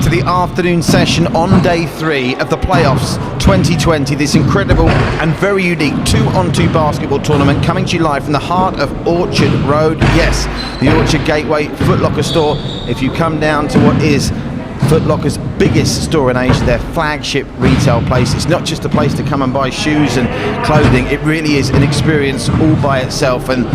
back to the afternoon session on day 3 of the playoffs 2020. This incredible and very unique 2-on-2 basketball tournament coming to you live from the heart of Orchard Road. Yes, the Orchard Gateway Foot Locker store. If you come down to what is Foot Locker's biggest store in Asia, their flagship retail place. It's not just a place to come and buy shoes and clothing, it really is an experience all by itself, and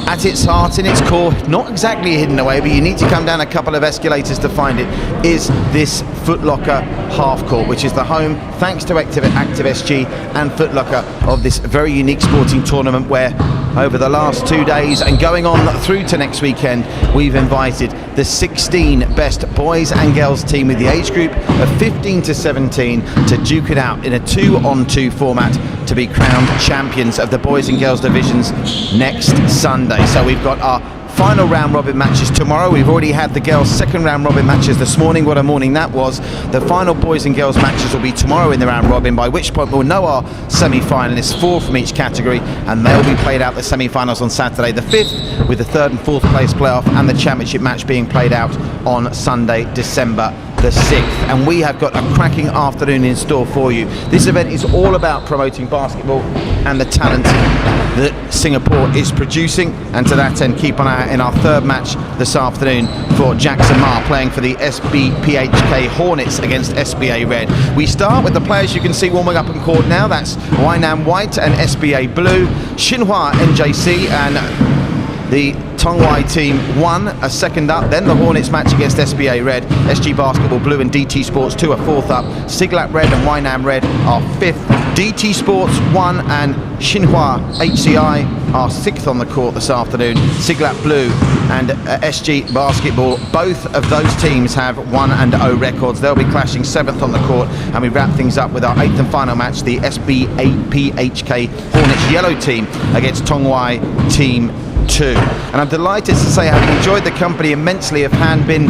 at its heart, in its core, not exactly hidden away, but you need to come down a couple of escalators to find it, is this Foot Locker half court, which is the home, thanks to ActiveSG and Foot Locker, of this very unique sporting tournament where over the last 2 days and going on through to next weekend, we've invited the 16 best boys and girls team with the age group of 15 to 17 to duke it out in a 2-on-2 format to be crowned champions of the boys and girls divisions next Sunday. So we've got our final round robin matches tomorrow. We've already had the girls' second round robin matches this morning. What a morning that was. The final boys and girls matches will be tomorrow in the round robin, by which point we'll know our semi-finalists, 4 from each category, and they'll be played out the semi-finals on Saturday the 5th, with the 3rd and 4th place playoff and the championship match being played out on Sunday, December the 6th. And we have got a cracking afternoon in store for you. This event is all about promoting basketball and the talent that Singapore is producing, and to that end, keep an eye out in our 3rd match this afternoon for Jackson Ma playing for the SBPHK Hornets against SBA Red. We start with the players you can see warming up in court now. That's Wynam White and SBA Blue, Xinhua NJC and the Tong team won a 2nd up, then the Hornets match against SBA Red, SG Basketball Blue and DT Sports 2 are 4th up, Siglap Red and Huainan Red are 5th, DT Sports 1 and Xinhua HCI are 6th on the court this afternoon. Siglap Blue and SG Basketball, both of those teams have 1-0 records. They'll be clashing 7th on the court, and we wrap things up with our 8th and final match, the SBAPHK Hornets yellow team against Tong team 2. And I'm delighted to say, having enjoyed the company immensely of Han Bin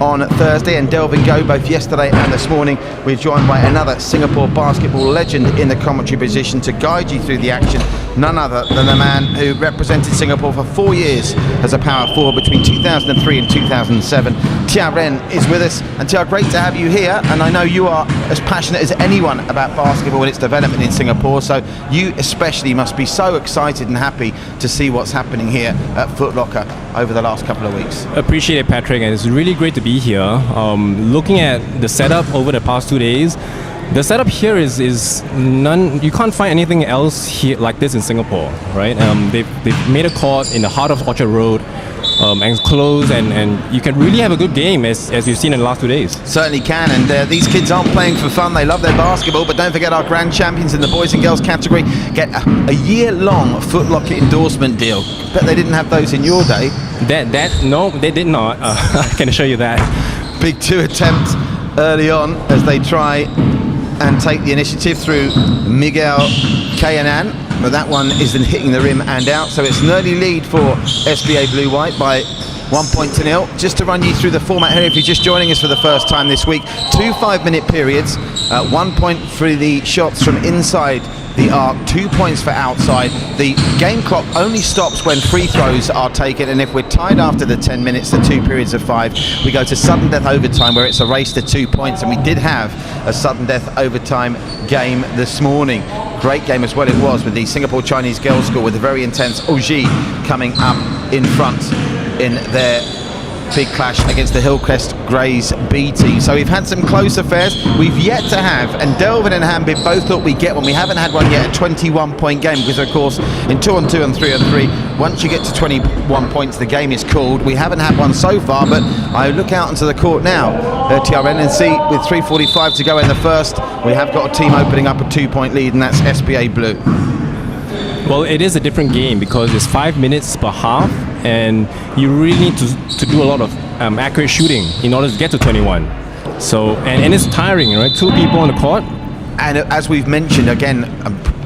on Thursday and Delvin Go both yesterday and this morning, we're joined by another Singapore basketball legend in the commentary position to guide you through the action. None other than the man who represented Singapore for 4 years as a power forward between 2003 and 2007. Tia Ren is with us. And Tia, great to have you here, and I know you are as passionate as anyone about basketball and its development in Singapore, so you especially must be so excited and happy to see what's happening here at Foot Locker over the last couple of weeks. Appreciate it, Patrick, and it's really great to be here. Looking at the setup over the past 2 days, the setup here is none. You can't find anything else here like this in Singapore, right? They've made a court in the heart of Orchard Road, enclosed, and you can really have a good game as you've seen in the last 2 days. Certainly can, and these kids aren't playing for fun. They love their basketball, but don't forget our grand champions in the boys and girls category get a year-long Foot Locker endorsement deal. Bet they didn't have those in your day. No, they did not. I can assure you that. Big 2 attempt early on as they try and take the initiative through Miguel Cayanan, but that one isn't hitting the rim and out, so it's an early lead for SBA Blue White by 1-0. Just to run you through the format here, if you're just joining us for the first time this week, 2 5-minute periods, 1 point for the shots from inside the arc, 2 points for outside. The game clock only stops when free throws are taken, and if we're tied after the 10 minutes, the 2 periods of 5, we go to sudden death overtime, where it's a race to 2 points, and we did have a sudden death overtime game this morning. Great game as well it was, with the Singapore Chinese girls school with a very intense Oji coming up in front in their big clash against the Hillcrest Greys B team. So we've had some close affairs. We've yet to have, and Delvin and Hanbin both thought we'd get one. We haven't had one yet, a 21-point game, because of course in 2-on-2 and 3-on-3, once you get to 21 points, the game is called. We haven't had one so far, but I look out onto the court now, TRN, and see with 3:45 to go in the first, we have got a team opening up a 2-point lead, and that's SBA Blue. Well, it is a different game because it's 5 minutes per half, and you really need to do a lot of accurate shooting in order to get to 21. So, and it's tiring, right? 2 people on the court. And as we've mentioned, again,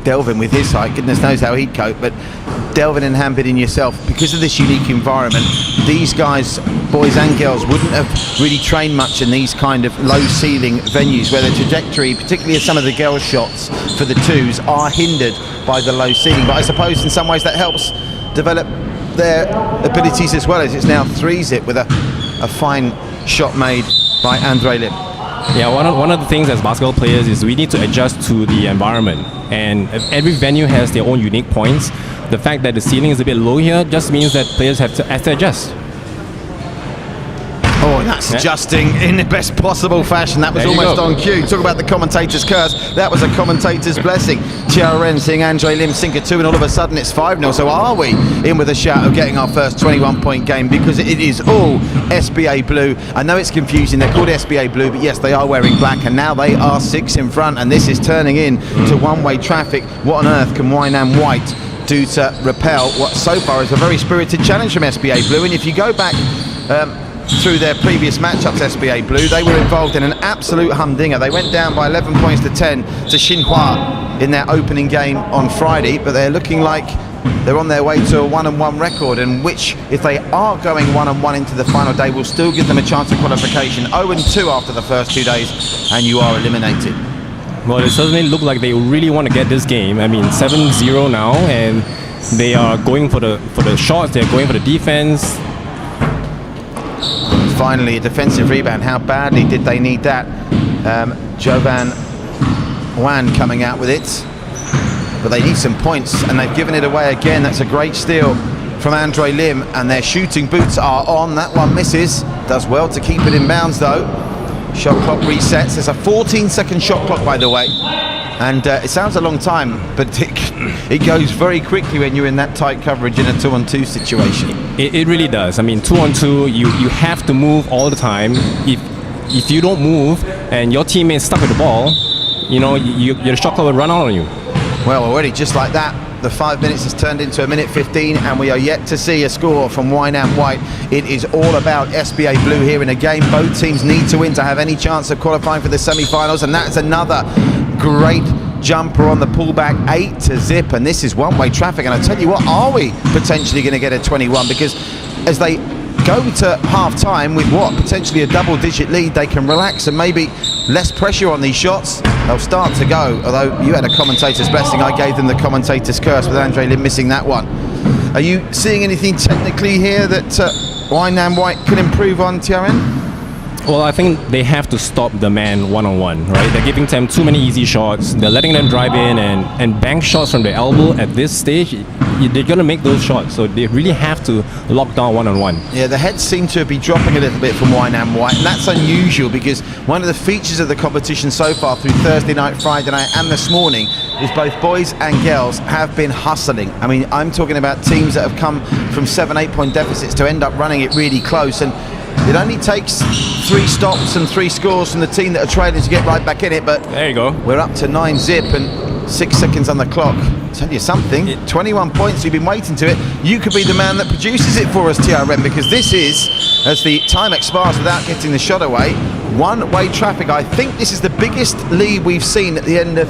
Delvin with his height, goodness knows how he'd cope, but Delvin and Hanbin and yourself, because of this unique environment, these guys, boys and girls, wouldn't have really trained much in these kind of low ceiling venues where the trajectory, particularly of some of the girls' shots for the 2s, are hindered by the low ceiling. But I suppose in some ways that helps develop their abilities as well, as it's now 3-zip with a fine shot made by Andre Lim. Yeah, one of the things as basketball players is we need to adjust to the environment, and every venue has their own unique points. The fact that the ceiling is a bit low here just means that players have to adjust. Oh, that's adjusting in the best possible fashion. That was almost on cue. Talk about the commentator's curse. That was a commentator's blessing. TRN seeing Andre Lim sink a 2, and all of a sudden it's 5-0. So are we in with a shout of getting our first 21-point game? Because it is all SBA Blue. I know it's confusing. They're called SBA Blue, but yes, they are wearing black, and now they are 6 in front, and this is turning in to one-way traffic. What on earth can Wynam White do to repel what so far is a very spirited challenge from SBA Blue? And if you go back through their previous matchups, SBA Blue, they were involved in an absolute humdinger. They went down by 11 points to 10 to Xinhua in their opening game on Friday, but they're looking like they're on their way to a 1-1 record, and which, if they are going 1-1 into the final day, will still give them a chance of qualification. 0-2 after the first 2 days, and you are eliminated. Well, it certainly looked like they really want to get this game. I mean, 7-0 now, and they are going for the shots, they're going for the defense. Finally, a defensive rebound. How badly did they need that? Jovan Wan coming out with it. But they need some points, and they've given it away again. That's a great steal from Andre Lim, and their shooting boots are on. That one misses. Does well to keep it in bounds, though. Shot clock resets. There's a 14-second shot clock, by the way. And it sounds a long time, but it goes very quickly when you're in that tight coverage in a 2-on-2 situation. It really does. I mean, 2-on-2, you have to move all the time. If you don't move and your teammate's stuck with the ball, you know, your shot clock will run out on you. Well, already just like that, the 5 minutes has turned into 1:15, and we are yet to see a score from Wynam White. It is all about SBA Blue here in a game both teams need to win to have any chance of qualifying for the semi-finals, and that's another great jumper on the pullback, 8-0, and this is one-way traffic. And I tell you what, are we potentially going to get a 21? Because as they go to half-time with what, potentially a double-digit lead, they can relax and maybe less pressure on these shots. They'll start to go, although you had a commentator's blessing. I gave them the commentator's curse with Andre Lim missing that one. Are you seeing anything technically here that Wynam White can improve on, TRN? Well, I think they have to stop the man one-on-one, right? They're giving them too many easy shots. They're letting them drive in and bank shots from the elbow at this stage. They're going to make those shots, so they really have to lock down one-on-one. Yeah, the heads seem to be dropping a little bit from Wynam White, and that's unusual because one of the features of the competition so far through Thursday night, Friday night, and this morning is both boys and girls have been hustling. I mean, I'm talking about teams that have come from 7-8 point deficits to end up running it really close, and it only takes 3 stops and 3 scores from the team that are trailing to get right back in it, but there you go. We're up to 9-0 and 6 seconds on the clock. I'll tell you something, 21 points, you've been waiting to it. You could be the man that produces it for us, TRM, because this is, as the time expires without getting the shot away, one-way traffic. I think this is the biggest lead we've seen at the end of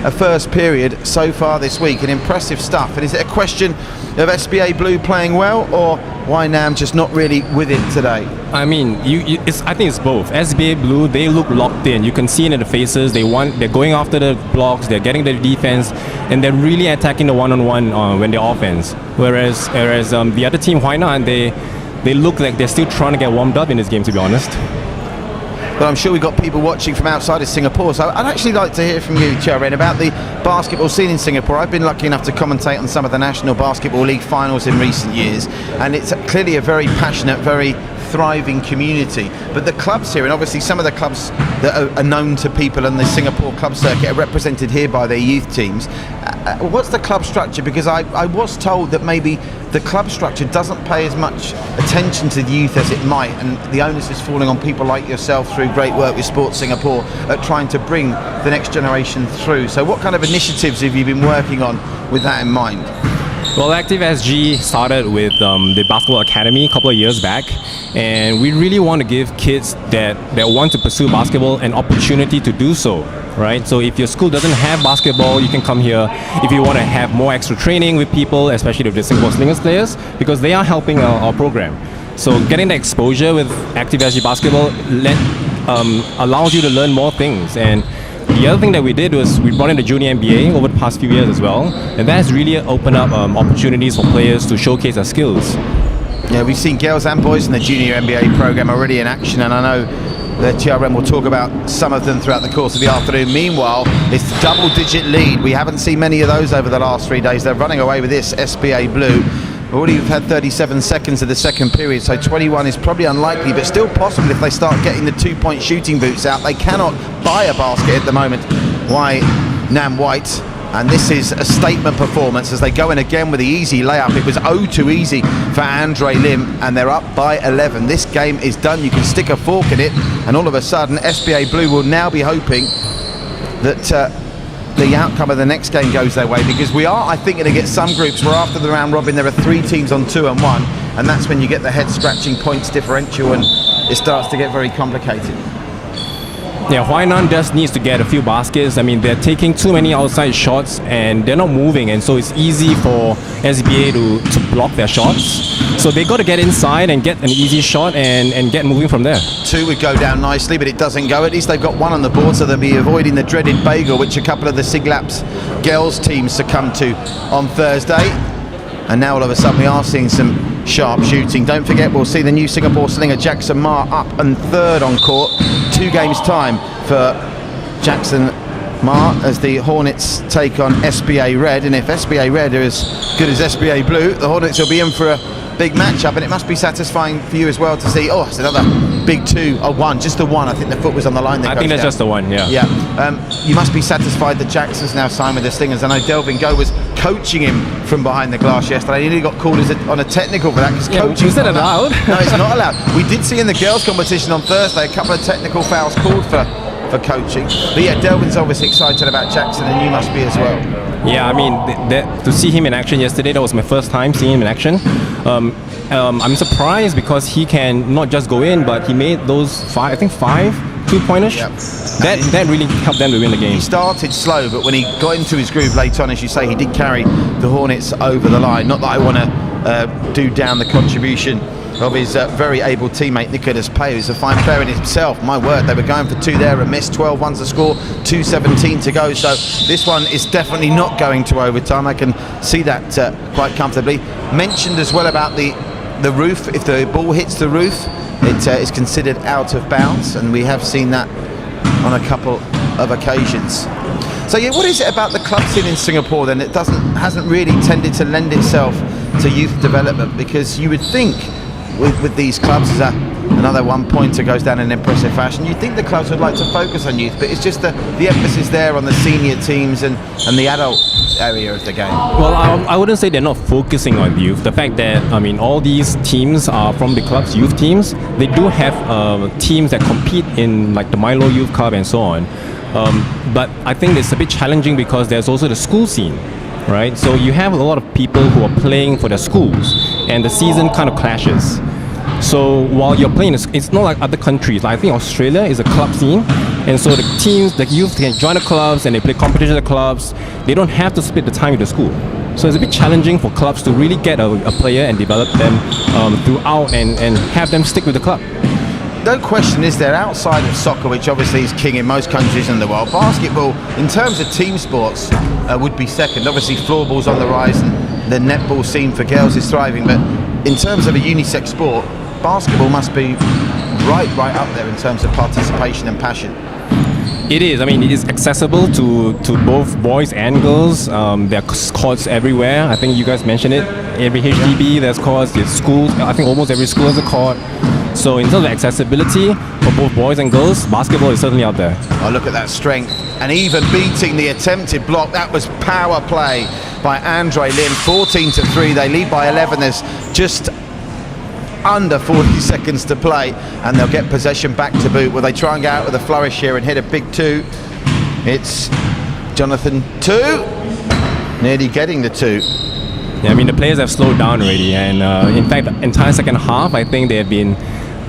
a first period so far this week, and impressive stuff. And is it a question of SBA Blue playing well, or Wynam just not really with it today? I mean, I think it's both. SBA Blue, they look locked in. You can see it in the faces. They're going after the blocks, they're getting the defense, and they're really attacking the one-on-one when they're offense. Whereas the other team, Huainan, they look like they're still trying to get warmed up in this game, to be honest. But I'm sure we've got people watching from outside of Singapore, so I'd actually like to hear from you, TRN, about the basketball scene in Singapore. I've been lucky enough to commentate on some of the National Basketball League finals in recent years, and it's clearly a very passionate, very thriving community. But the clubs here, and obviously some of the clubs that are known to people on the Singapore club circuit, are represented here by their youth teams. What's the club structure? Because I was told that maybe the club structure doesn't pay as much attention to the youth as it might, and the onus is falling on people like yourself through great work with Sports Singapore at trying to bring the next generation through. So what kind of initiatives have you been working on with that in mind? Well, ActiveSG started with the Basketball Academy a couple of years back, and we really want to give kids that want to pursue basketball an opportunity to do so, right? So if your school doesn't have basketball, you can come here. If you want to have more extra training with people, especially with the Singapore Slingers players, because they are helping our program. So getting the exposure with ActiveSG Basketball allows you to learn more things. And the other thing that we did was we brought in the junior NBA over the past few years as well, and that has really opened up opportunities for players to showcase their skills. Yeah, we've seen girls and boys in the junior NBA program already in action, and I know the TRM will talk about some of them throughout the course of the afternoon. Meanwhile, it's a double-digit lead. We haven't seen many of those over the last 3 days. They're running away with this, SBA Blue. Already we've had 37 seconds of the second period, so 21 is probably unlikely, but still possible if they start getting the two-point shooting boots out. They cannot buy a basket at the moment. Wynam White, and this is a statement performance as they go in again with the easy layup. It was 0-2 easy for Andre Lim, and they're up by 11. This game is done. You can stick a fork in it, and all of a sudden, SBA Blue will now be hoping that the outcome of the next game goes their way, because we are, I think, going to get some groups where after the round robin there are 3 teams on 2 and 1, and that's when you get the head-scratching points differential and it starts to get very complicated. Yeah, Huainan just needs to get a few baskets. I mean, they're taking too many outside shots and they're not moving, and so it's easy for SBA to block their shots. So they got to get inside and get an easy shot and get moving from there. 2 would go down nicely, but it doesn't go. At least they've got 1 on the board, so they'll be avoiding the dreaded bagel, which a couple of the Siglap's girls teams succumbed to on Thursday. And now all of a sudden we are seeing some sharp shooting. Don't forget, we'll see the new Singapore slinger Jackson Ma up and 3rd on court. 2 games time for Jackson Ma as the Hornets take on SBA Red, and if SBA Red are as good as SBA Blue, the Hornets will be in for a big matchup, and it must be satisfying for you as well to see, oh, it's another big 2, or 1, just the 1. I think the foot was on the line. I think that's just the 1, yeah. Yeah, you must be satisfied that Jackson's now signed with the Stingers. I know Delvin Go was coaching him from behind the glass yesterday. He nearly got called on a technical for that, because coaching... Is that allowed? No, it's not allowed. We did see in the girls' competition on Thursday a couple of technical fouls called for coaching. But yeah, Delvin's obviously excited about Jackson, and you must be as well. Yeah, I mean, to see him in action yesterday, that was my first time seeing him in action. I'm surprised because he can not just go in, but he made those 5 2-pointers. Yep. That really helped them to win the game. He started slow, but when he got into his groove late on, as you say, he did carry the Hornets over the line. Not that I want to do down the contribution of his very able teammate Nicholas Pay, who's a fine player in himself. My word, they were going for 2 there and missed. 12-1's the score, 2:17 to go. So this one is definitely not going to overtime. I can see that quite comfortably. Mentioned as well about the roof. If the ball hits the roof, it is considered out of bounds, and we have seen that on a couple of occasions. So yeah, what is it about the club scene in Singapore then that hasn't really tended to lend itself to youth development? Because you would think with these clubs, as another 1-pointer goes down in impressive fashion, you'd think the clubs would like to focus on youth, but it's just the emphasis there on the senior teams and the adult area of the game. Well, I wouldn't say they're not focusing on youth. The fact that, I mean, all these teams are from the club's youth teams. They do have teams that compete in like the Milo Youth Cup and so on. But I think it's a bit challenging because there's also the school scene, right? So you have a lot of people who are playing for their schools, and the season kind of clashes. So while you're playing, it's not like other countries. Like I think Australia is a club scene, and so the teams, the youth can join the clubs and they play competition at the clubs. They don't have to split the time with the school. So it's a bit challenging for clubs to really get a player and develop them throughout and have them stick with the club. No question is there, outside of soccer, which obviously is king in most countries in the world, basketball, in terms of team sports, would be second. Obviously floorball's on the rise and the netball scene for girls is thriving, but in terms of a unisex sport, basketball must be right up there in terms of participation and passion. It is. I mean, it is accessible to both boys and girls. There are courts everywhere. I think you guys mentioned it. Every HDB, there's courts. There's schools. I think almost every school has a court. So in terms of accessibility for both boys and girls, basketball is certainly out there. Oh, look at that strength. And even beating the attempted block, that was power play by Andre Lim. 14-3. They lead by 11. There's just under 40 seconds to play, and they'll get possession back to boot. Will they try and go out with a flourish here and hit a big 2? It's Jonathan 2, nearly getting the 2. Yeah, I mean the players have slowed down already, and in fact, the entire second half, I think they have been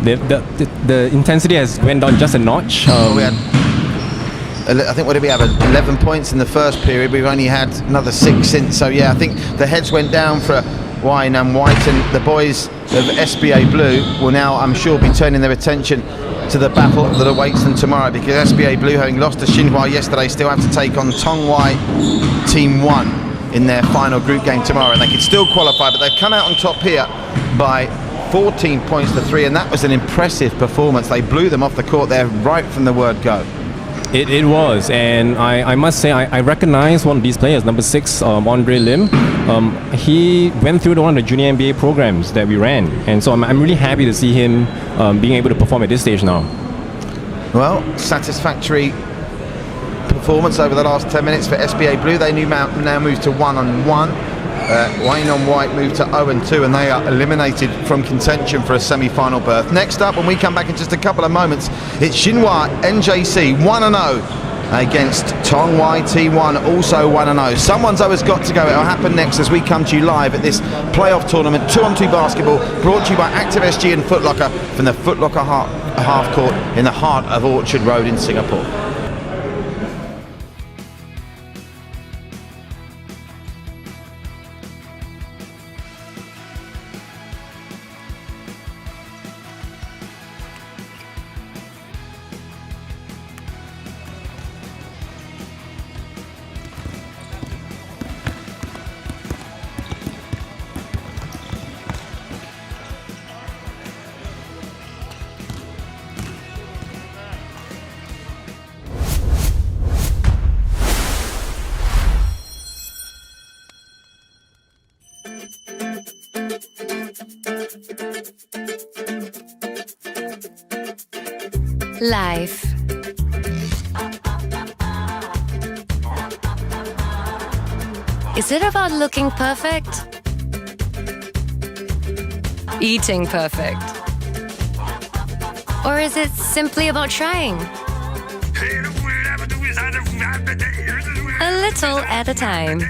the intensity has went down just a notch. We had, I think, what did we have? 11 points in the first period. We've only had another 6 since. So yeah, I think the heads went down for Wynam White, and the boys of SBA Blue will now, I'm sure, be turning their attention to the battle that awaits them tomorrow, because SBA Blue, having lost to Xinhua yesterday, still have to take on Tong Team 1 in their final group game tomorrow, and they can still qualify, but they've come out on top here by 14 points to 3, and that was an impressive performance. They blew them off the court there right from the word go. It was, and I must say, I recognize one of these players, number 6, Andre Lim. He went through one of the junior NBA programs that we ran, and so I'm really happy to see him being able to perform at this stage now. Well, satisfactory performance over the last 10 minutes for SBA Blue. They now move to 1-1. Wynam White moved to 0-2, and they are eliminated from contention for a semi-final berth. Next up, when we come back in just a couple of moments, it's Xinhua NJC 1-0 against Tong YT1, also 1-0. Someone's always got to go. It'll happen next as we come to you live at this playoff tournament, 2-on-2 basketball, brought to you by ActiveSG and Foot Locker from the Foot Locker half court in the heart of Orchard Road in Singapore. Life. Is it about looking perfect? Eating perfect? Or is it simply about trying? A little at a time.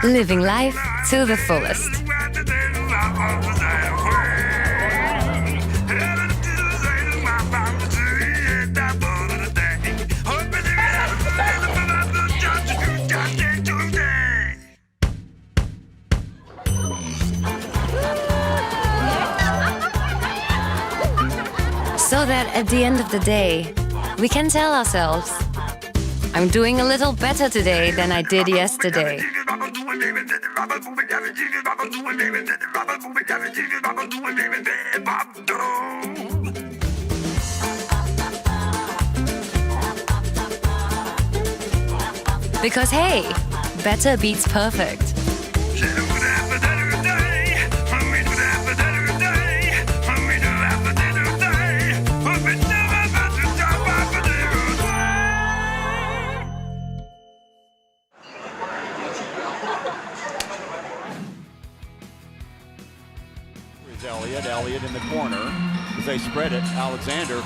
Living life to the fullest. So that at the end of the day, we can tell ourselves, I'm doing a little better today than I did yesterday. Because hey, better beats perfect. Elliott in the corner as they spread it. Alexander,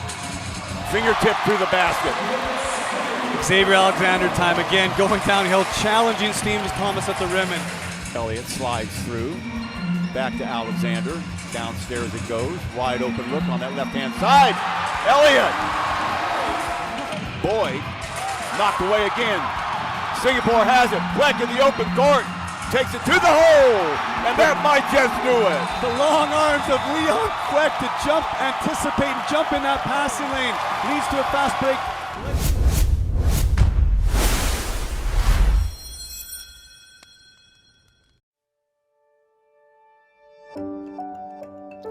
fingertip through the basket. Xavier Alexander time again, going downhill, challenging Steams Thomas at the rim. And Elliott slides through, back to Alexander. Downstairs it goes, wide open look on that left-hand side. Elliott! Boyd, knocked away again. Singapore has it, Fleck in the open court. Takes it to the hole, and that might just do it. the long arms of Leon Queck to jump, anticipate, and jump in that passing lane leads to a fast break.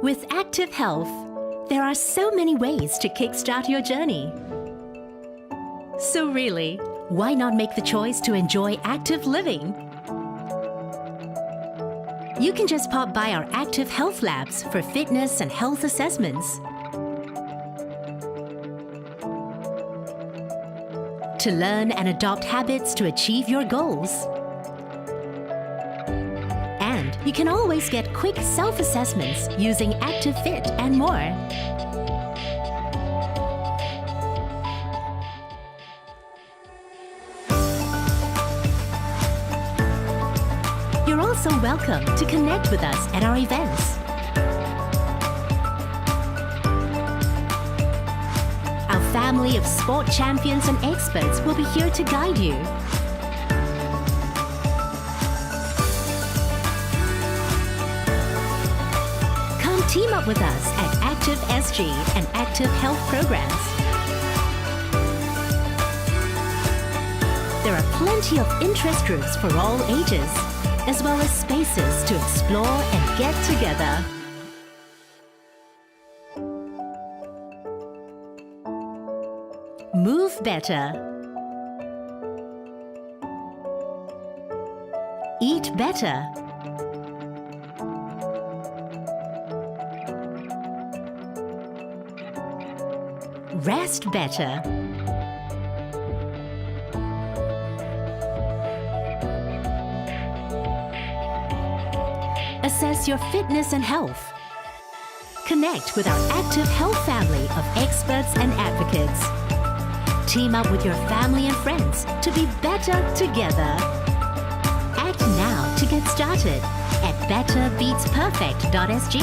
With Active Health, there are so many ways to kickstart your journey. So really, why not make the choice to enjoy active living? You can just pop by our Active Health Labs for fitness and health assessments. To learn and adopt habits to achieve your goals. And you can always get quick self-assessments using ActiveFit and more. You're also welcome to connect with us at our events. Our family of sport champions and experts will be here to guide you. Come team up with us at ActiveSG and Active Health programs. There are plenty of interest groups for all ages, as well as spaces to explore and get together. Move better. Eat better. Rest better. Assess your fitness and health. Connect with our Active Health family of experts and advocates. Team up with your family and friends to be better together. Act now to get started at betterbeatsperfect.sg.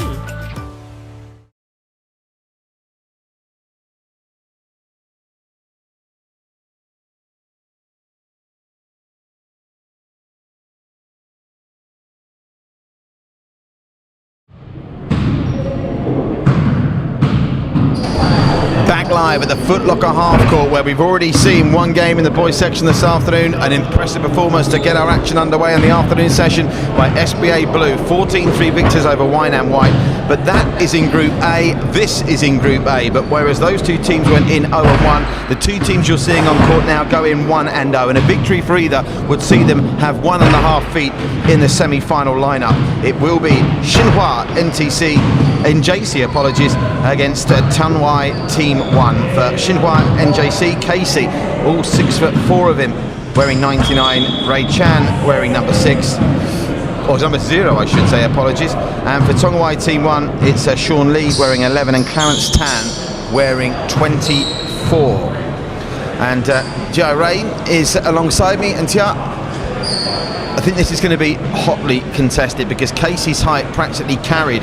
Back live at the Foot Locker half court, where we've already seen one game in the boys section this afternoon. An impressive performance to get our action underway in the afternoon session by SBA Blue. 14-3 victors over Wynam White. But that is in Group A. This is in Group A. But whereas those two teams went in 0-1, the two teams you're seeing on court now go in 1-0. And a victory for either would see them have 1.5 feet in the semi-final lineup. It will be Xinhua NJC against Tanwai Team 1. For Xinhua NJC, Casey, all 6'4" of him, wearing 99. Ray Chan wearing number 6. Or number 0, I should say, apologies. And for Tongwai Team 1, it's Sean Lee wearing 11 and Clarence Tan wearing 24. And Jia Ray is alongside me. And Tia, I think this is going to be hotly contested because Casey's height practically carried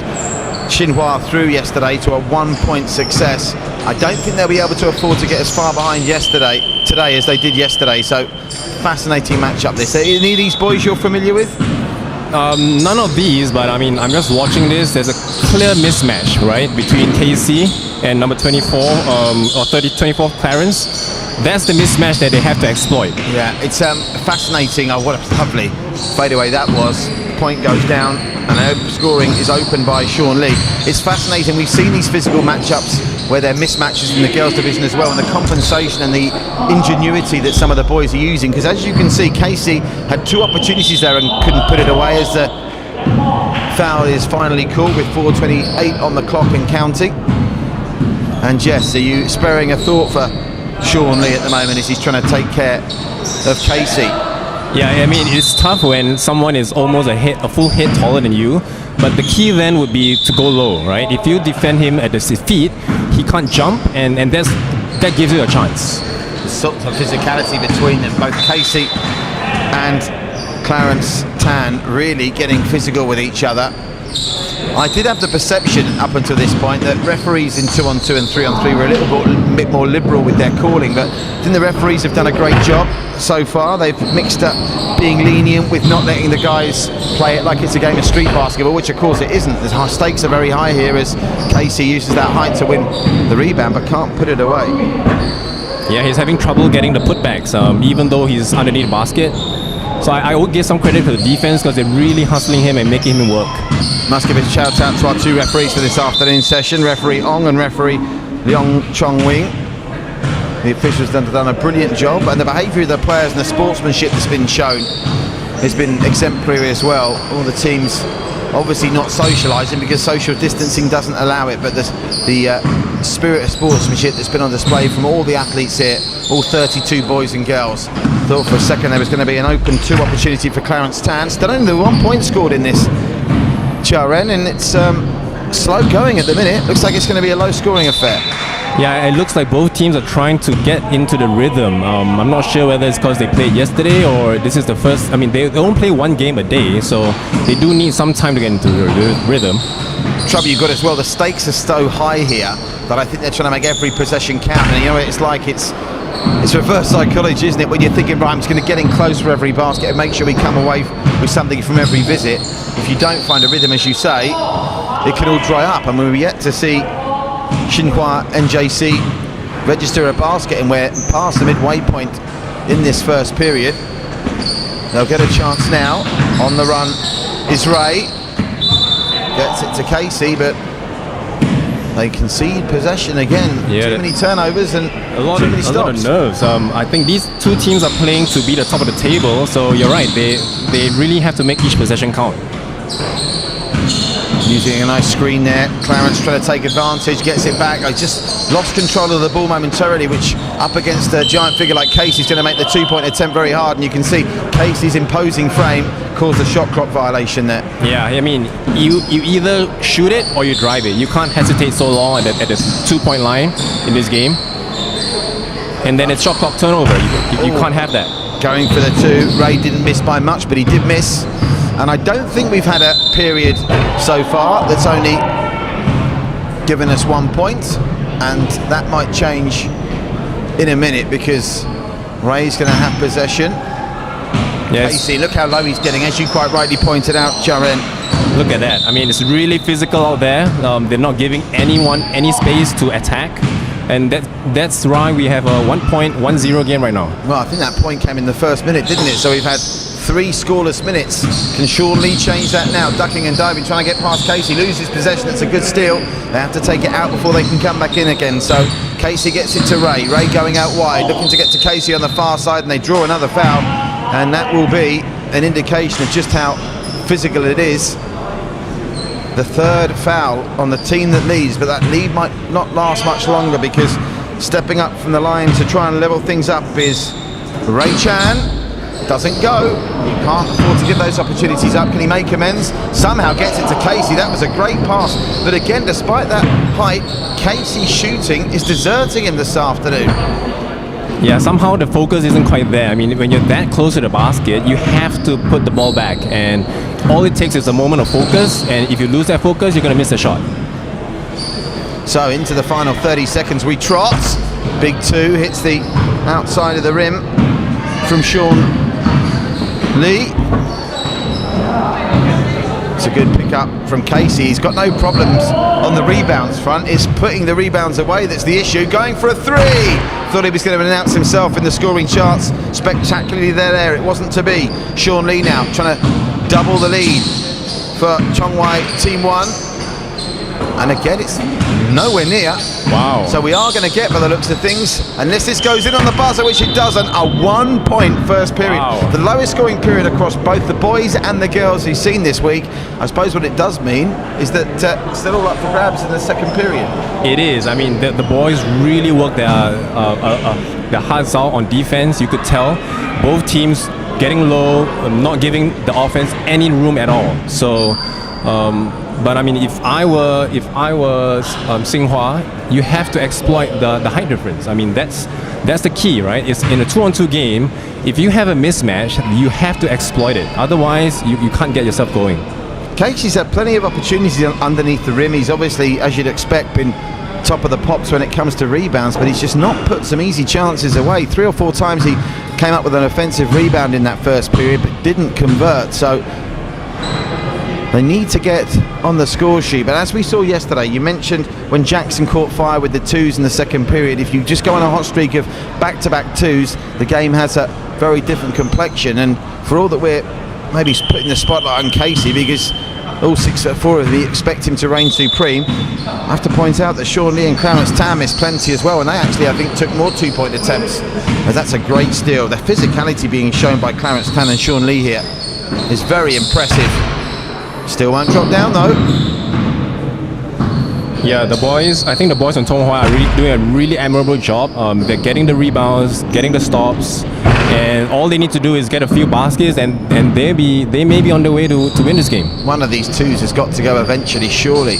Xinhua through yesterday to a 1-point success. I don't think they'll be able to afford to get as far behind today as they did yesterday. So fascinating matchup this. Any of these boys you're familiar with? None of these, but I mean, I'm just watching this. There's a clear mismatch, right, between Casey and number 24 or 24 Clarence. That's the mismatch that they have to exploit. Yeah, it's fascinating. Oh, what a lovely fadeaway that was. Point goes down and scoring is opened by Sean Lee. It's fascinating. We've seen these physical matchups where there are mismatches in the girls division as well, and the compensation and the ingenuity that some of the boys are using, because as you can see, Casey had 2 opportunities there and couldn't put it away as the foul is finally called with 4:28 on the clock and counting. And Jess, are you sparing a thought for Sean Lee at the moment as he's trying to take care of Casey? Yeah, I mean, it's tough when someone is almost a full head taller than you, but the key then would be to go low, right? If you defend him at his feet, he can't jump, and that gives you a chance. The sort of physicality between them, both Casey and Clarence Tan really getting physical with each other. I did have the perception up until this point that referees in 2-on-2 and 3-on-3 were a little bit more liberal with their calling, but I think the referees have done a great job so far. They've mixed up being lenient with not letting the guys play it like it's a game of street basketball, which of course it isn't. The stakes are very high here as Casey uses that height to win the rebound but can't put it away. Yeah, he's having trouble getting the putbacks, even though he's underneath the basket. So I would give some credit to the defense because they're really hustling him and making him work. Must give a shout out to our 2 referees for this afternoon session, referee Ong and referee Leong Chong Wing. The officials have done a brilliant job, and the behaviour of the players and the sportsmanship that's been shown has been exemplary as well. All the teams obviously not socialising because social distancing doesn't allow it, but the spirit of sportsmanship that's been on display from all the athletes here, all 32 boys and girls. Thought for a second there was going to be an open 2 opportunity for Clarence Tan. Still only 1 point scored in this Charen, and it's slow going at the minute. Looks like it's going to be a low scoring affair. Yeah, it looks like both teams are trying to get into the rhythm. I'm not sure whether it's because they played yesterday or this is the first. I mean, they only play 1 game a day, so they do need some time to get into the rhythm. Trouble you've got as well, the stakes are so high here that I think they're trying to make every possession count. And you know what it's like, it's reverse psychology, isn't it? When you're thinking, right, I'm just going to get in close for every basket and make sure we come away with something from every visit. If you don't find a rhythm, as you say, it can all dry up. And we're yet to see Xinhua NJC register a basket, and we're past the midway point in this first period. They'll get a chance now. On the run is Ray. Gets it to Casey, but They concede possession again. Yeah, too many turnovers and too many stops. A lot of nerves. I think these two teams are playing to be the top of the table, so you're right, they really have to make each possession count. Using a nice screen there. Clarence trying to take advantage, gets it back. I just lost control of the ball momentarily, which up against a giant figure like Casey's going to make the 2-point attempt very hard, and you can see Casey's imposing frame caused a shot clock violation there. Yeah, I mean, you either shoot it or you drive it. You can't hesitate so long at the 2-point line in this game. And then it's shot clock turnover. You can't have that. Going for the 2. Ray didn't miss by much, but he did miss. And I don't think we've had a period so far that's only given us 1 point, and that might change in a minute because Ray's going to have possession. Yes. Casey, look how low he's getting, as you quite rightly pointed out, Jaren. Look at that. I mean, it's really physical out there. They're not giving anyone any space to attack. And that's why we have a 1.10 game right now. Well, I think that point came in the first minute, didn't it? So we've had 3 scoreless minutes. Can Sean Lee change that now? Ducking and diving, trying to get past Casey. Loses possession. It's a good steal. They have to take it out before they can come back in again. So Casey gets it to Ray. Ray going out wide, looking to get to Casey on the far side, and they draw another foul. And that will be an indication of just how physical it is. The 3rd foul on the team that leads, but that lead might not last much longer because stepping up from the line to try and level things up is Ray Chan. Doesn't go. He can't afford to give those opportunities up. Can he make amends? Somehow gets it to Casey. That was a great pass. But again, despite that height, Casey's shooting is deserting him this afternoon. Yeah, somehow the focus isn't quite there. I mean, when you're that close to the basket, you have to put the ball back, and all it takes is a moment of focus, and if you lose that focus, you're going to miss a shot. So into the final 30 seconds we trot. Big 2 hits the outside of the rim from Sean Lee. It's a good pick up from Casey. He's got no problems on the rebounds front. It's putting the rebounds away that's the issue. Going for a 3. Thought he was going to announce himself in the scoring charts. Spectacularly there. It wasn't to be. Sean Lee now trying to double the lead for Chongwei Team 1. And again, it's nowhere near. Wow. So we are going to get, by the looks of things, unless this goes in on the buzzer, which it doesn't, a 1-point first period. Wow. The lowest scoring period across both the boys and the girls we've seen this week. I suppose what it does mean is that it's still all up for grabs in the second period. It is. I mean, the boys really work their hearts out on defense. You could tell both teams getting low, not giving the offense any room at all. So, but I mean, if I was Xinhua, you have to exploit the height difference. I mean, that's the key, right? It's in a 2-on-2 game. If you have a mismatch, you have to exploit it. Otherwise, you can't get yourself going. Casey's had plenty of opportunities underneath the rim. He's obviously, as you'd expect, been top of the pops when it comes to rebounds, but he's just not put some easy chances away. 3 or 4 times he came up with an offensive rebound in that first period, but didn't convert. So they need to get on the score sheet. But as we saw yesterday, you mentioned when Jackson caught fire with the 2s in the second period, if you just go on a hot streak of back-to-back 2s, the game has a very different complexion. And for all that we're maybe putting the spotlight on Casey, because all 6'4" of them expect him to reign supreme, I have to point out that Sean Lee and Clarence Tan missed plenty as well, and they actually, I think, took more 2-point attempts. But that's a great steal. The physicality being shown by Clarence Tan and Sean Lee here is very impressive. Still won't drop down though. Yeah, I think the boys on Tonghua are really doing a really admirable job. They're getting the rebounds, getting the stops, and all they need to do is get a few baskets, and they may be on their way to win this game. One of these 2s has got to go eventually, surely.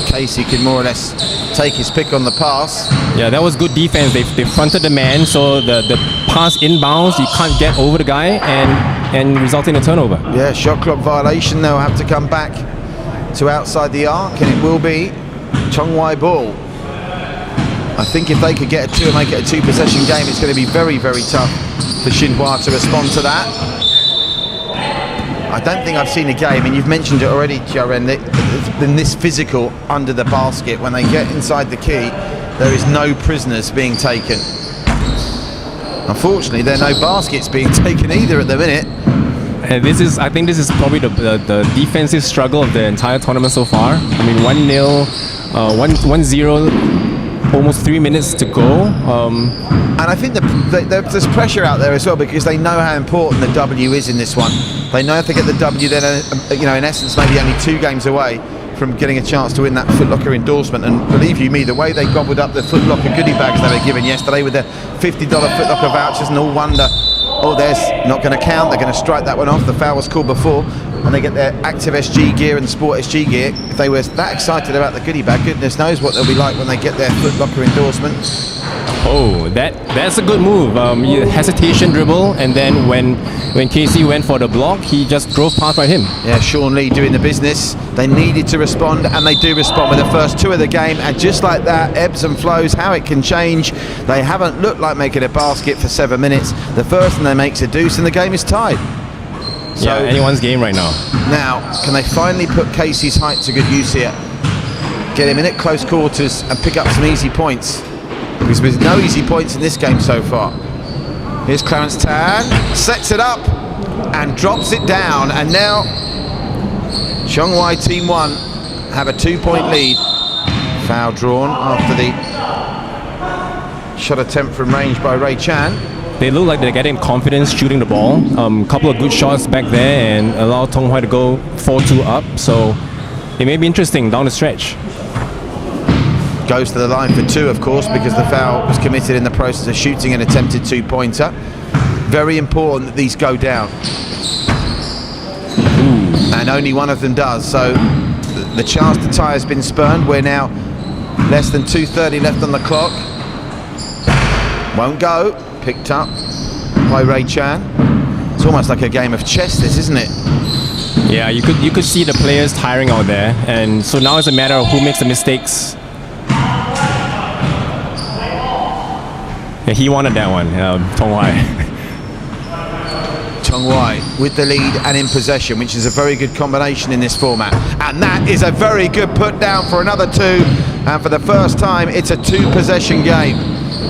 Casey can more or less take his pick on the pass. Yeah, that was good defense. They fronted the man, so the pass inbounds, you can't get over the guy and result in a turnover. Yeah, shot clock violation. They'll have to come back to outside the arc, and it will be Chongwei ball. I think if they could get a 2 and make it a 2-possession game, it's going to be very, very tough for Xinhua to respond to that. I don't think I've seen a game, and you've mentioned it already, Jaren, that it's been this physical under the basket. When they get inside the key, there is no prisoners being taken. Unfortunately, there are no baskets being taken either at the minute. And I think this is probably the defensive struggle of the entire tournament so far. I mean, 1-0, 1-0, almost 3 minutes to go. And I think there's pressure out there as well, because they know how important the W is in this one. They know if they get the W, then in essence maybe only 2 games away from getting a chance to win that Foot Locker endorsement. And believe you me, the way they gobbled up the Foot Locker goodie bags they were given yesterday with their $50 Foot Locker vouchers, and all wonder, oh, there's not going to count, they're going to strike that one off. The foul was called before, and they get their ActiveSG gear and SportSG gear. If they were that excited about the goodie bag, goodness knows what they'll be like when they get their Foot Locker endorsement. Oh, that's a good move. Hesitation dribble, and then when KC went for the block, he just drove past by him. Yeah, Sean Lee doing the business. They needed to respond, and they do respond with the first 2 of the game. And just like that, ebbs and flows, how it can change. They haven't looked like making a basket for 7 minutes. The first one they make's a deuce, and the game is tied. So yeah, anyone's game right now. Now, can they finally put Casey's height to good use here? Get him in at close quarters and pick up some easy points. Because there's no easy points in this game so far. Here's Clarence Tan, sets it up and drops it down, and now Xinhua Team 1 have a 2-point lead. Foul drawn after the shot attempt from range by Ray Chan. They look like they're getting confidence shooting the ball. Couple of good shots back there and allow Tong Hoi to go 4-2 up, so it may be interesting down the stretch. Goes to the line for 2, of course, because the foul was committed in the process of shooting an attempted 2-pointer. Very important that these go down. And only one of them does, so the chance to tie has been spurned. We're now less than 2:30 left on the clock. Won't go. Picked up by Ray Chan. It's almost like a game of chess, this, isn't it? Yeah, you could see the players tiring out there, and so now it's a matter of who makes the mistakes. Yeah, he wanted that one, Tong Hoi. Tong Hoi with the lead and in possession, which is a very good combination in this format. And that is a very good put down for another 2. And for the first time, it's a 2-possession game.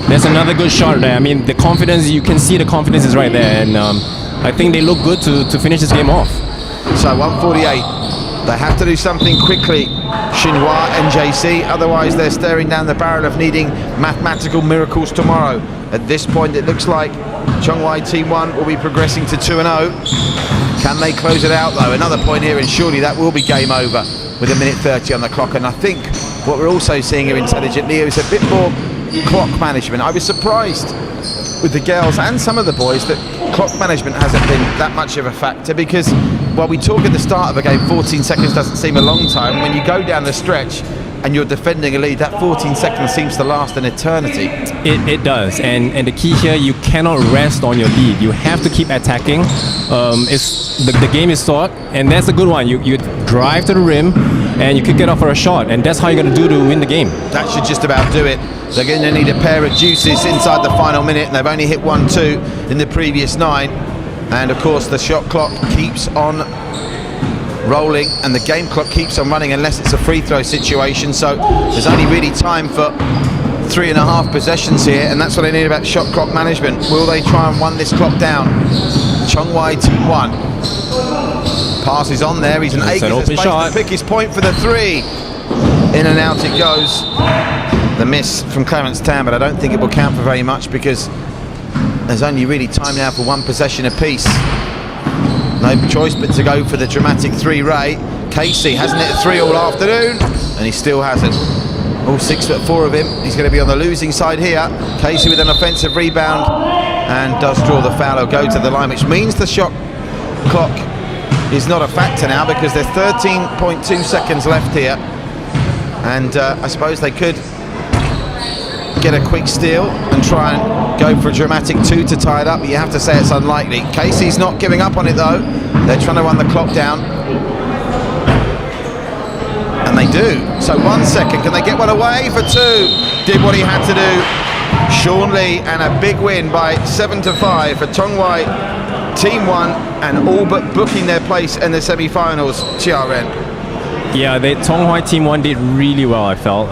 There's another good shot there. I mean, the confidence, you can see the confidence is right there. And I think they look good to finish this game off. So 148. They have to do something quickly, Xinhua and JC, otherwise they're staring down the barrel of needing mathematical miracles tomorrow. At this point, it looks like Xinhua Team 1 will be progressing to 2-0. Can they close it out, though? Another point here, and surely that will be game over with 1:30 on the clock. And I think what we're also seeing here intelligently is a bit more clock management. I was surprised with the girls and some of the boys that clock management hasn't been that much of a factor, because while we talk at the start of a game, 14 seconds doesn't seem a long time. When you go down the stretch and you're defending a lead, that 14 seconds seems to last an eternity. It does, and the key here, you cannot rest on your lead. You have to keep attacking. The game is short, and that's a good one. You drive to the rim and you kick it off for a shot, and that's how you're going to do to win the game. That should just about do it. They're going to need a pair of juices inside the final minute, and they've only hit 1-2 in the previous 9. And of course the shot clock keeps on rolling and the game clock keeps on running unless it's a free throw situation, so there's only really time for 3.5 possessions here, and that's what they need about shot clock management. Will they try and run this clock down? Xinhua Team 1. Pass is on there, he's an acre of space to pick his point for the 3. In and out it goes. The miss from Clarence Tan, but I don't think it will count for very much because there's only really time now for 1 possession apiece. No choice but to go for the dramatic 3, Ray. Casey hasn't hit a 3 all afternoon, and he still hasn't. All 6'4" of him. He's going to be on the losing side here. Casey with an offensive rebound and does draw the foul or go to the line, which means the shot clock is not a factor now because there's 13.2 seconds left here. And I suppose they could get a quick steal and try and go for a dramatic 2 to tie it up, but you have to say it's unlikely. Casey's not giving up on it though. They're trying to run the clock down. And they do. So 1 second, can they get one away for 2? Did what he had to do. Sean Lee, and a big win by 7-5 for Tong Hoi Team 1, and all but booking their place in the semi-finals, TRN. Yeah, Tong Hoi Team 1 did really well, I felt.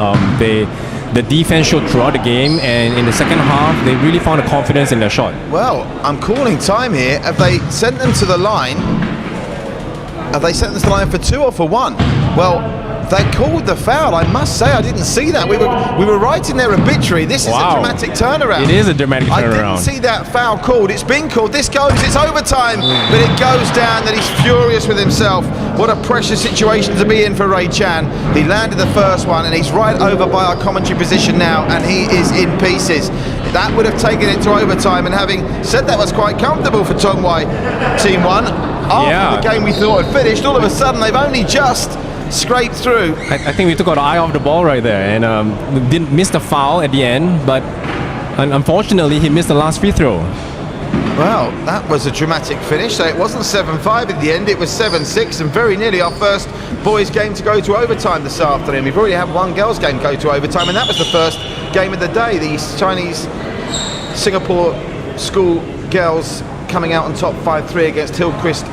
The defense showed throughout the game, and in the second half, they really found the confidence in their shot. Well, I'm calling time here. Have they sent them to the line? Have they sentenced the line for 2 or for 1? Well, they called the foul. I must say, I didn't see that. We were right in their obituary. This is a dramatic turnaround. It is a dramatic turnaround. I didn't see that foul called. It's been called. This goes. It's overtime, but it goes down. That he's furious with himself. What a precious situation to be in for Ray Chan. He landed the first one, and he's right over by our commentary position now, and he is in pieces. That would have taken it to overtime, and having said that was quite comfortable for Tong Wai Team 1. After the game we thought had finished, all of a sudden they've only just scraped through. I think we took our eye off the ball right there, and we didn't miss the foul at the end, but unfortunately he missed the last free throw. Well, that was a dramatic finish. So it wasn't 7-5 at the end, it was 7-6, and very nearly our first boys game to go to overtime this afternoon. We've already had one girls game go to overtime, and that was the first game of the day. The Chinese Singapore school girls coming out on top 5-3 against Hillcrest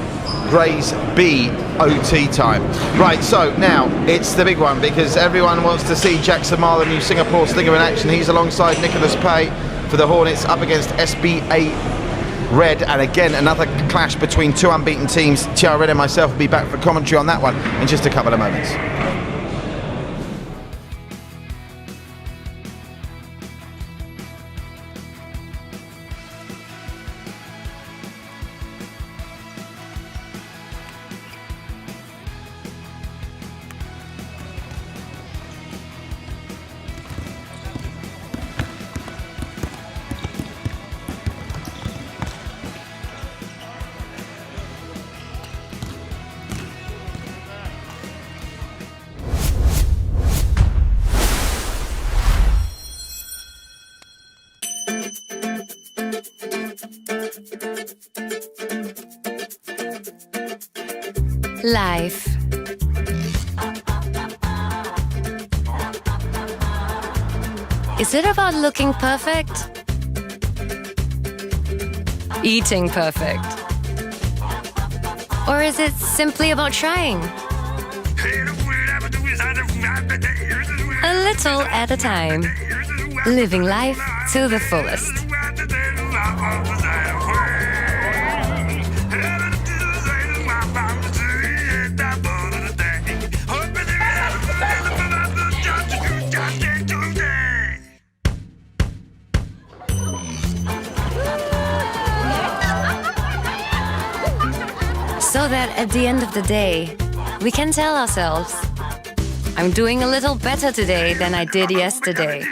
Grays B OT time. Right, so now it's the big one, because everyone wants to see Jackson Ma, the new Singapore slinger, in action. He's alongside Nicholas Pei for the Hornets, up against SBA Red, and again another clash between two unbeaten teams. Tia Red and myself will be back for commentary on that one in just a couple of moments. Life. Is it about looking perfect? Eating perfect? Or is it simply about trying? A little at a time. Living life to the fullest. So that at the end of the day, we can tell ourselves, I'm doing a little better today than I did yesterday.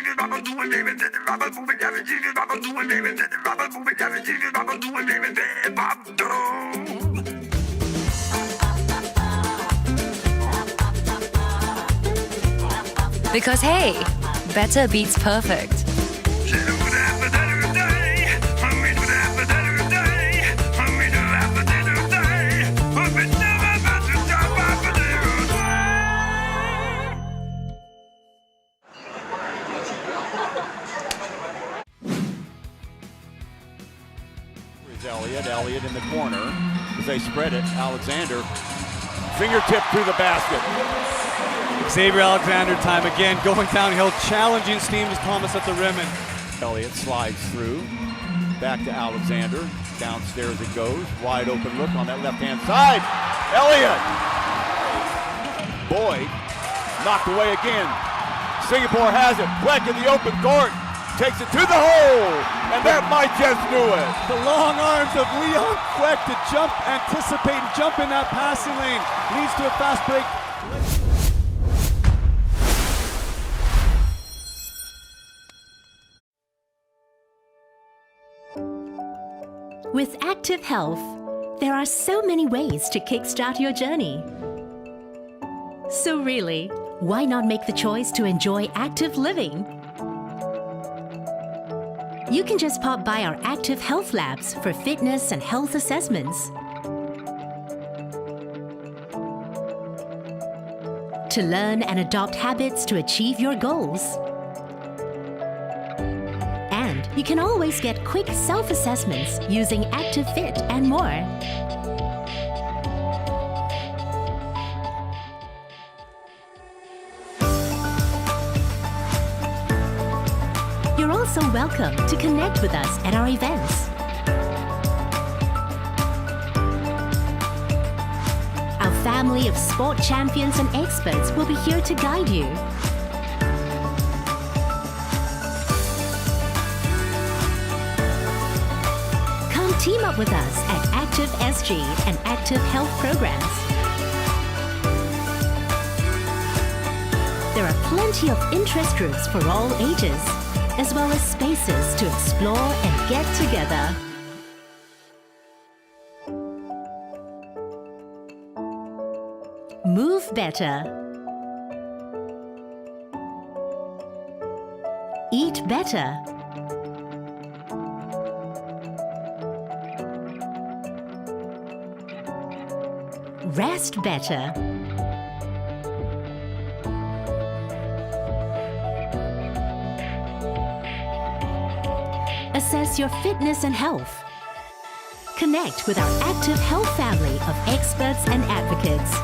Because hey, better beats perfect. Elliott in the corner as they spread it. Alexander, fingertip through the basket. Xavier Alexander time again, going downhill, challenging Steve Thomas at the rim. And Elliott slides through, back to Alexander. Downstairs it goes, wide open look on that left-hand side. Elliott! Boyd knocked away again. Singapore has it. Fleck in the open court. Takes it to the hole, and that might just do it. the long arms of 𝐓𝐇𝐄 to jump, anticipate, and jump in that passing lane leads to a fast break. With Active Health, there are so many ways to kickstart your journey. So really, why not make the choice to enjoy active living? You can just pop by our Active Health Labs for fitness and health assessments. To learn and adopt habits to achieve your goals. And you can always get quick self-assessments using ActiveFit and more. You're also welcome to connect with us at our events. Our family of sport champions and experts will be here to guide you. Come team up with us at ActiveSG and Active Health programs. There are plenty of interest groups for all ages, as well as spaces to explore and get together. Move better. Eat better. Rest better. Assess your fitness and health. Connect with our Active Health family of experts and advocates.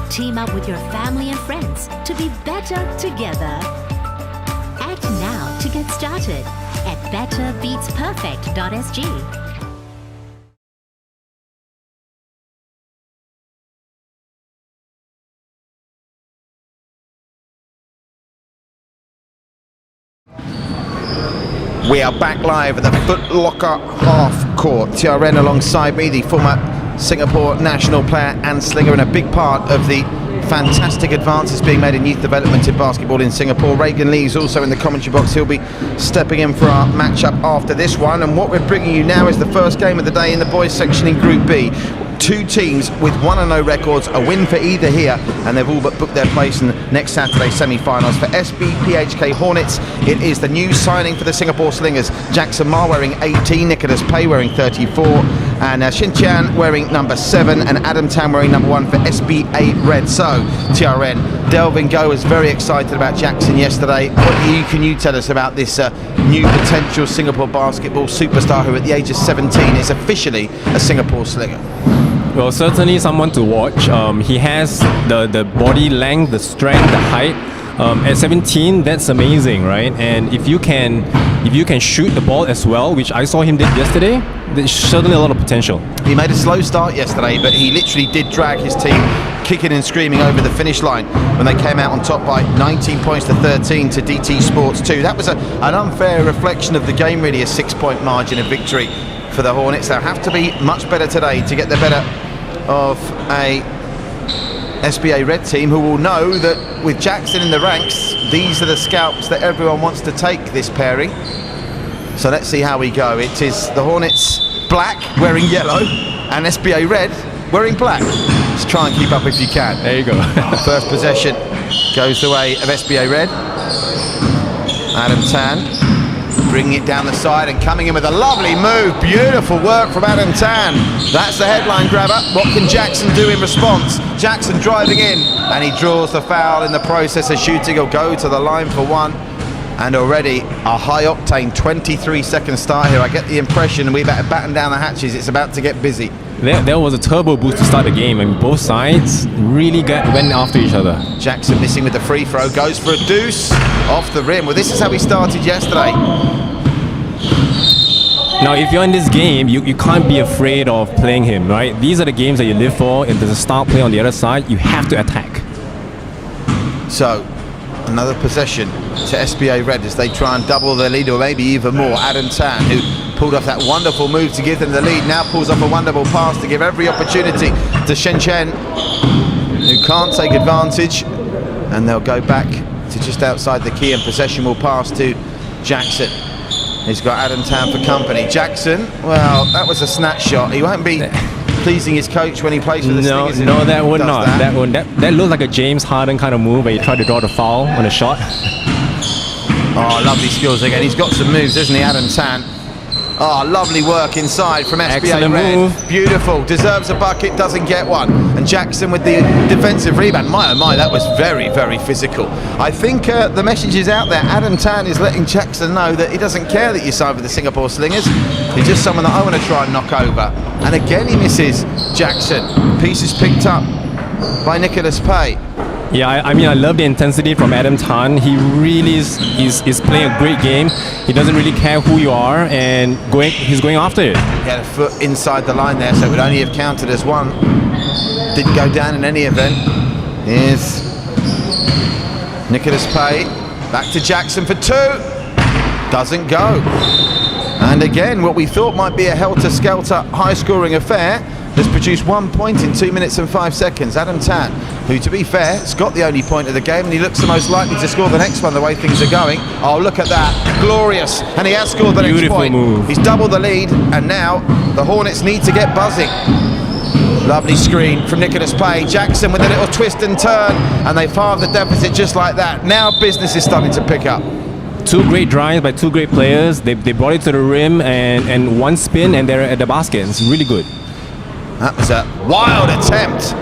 Team up with your family and friends to be better together. Act now to get started at betterbeatsperfect.sg. We are back live at the Foot Locker half court. TRN alongside me, the former Singapore national player and slinger, and a big part of the fantastic advances being made in youth development in basketball in Singapore. Reagan Lee is also in the commentary box. He'll be stepping in for our matchup after this one. And what we're bringing you now is the first game of the day in the boys section in Group B. Two teams with 1-0 records, a win for either here, and they've all but booked their place in next Saturday's semi-finals. For 𝐓𝐇𝐄 Hornets, it is the new signing for the Singapore Slingers. Jackson Ma wearing 18, Nicholas Pei wearing 34, and Xinhua wearing number 7, and Adam Tan wearing number 1 for SBA Red. So, TRN, Delvin Goh was very excited about Jackson yesterday. What can you tell us about this new potential Singapore basketball superstar who at the age of 17 is officially a Singapore Slinger? Well, certainly someone to watch. He has the body length, the strength, the height. At 17, that's amazing, right? And if you can shoot the ball as well, which I saw him did yesterday, there's certainly a lot of potential. He made a slow start yesterday, but he literally did drag his team kicking and screaming over the finish line when they came out on top by 19 points to 13 to DT Sports 2. That was an unfair reflection of the game, really, a 6-point margin of victory for the Hornets. They'll have to be much better today to get the better of a SBA Red team, who will know that with Jackson in the ranks, these are the scalps that everyone wants to take this pairing. So let's see how we go. It is the Hornets black wearing yellow and SBA Red wearing black. Let's try and keep up if you can. There you go. First possession goes the way of SBA Red. Adam Tan bringing it down the side and coming in with a lovely move. Beautiful work from Adam Tan. That's the headline grabber. What can Jackson do in response? Jackson driving in, and he draws the foul in the process of shooting. He'll go to the line for one. And already a high-octane 23-second start here. I get the impression we better batten down the hatches. It's about to get busy. There was a turbo boost to start the game, and both sides really went after each other. Jackson missing with the free throw, goes for a deuce off the rim. Well, this is how he started yesterday. Now, if you're in this game, you can't be afraid of playing him, right? These are the games that you live for. If there's a star player on the other side, you have to attack. So, another possession to SBA Red as they try and double their lead, or maybe even more. Adam Tan, who pulled off that wonderful move to give them the lead, now pulls off a wonderful pass to give every opportunity to Xinhua, who can't take advantage, and they'll go back to just outside the key, and possession will pass to Jackson. He's got Adam Tan for company. Jackson, well, that was a snatch shot. He won't be pleasing his coach when he plays for the Slingers. No, that would not. That looked like a James Harden kind of move where he tried to draw the foul on a shot. Oh, lovely skills again. He's got some moves, isn't he, Adam Tan? Oh, lovely work inside from SBA Excellent Red. move. Beautiful. Deserves a bucket, doesn't get one. And Jackson with the defensive rebound. My, oh my, that was very, very physical. I think the message is out there. Adam Tan is letting Jackson know that he doesn't care that you signed with the Singapore Slingers. He's just someone that I want to try and knock over. And again, he misses Jackson. Pieces picked up by Nicholas Pei. Yeah, I mean, I love the intensity from Adam Tan. He really is playing a great game. He doesn't really care who you are, and he's going after it. He had a foot inside the line there, so it would only have counted as one. didn't go down in any event. Here's Nicholas Pay, back to Jackson for 2. Doesn't go. And again, what we thought might be a helter-skelter high-scoring affair has produced 1 point in 2 minutes and 5 seconds. Adam Tan, who to be fair, has got the only point of the game, and he looks the most likely to score the next one the way things are going. Oh, look at that. Glorious. And he has scored the next point. Move. He's doubled the lead, and now the Hornets need to get buzzing. Lovely screen from Nicholas Pay. Jackson with a little twist and turn, and they halve the deficit just like that. Now business is starting to pick up. 2 great drives by 2 great players. They brought it to the rim, and 1 spin, and they're at the basket. It's really good. That was a wild attempt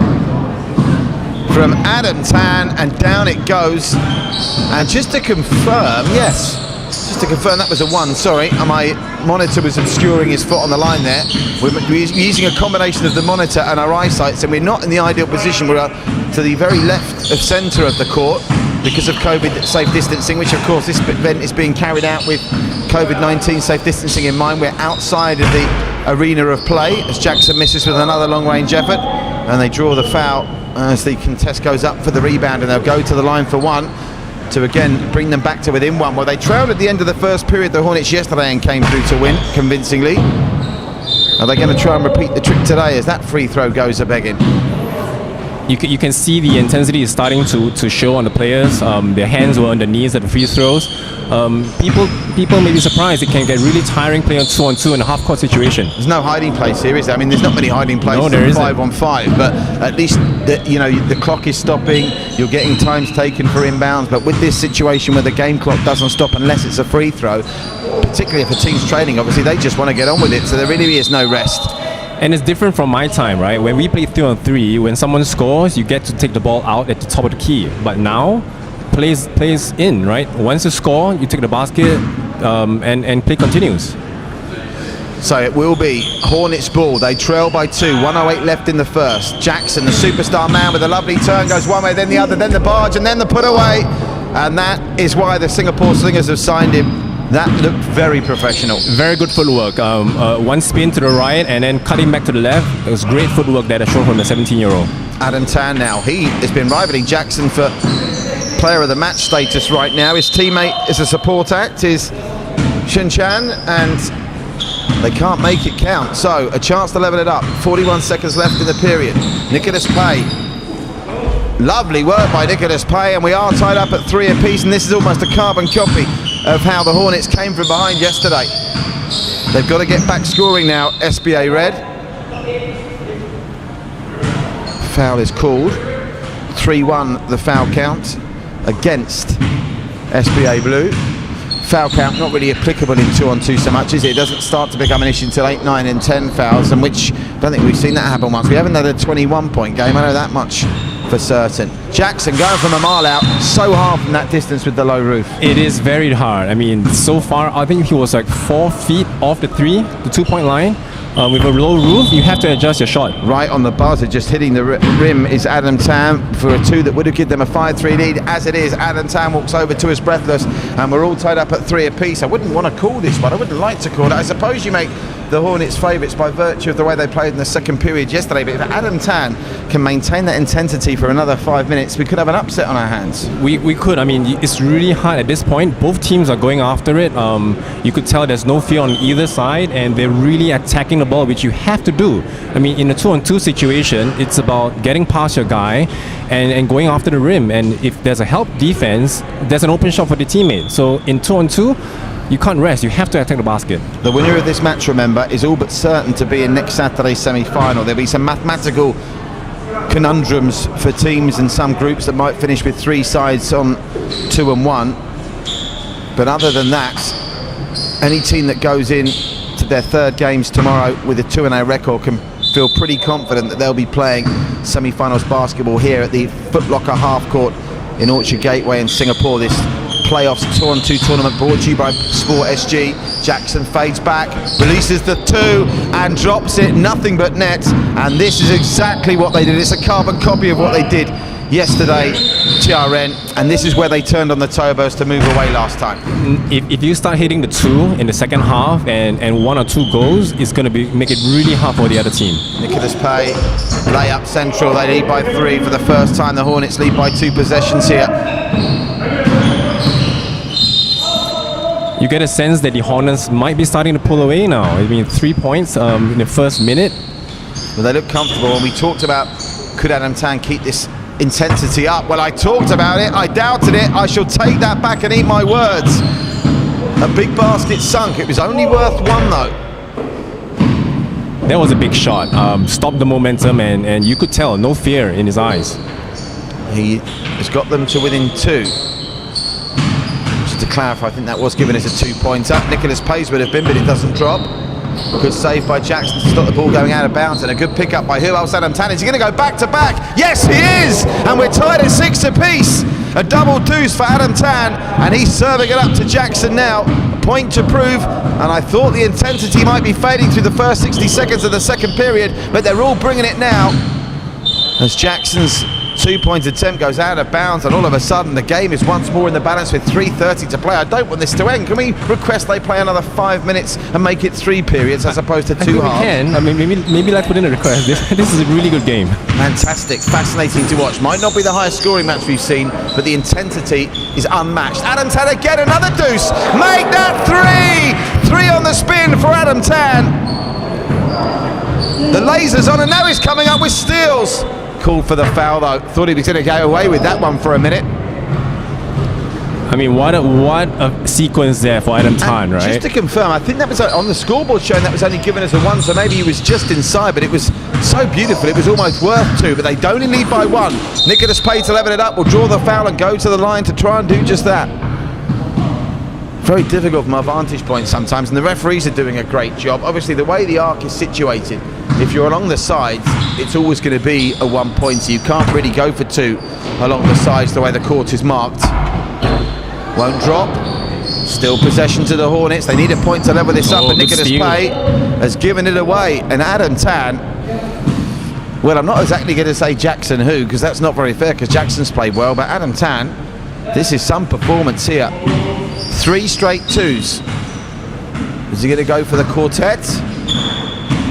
from Adam Tan, and down it goes. And just to confirm, yes, just to confirm that was a 1. Sorry, my monitor was obscuring his foot on the line there. We're using a combination of the monitor and our eyesight, so we're not in the ideal position. We're to the very left of centre of the court because of COVID safe distancing, which of course this event is being carried out with COVID-19 safe distancing in mind. We're outside of the arena of play as Jackson misses with another long-range effort, and they draw the foul as the contest goes up for the rebound, and they'll go to the line for 1 to again bring them back to within 1. Well, they trailed at the end of the first period, the Hornets, yesterday, and came through to win convincingly. Are they going to try and repeat the trick today as that free throw goes a-begging? You can see the intensity is starting to show on the players. Their hands were on the knees at the free throws. People may be surprised. It can get really tiring playing 2-on-2 in a half-court situation. There's no hiding place here, is there? I mean, there's not many hiding places. No, there isn't. 5-on-5, but at least the clock is stopping. You're getting times taken for inbounds. But with this situation where the game clock doesn't stop unless it's a free throw, particularly if a team's training, obviously they just want to get on with it. So there really is no rest. And it's different from my time, right? When we play 3-on-3, when someone scores, you get to take the ball out at the top of the key. But now, plays in, right? Once you score, you take the basket, and play continues. So it will be Hornets ball. They trail by 2. 1:08 left in the first. Jackson, the superstar man, with a lovely turn, goes one way, then the other, then the barge, and then the put away. And that is why the Singapore Slingers have signed him. That looked very professional. Very good footwork. 1 spin to the right and then cutting back to the left. It was great footwork that I showed from the 17-year-old. Adam Tan now. He has been rivaling Jackson for player of the match status right now. His teammate is a support act, is Shinchan, and they can't make it count. So a chance to level it up. 41 seconds left in the period. Nicholas Pay. Lovely work by Nicholas Pay, and we are tied up at 3 apiece, and this is almost a carbon copy of how the Hornets came from behind yesterday. They've got to get back scoring now, SBA Red. Foul is called. 3-1 the foul count against SBA Blue. Foul count not really applicable in 2-on-2 so much, is it? It doesn't start to become an issue until 8, 9 and 10 fouls, and which I don't think we've seen that happen once. We haven't had a 21-point game, I know that much for certain. Jackson going from a mile out, so hard from that distance with the low roof. It is very hard. I mean, so far, I think he was like 4 feet off the 2-point line. With a low roof, you have to adjust your shot. Right on the buzzer, just hitting the rim is Adam Tan for a 2 that would have given them a 5-3 lead. As it is, Adam Tan walks over to us breathless, and we're all tied up at 3 apiece. I wouldn't want to call this one. I wouldn't like to call it. I suppose you make the Hornets favourites by virtue of the way they played in the second period yesterday, but if Adam Tan can maintain that intensity for another 5 minutes, we could have an upset on our hands. We could. I mean, it's really hard at this point. Both teams are going after it. You could tell there's no fear on either side, and they're really attacking the ball, which you have to do. I mean, in a 2-on-2 situation, it's about getting past your guy and going after the rim, and if there's a help defense, there's an open shot for the teammate. So in 2-on-2, you can't rest. You have to attack the basket. The winner of this match, remember, is all but certain to be in next Saturday's semi-final. There'll be some mathematical conundrums for teams and some groups that might finish with 3 sides on 2-and-1. But other than that, any team that goes in to their 3rd games tomorrow with a 2-0 record can feel pretty confident that they'll be playing semi-finals basketball here at the Foot Locker half court in Orchard Gateway in Singapore. This playoffs 2-on-2 tournament brought to you by Sport SG. Jackson fades back, releases the 2 and drops it, nothing but net, and this is exactly what they did. It's a carbon copy of what they did yesterday, TRN, and this is where they turned on the turbos to move away last time. If you start hitting the 2 in the second half and 1 or 2 goals, it's going to make it really hard for the other team. Nicholas Pay, layup central, they lead by 3 for the first time. The Hornets lead by 2 possessions here. You get a sense that the Hornets might be starting to pull away now. I mean, 3 points in the first minute. Well, they look comfortable, and we talked about, could Adam Tan keep this intensity up? Well, I talked about it, I doubted it, I shall take that back and eat my words. A big basket sunk, it was only worth 1 though. That was a big shot, stopped the momentum, and you could tell, no fear in his eyes. He has got them to within 2. Just to clarify, I think that was given as a 2-pointer. Nicholas Pays would have been, but it doesn't drop. Good save by Jackson to stop the ball going out of bounds, and a good pick up by who else? Adam Tan. Is he going to go back to back? Yes, he is! And we're tied at 6 apiece. A double deuce for Adam Tan, and he's serving it up to Jackson now. A point to prove, and I thought the intensity might be fading through the first 60 seconds of the second period, but they're all bringing it now. As Jackson's 2-point attempt goes out of bounds, and all of a sudden the game is once more in the balance with 3:30 to play. I don't want this to end. Can we request they play another 5 minutes and make it 3 periods as opposed to 2 halves? We can. I mean, maybe let's put in a request. This is a really good game. Fantastic, fascinating to watch. Might not be the highest scoring match we've seen, but the intensity is unmatched. Adam Tan again, another deuce. Make that 3! 3 on the spin for Adam Tan. The laser's on, and now he's coming up with steals. Called for the foul though. Thought he was going to go away with that one for a minute. I mean, what a sequence there for Adam Tan, right? Just to confirm, I think that was on the scoreboard showing that was only given as a 1, so maybe he was just inside, but it was so beautiful, it was almost worth 2, but they only lead by 1. Nicholas Pay to level it up will draw the foul and go to the line to try and do just that. Very difficult from our vantage point sometimes, and the referees are doing a great job. Obviously, the way the arc is situated, if you're along the sides, it's always going to be a 1-pointer. You can't really go for 2 along the sides the way the court is marked. Won't drop. Still possession to the Hornets. They need a point to level this up, and Nicholas Pay has given it away. And Adam Tan, well, I'm not exactly going to say Jackson who, because that's not very fair, because Jackson's played well, but Adam Tan, this is some performance here. 3 straight 2s. Is he going to go for the quartet?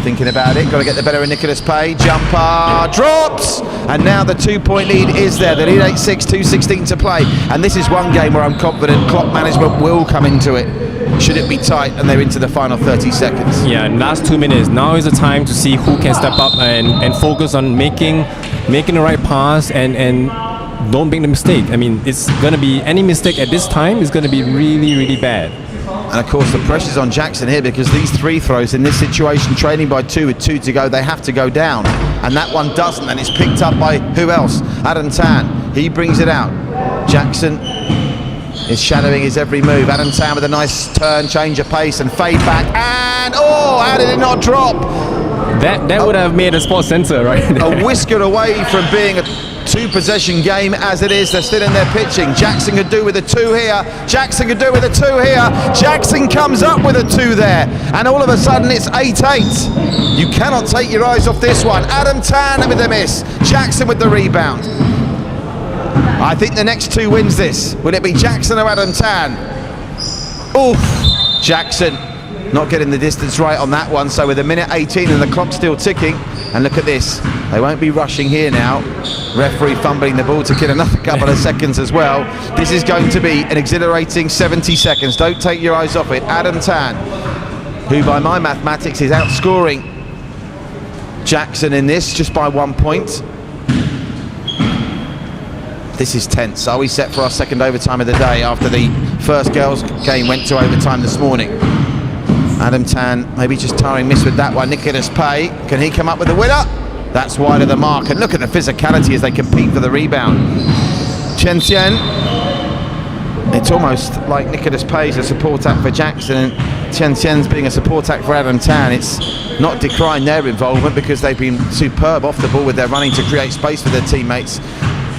Thinking about it, got to get the better of Nicholas Pay. Jumper drops, and now the 2-point lead is there. The lead 8-6, 2:16 to play, and this is one game where I'm confident clock management will come into it. Should it be tight and they're into the final 30 seconds. Yeah, and last 2 minutes. Now is the time to see who can step up and focus on making the right pass and don't make the mistake. I mean, it's going to be any mistake at this time is going to be really, really bad. And of course the pressure's on Jackson here, because these 3 throws in this situation, trailing by 2 with 2 to go, they have to go down, and that one doesn't, and it's picked up by who else? Adam Tan. He brings it out. Jackson is shadowing his every move. Adam Tan with a nice turn, change of pace and fade back, and oh, how did it not drop? That would have made a Sports Center, right? A whisker away from being a 2-possession game as it is. They're still in their pitching. Jackson could do with a 2 here. Jackson could do with a 2 here. Jackson comes up with a 2 there, and all of a sudden it's 8-8. You cannot take your eyes off this one. Adam Tan with the miss. Jackson with the rebound. I think the next 2 wins this. Will it be Jackson or Adam Tan? Oof. Jackson not getting the distance right on that one, so with 1:18 and the clock still ticking, and look at this, they won't be rushing here now. Referee fumbling the ball to kill another couple of seconds as well. This is going to be an exhilarating 70 seconds. Don't take your eyes off it. Adam Tan, who by my mathematics is outscoring Jackson in this just by 1 point. This is tense. Are we set for our second overtime of the day after the first girls game went to overtime this morning? Adam Tan maybe just tiring miss with that one. Nicholas Pay, can he come up with the winner? That's wide of the mark, and look at the physicality as they compete for the rebound. Chen Xian, it's almost like Nicholas Pay's a support act for Jackson and Chen Xian's being a support act for Adam Tan. It's not decrying their involvement, because they've been superb off the ball with their running to create space for their teammates.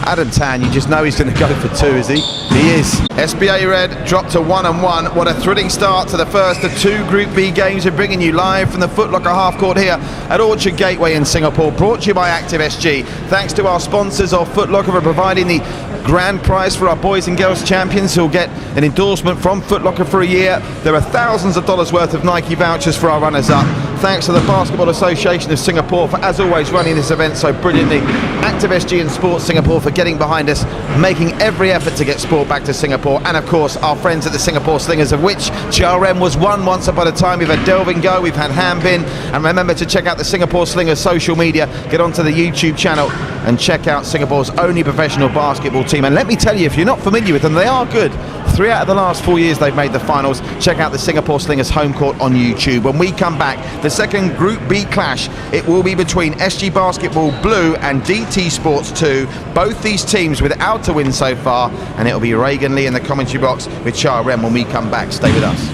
Adam Tan, you just know he's going to go for two, is he? He is. SBA Red dropped to 1-1. What a thrilling start to the first of two Group B games. We're bringing you live from the Foot Locker half court here at Orchard Gateway in Singapore, brought to you by ActiveSG. Thanks to our sponsors of Foot Locker for providing the grand prize for our boys and girls champions who'll get an endorsement from Foot Locker for a year. There are thousands of dollars worth of Nike vouchers for our runners-up. Thanks to the Basketball Association of Singapore for, as always, running this event so brilliantly. ActiveSG and Sports Singapore for getting behind us, making every effort to get sport back to Singapore. And of course, our friends at the Singapore Slingers, of which GRM was one once upon a time. We've had Delvin Go, we've had Hanbin. And remember to check out the Singapore Slingers social media. Get onto the YouTube channel and check out Singapore's only professional basketball team. And let me tell you, if you're not familiar with them, they are good. 3 out of the last 4 years they've made the finals. Check out the Singapore Slingers home court on YouTube. When we come back, the second Group B clash, it will be between SG Basketball Blue and DT Sports 2. Both these teams without a win so far, and it'll be Reagan Lee in the commentary box with Char Rem when we come back. Stay with us.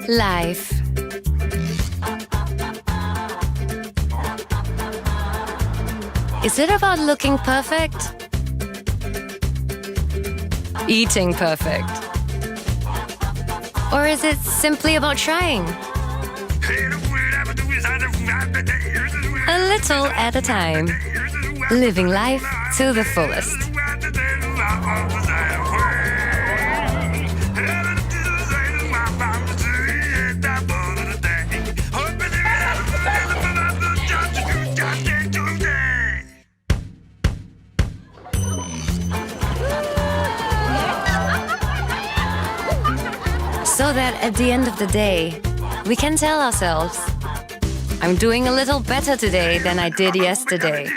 Life. Is it about looking perfect? Eating perfect? Or is it simply about trying? A little at a time. Living life to the fullest. So that at the end of the day, we can tell ourselves, I'm doing a little better today than I did yesterday.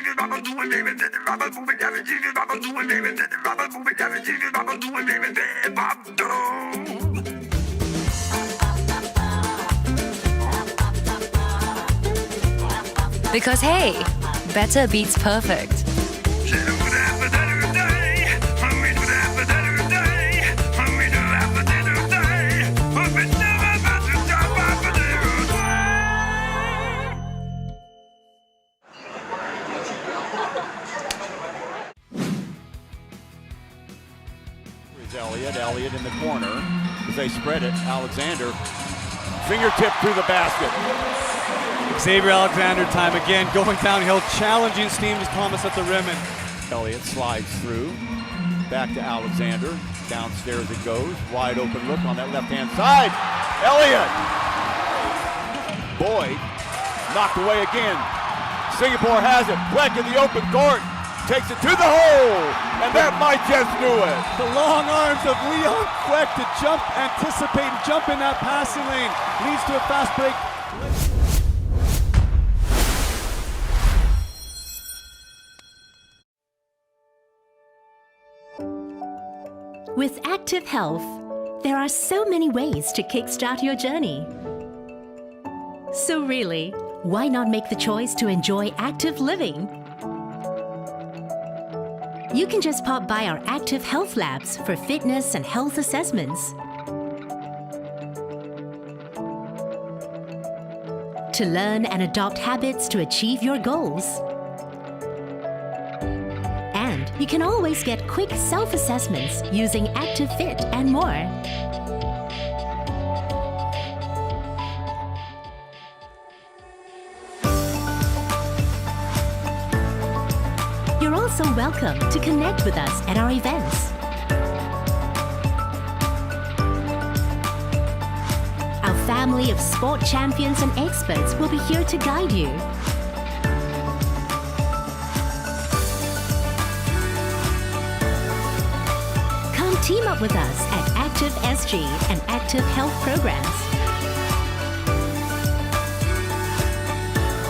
Because hey, better beats perfect. Elliott in the corner as they spread it. Alexander, fingertip through the basket. Xavier Alexander time again, going downhill, challenging Steam Thomas at the rim. And Elliott slides through, back to Alexander. Downstairs it goes, wide open look on that left-hand side. Elliott! Boyd knocked away again. Singapore has it. Fleck in the open court. Takes it to the hole, and that might just do it. the long arms of 𝐓𝐇𝐄 to jump, anticipate, and jump in that passing lane leads to a fast break. With Active Health, there are so many ways to kickstart your journey. So really, why not make the choice to enjoy active living? You can just pop by our Active Health Labs for fitness and health assessments. To learn and adopt habits to achieve your goals. And you can always get quick self-assessments using ActiveFit and more. You're also welcome to connect with us at our events. Our family of sport champions and experts will be here to guide you. Team up with us at ActiveSG and Active Health programs.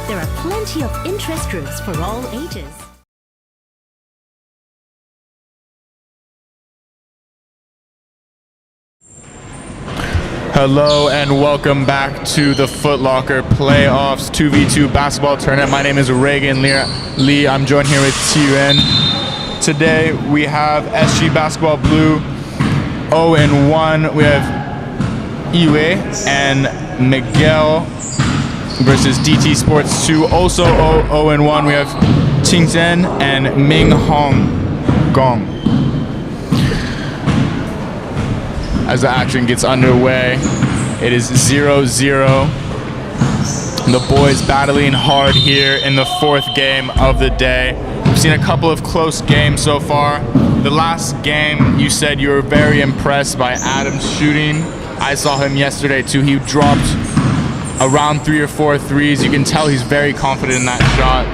There are plenty of interest groups for all ages. Hello and welcome back to the Foot Locker Playoffs 2v2 basketball tournament. My name is Reagan Lee. I'm joined here with Tien. Today we have SG Basketball Blue 0-1. We have Yue and Miguel versus DT Sports 2. Also 0-1. We have Qingzhen and Ming Hong Gong. As the action gets underway, it is 0-0. The boys battling hard here in the fourth game of the day. We've seen a couple of close games so far. The last game, you said you were very impressed by Adam's shooting. I saw him yesterday too. He dropped around 3 or 4 threes. You can tell he's very confident in that shot.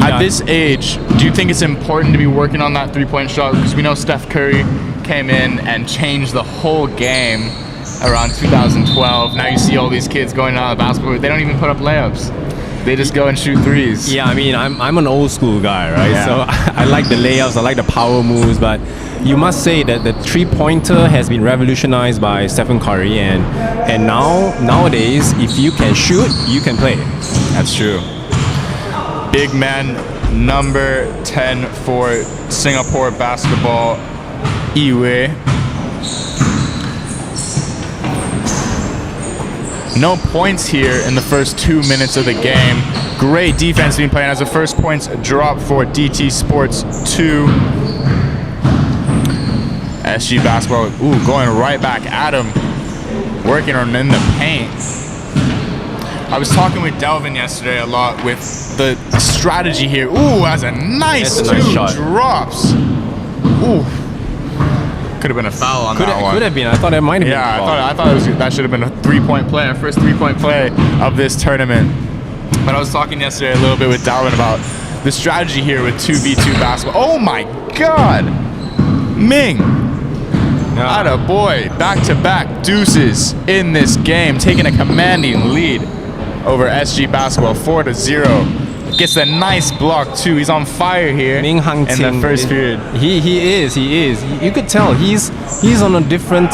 At this age, do you think it's important to be working on that three-point shot? Because we know Steph Curry came in and changed the whole game around 2012. Now you see all these kids going out of basketball. They don't even put up layups. They just go and shoot threes. Yeah, I mean, I'm an old school guy, right? Yeah. So I like the layups, I like the power moves, but you must say that the three-pointer has been revolutionized by Stephen Curry, and nowadays, if you can shoot, you can play. That's true. Big man number 10 for Singapore basketball, Yue. No points here in the first 2 minutes of the game. Great defense being played as the first points drop for DT Sports 2. SG Basketball, going right back at him, working on in the paint. I was talking with Delvin yesterday a lot with the strategy here. That's a nice shot. Drops. Could have been a foul on that one. Could have been. I thought it might have been. Yeah, I thought that should have been a three-point play, our first three-point play of this tournament. But I was talking yesterday a little bit with Dalvin about the strategy here with 2v2 basketball. Oh my God! Ming! Atta boy, back-to-back deuces in this game, taking a commanding lead over SG Basketball, 4-0. Gets a nice block too. He's on fire here Ming Hang in the first period. He is. You could tell he's on a different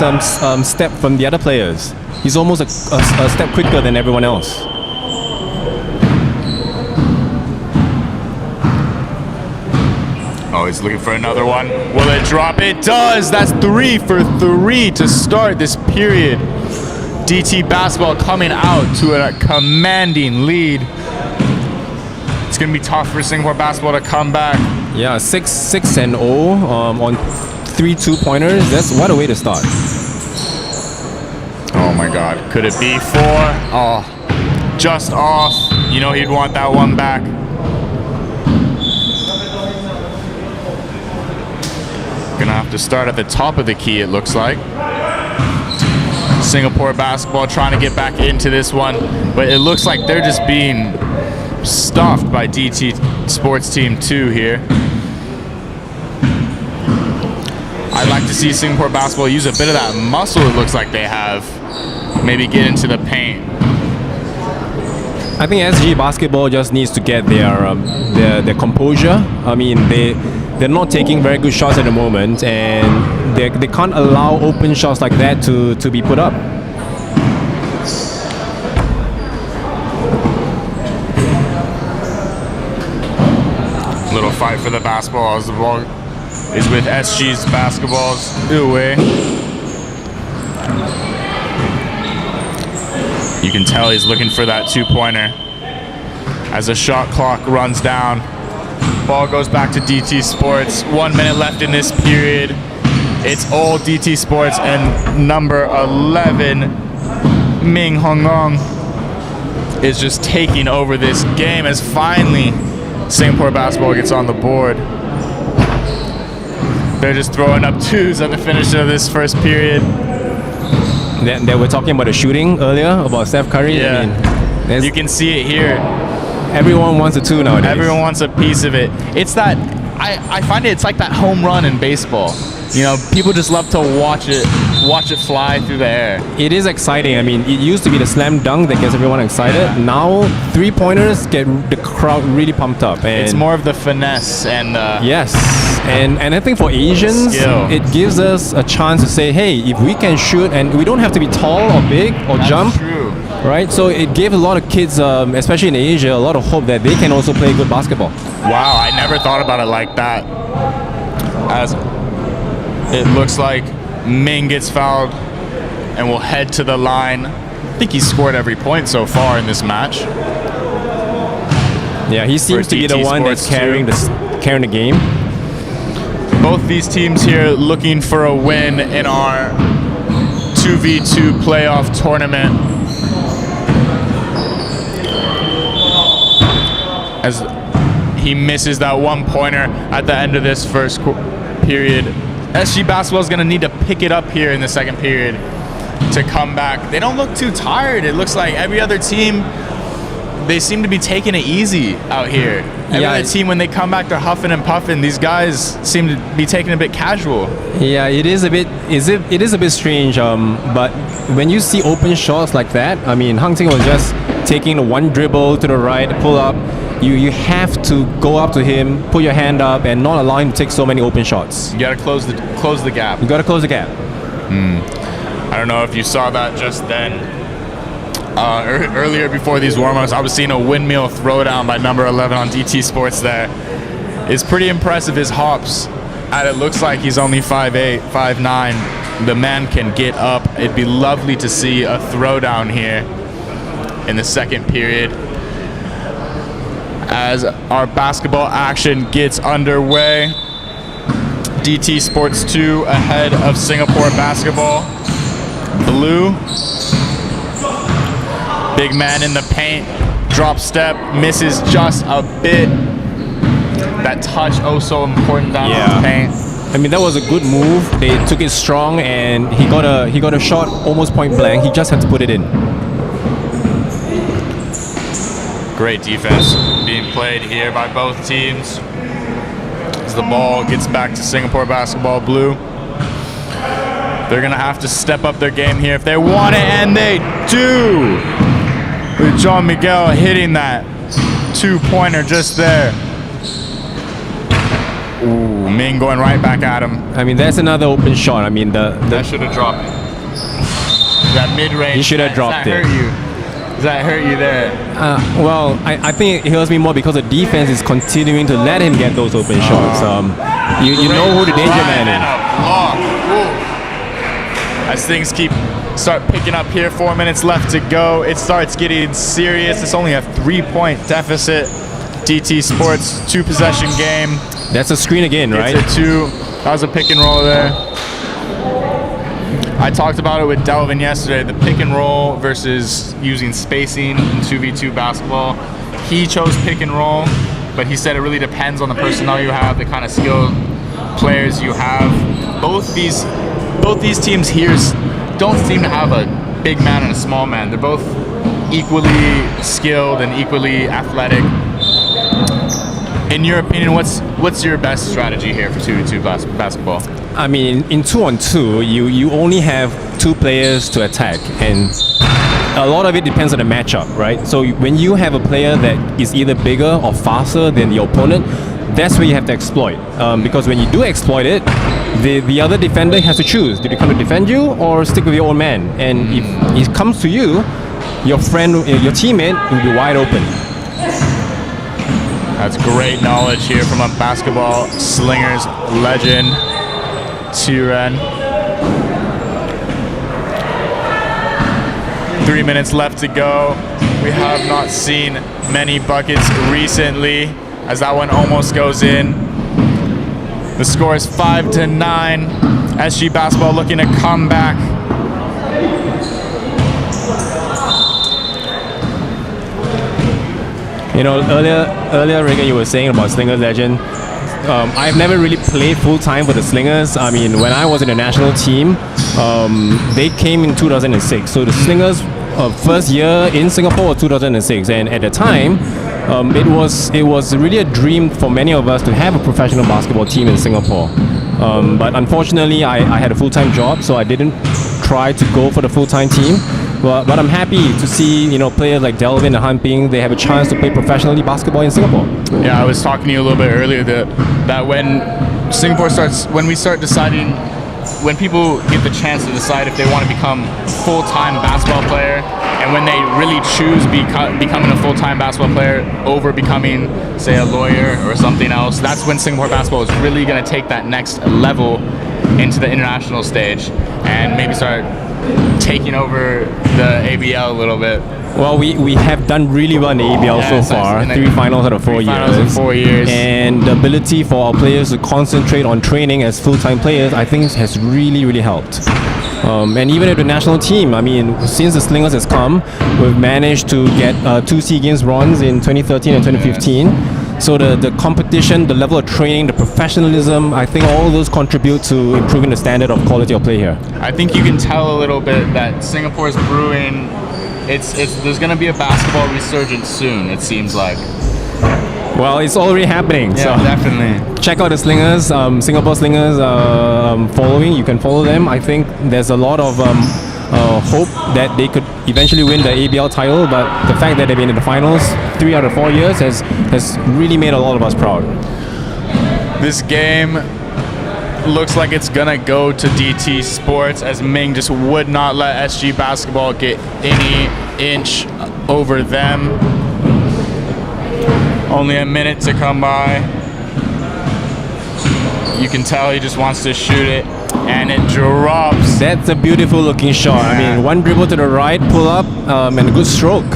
step from the other players. He's almost a step quicker than everyone else. Oh, he's looking for another one. Will it drop? It does. That's 3 for 3 to start this period. DT Basketball coming out to a commanding lead. It's going to be tough for Singapore Basketball to come back. Yeah, 6-0 on 3 2-pointers. That's what a way to start. Oh my God. Could it be 4? Oh, just off. You know he'd want that one back. Gonna have to start at the top of the key, it looks like. Singapore Basketball trying to get back into this one, but it looks like they're just being stuffed by DT Sports Team 2 here. I'd like to see Singapore Basketball use a bit of that muscle it looks like they have. Maybe get into the paint. I think SG Basketball just needs to get their composure. I mean, they're not taking very good shots at the moment, and they can't allow open shots like that to be put up. Little fight for the basketball as the ball is with SG's Basketball's Uwe. You can tell he's looking for that 2-pointer as the shot clock runs down. Ball goes back to DT Sports. 1 minute left in this period. It's all DT Sports, and number 11, Ming Hongong, is just taking over this game as finally Singapore Basketball gets on the board. They're just throwing up 2s at the finish of this first period. They were talking about the shooting earlier, about Steph Curry. Yeah. I mean, You can see it here. everyone wants a 2 nowadays. Everyone wants a piece of it. It's that, I find it's like that home run in baseball. You know, people just love to watch it fly through the air. It is exciting. I mean, it used to be the slam dunk that gets everyone excited. Yeah. Now, three-pointers get the crowd really pumped up. And It's more of the finesse and yes, and I think for Asians, Skill. it gives us a chance to say, hey, if we can shoot, and we don't have to be tall or big or that's jump, true. right? So it gave a lot of kids, especially in Asia, a lot of hope that they can also play good basketball. Wow, I never thought about it like that. As it looks like Ming gets fouled and will head to the line. I think he's scored every point so far in this match. Yeah, he seems to be the DT one that's Sports carrying the game. Both these teams here looking for a win in our 2v2 playoff tournament. As he misses that one-pointer at the end of this first period. SG Basketball is going to need to pick it up here in the second period to come back. They don't look too tired. It looks like every other team, they seem to be taking it easy out here. Every other team, when they come back, they're huffing and puffing. These guys seem to be taking it a bit casual. Yeah, it is a bit strange. But when you see open shots like that, I mean, 𝐓𝐇𝐄 was just taking one dribble to the right, pull up. You have to go up to him, put your hand up, and not allow him to take so many open shots. You got to close the gap. You got to close the gap. I don't know if you saw that just then. Earlier before these warm-ups, I was seeing a windmill throwdown by number 11 on DT Sports there. It's pretty impressive, his hops. And it looks like he's only 5'8", 5'9". The man can get up. It'd be lovely to see a throwdown here in the second period. As our basketball action gets underway. DT Sports 2 ahead of Singapore Basketball. Blue. Big man in the paint. Drop step. Misses just a bit. That touch oh so important down in the paint. I mean, that was a good move. They took it strong, and he got a shot almost point blank. He just had to put it in. Great defense being played here by both teams. As the ball gets back to Singapore Basketball Blue. They're going to have to step up their game here if they want it, and they do! With John Miguel hitting that two-pointer just there. Ooh, Ming going right back at him. I mean, that's another open shot. I mean, That should have dropped. That mid-range. He should have dropped it. Does that hurt you there? Well, I think it hurts me more because the defense is continuing to let him get those open shots. You know who the danger man is. As things start picking up here, 4 minutes left to go. It starts getting serious. It's only a 3-point deficit. DT Sports 2-possession game. That's a screen again, right? It's a 2. That was a pick and roll there. I talked about it with Delvin yesterday, the pick and roll versus using spacing in 2v2 basketball. He chose pick and roll, but he said it really depends on the personnel you have, the kind of skilled players you have. Both these teams here don't seem to have a big man and a small man. They're both equally skilled and equally athletic. In your opinion, what's your best strategy here for 2v2 basketball? I mean, in 2-on-2, you only have 2 players to attack, and a lot of it depends on the matchup, right? So when you have a player that is either bigger or faster than the opponent, that's where you have to exploit. Because when you do exploit it, the other defender has to choose. Do they come to defend you or stick with your own man? And if it comes to you, your friend, your teammate will be wide open. That's great knowledge here from a basketball slingers legend, Qiren. 3 minutes left to go. We have not seen many buckets recently as that one almost goes in. The score is 5-9. SG Basketball looking to come back. You know, earlier, Reagan, you were saying about Slingers Legend. I've never really played full-time for the Slingers. I mean, when I was in the national team, they came in 2006. So the Slingers' first year in Singapore was 2006. And at the time, It was really a dream for many of us to have a professional basketball team in Singapore. But unfortunately, I had a full-time job, so I didn't try to go for the full-time team. But I'm happy to see players like Delvin and Han Ping, they have a chance to play professionally basketball in Singapore. Yeah, I was talking to you a little bit earlier that when we start deciding, when people get the chance to decide if they want to become full-time basketball player, and when they really choose becoming a full-time basketball player over becoming, say, a lawyer or something else, that's when Singapore basketball is really going to take that next level into the international stage and maybe start taking over the ABL a little bit. Well, we have done really well in the ABL so far. 3 finals out of 4 years. Finals in 4 years. And the ability for our players to concentrate on training as full-time players, I think has really, really helped. And even at the national team, I mean, since the Slingers has come, we've managed to get 2 SEA Games bronze in 2013 and 2015. So the competition, the level of training, the professionalism, I think all those contribute to improving the standard of quality of play here. I think you can tell a little bit that Singapore's brewing. There's going to be a basketball resurgence soon, it seems like. Well, it's already happening. Yeah, so definitely. Check out the Slingers, Singapore Slingers following. You can follow them. I think there's a lot of hope that they could eventually win the ABL title, but the fact that they've been in the finals 3 out of 4 years has really made a lot of us proud. This game looks like it's gonna go to DT Sports, as Ming just would not let SG Basketball get any inch over them. Only a minute to come by. You can tell he just wants to shoot it, and it drops. That's a beautiful looking shot. I mean, one dribble to the right, pull up, and a good stroke.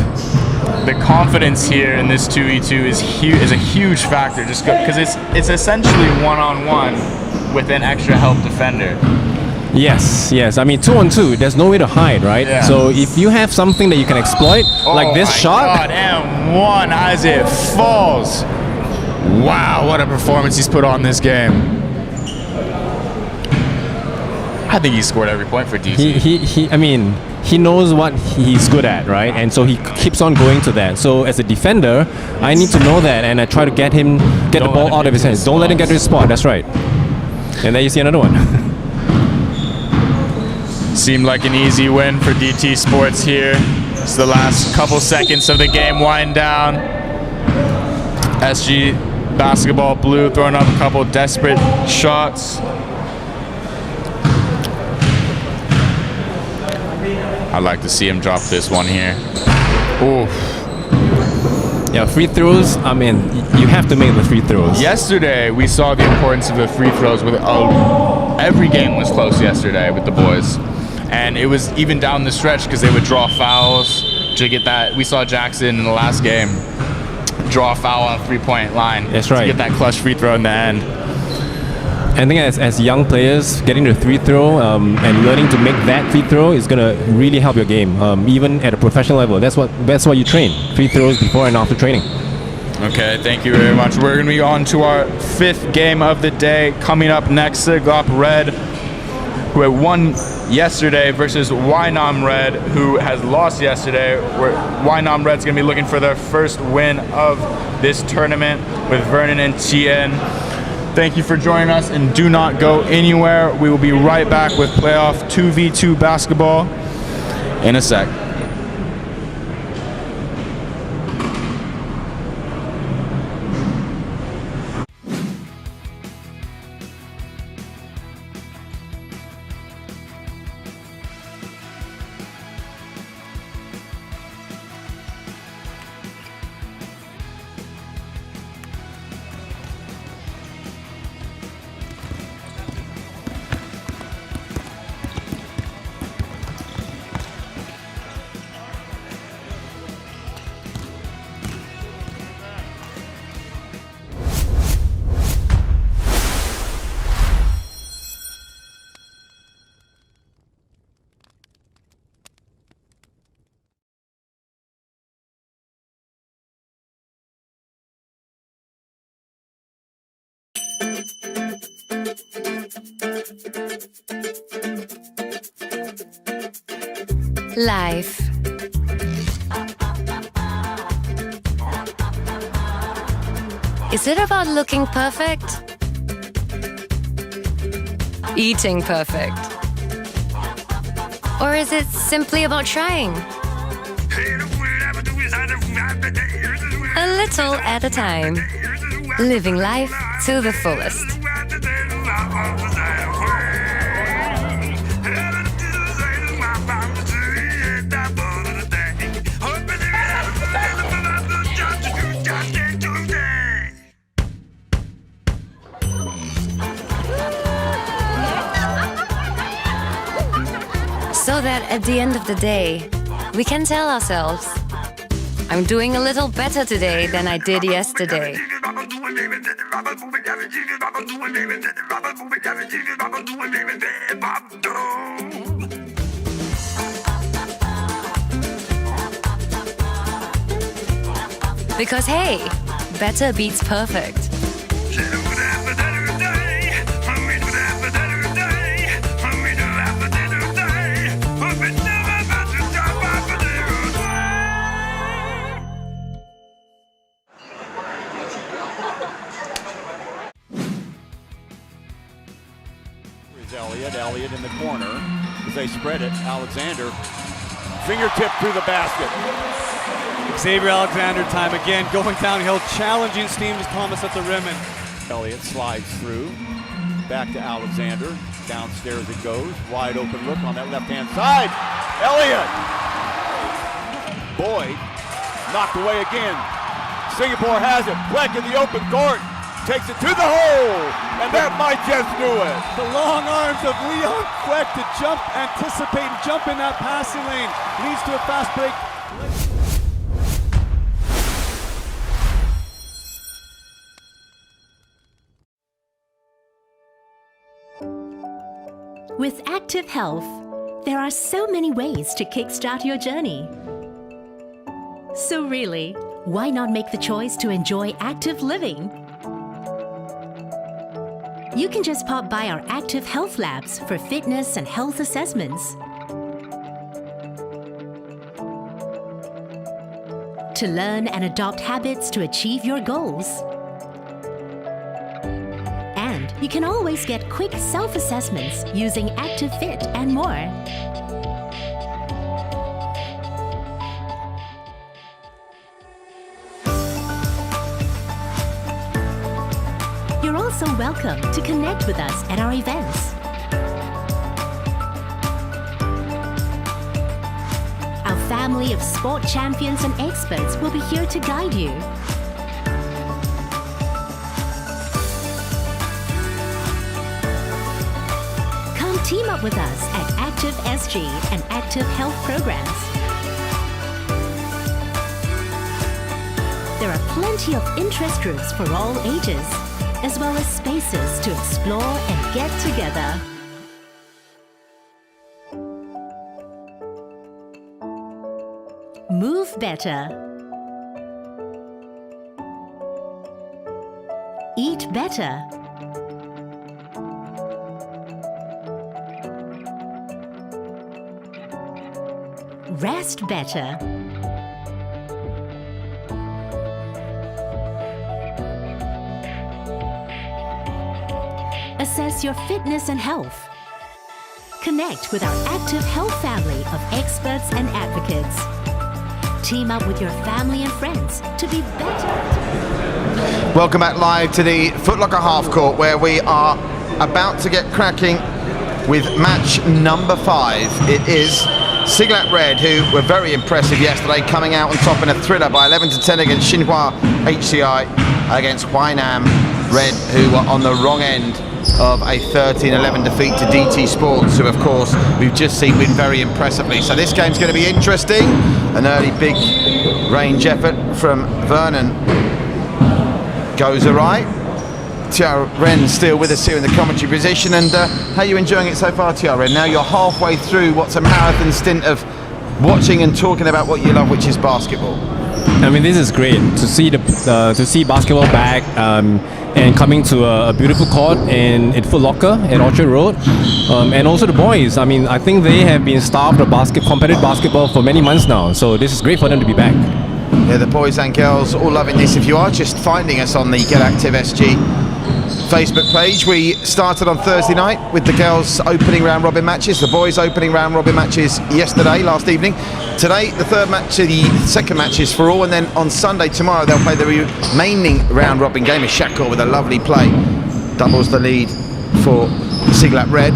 The confidence here in this 2v2 is a huge factor, just because it's essentially one-on-one with an extra help defender. Yes. I mean, 2-on-2, there's no way to hide, right? Yeah. So if you have something that you can exploit, like this shot. God, and one as it falls. Wow, what a performance he's put on this game. I think he scored every point for DC. I mean, he knows what he's good at, right? And so he keeps on going to that. So as a defender, I need to know that, and I try to get the ball out of his hands. Don't let him get to his spot. That's right. And there you see another one. Seemed like an easy win for DT Sports here. It's the last couple seconds of the game wind down. SG Basketball Blue throwing up a couple desperate shots. I'd like to see him drop this one here. Ooh. Yeah, free throws, I mean, you have to make the free throws. Yesterday, we saw the importance of the free throws. Every game was close yesterday with the boys. And it was even down the stretch because they would draw fouls to get that. We saw Jackson in the last game draw a foul on a 3-point line. That's right. To get that clutch free throw in the end. I think as young players, getting the free throw and learning to make that free throw is going to really help your game, even at a professional level. That's what you train. Free throws before and after training. Okay, thank you very much. We're going to be on to our 5th game of the day. Coming up next, Siglap Red, who had won yesterday, versus Wynam Red, who has lost yesterday. Wynam Red's going to be looking for their first win of this tournament with Vernon and Tien. Thank you for joining us, and do not go anywhere. We will be right back with playoff 2v2 basketball in a sec. Life. Is it about looking perfect? Eating perfect? Or is it simply about trying? A little at a time. Living life to the fullest. So that at the end of the day, we can tell ourselves, I'm doing a little better today than I did yesterday. Because hey, better beats perfect. Elliott in the corner as they spread it. Alexander, fingertip through the basket. Xavier Alexander time again, going downhill, challenging Steve Thomas at the rim. And Elliott slides through, back to Alexander. Downstairs it goes, wide open look on that left-hand side. Elliott! Boyd knocked away again. Singapore has it. Fleck in the open court. Takes it to the hole, and that might just do it. the long arms of 𝐓𝐇𝐄 to jump, anticipate, and jump in that passing lane leads to a fast break. With Active Health, there are so many ways to kickstart your journey. So really, why not make the choice to enjoy active living? You can just pop by our Active Health Labs for fitness and health assessments. To learn and adopt habits to achieve your goals. And you can always get quick self-assessments using ActiveFit and more. You're also welcome to connect with us at our events. Our family of sport champions and experts will be here to guide you. Come team up with us at ActiveSG and Active Health programs. There are plenty of interest groups for all ages, as well as spaces to explore and get together. Move better. Eat better. Rest better. Assess your fitness and health. Connect with our Active Health family of experts and advocates. Team up with your family and friends to be better. Welcome back live to the Foot Locker half court, where we are about to get cracking with match number 5. It is Siglap Red, who were very impressive yesterday, coming out on top in a thriller by 11-10 against Xinhua HCI, against Huainan Red, who were on the wrong end of a 13-11 defeat to DT Sports, who of course we've just seen win very impressively. So this game's going to be interesting. An early big range effort from Vernon goes awry. Tia Ren still with us here in the commentary position, and how are you enjoying it so far, Tia Ren? Now you're halfway through what's a marathon stint of watching and talking about what you love, which is basketball. I mean, this is great to see to see basketball back and coming to a beautiful court in Foot Locker at Orchard Road, and also the boys. I mean, I think they have been starved of competitive basketball for many months now, so this is great for them to be back. Yeah, the boys and girls all loving this. If you are just finding us on the Get Active SG Facebook page, we started on Thursday night with the girls opening round robin matches, the boys opening round robin matches yesterday, last evening. Today, the second match is for all, and then on Sunday, tomorrow, they'll play the remaining round robin game. Is Shakor with a lovely play, doubles the lead for Siglap Red.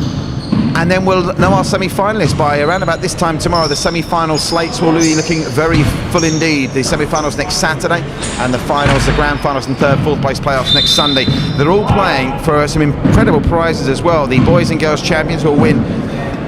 And then we'll know our semi-finalists by around about this time tomorrow. The semi-final slates will be looking very full indeed. The semi-finals next Saturday, and the finals, the grand finals and third, fourth place playoffs next Sunday. They're all playing for some incredible prizes as well. The boys and girls champions will win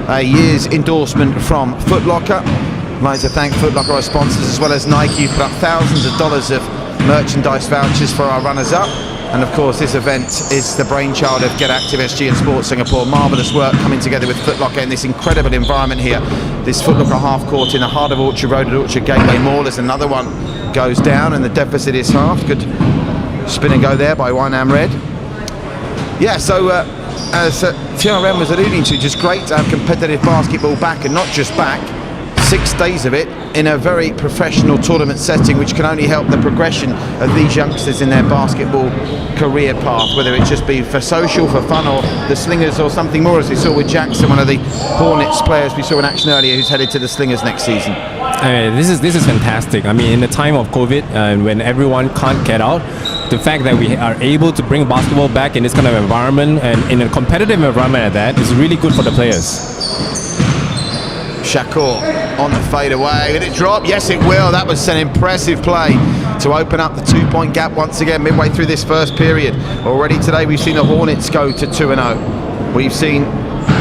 a year's endorsement from Foot Locker. I'd like to thank Foot Locker, our sponsors, as well as Nike, who put up thousands of dollars of merchandise vouchers for our runners-up. And of course, this event is the brainchild of Get Active SG and Sports Singapore. Marvellous work coming together with Foot Locker in this incredible environment here. This Foot Locker half court in the heart of Orchard Road at Orchard Gateway Mall, as another one goes down and the deficit is halved. Good spin and go there by Wynam Red. Yeah, so as TRM was alluding to, just great to have competitive basketball back, and not just back, 6 days of it in a very professional tournament setting, which can only help the progression of these youngsters in their basketball career path, whether it just be for social, for fun, or the Slingers, or something more, as we saw with Jackson, one of the Hornets players we saw in action earlier, who's headed to the Slingers next season. This is fantastic. I mean, in the time of COVID, and when everyone can't get out, the fact that we are able to bring basketball back in this kind of environment, and in a competitive environment at that, is really good for the players. Shakor on the fade away. Did it drop? Yes, it will. That was an impressive play to open up the 2-point gap once again midway through this first period. Already today we've seen the Hornets go to 2-0. We've seen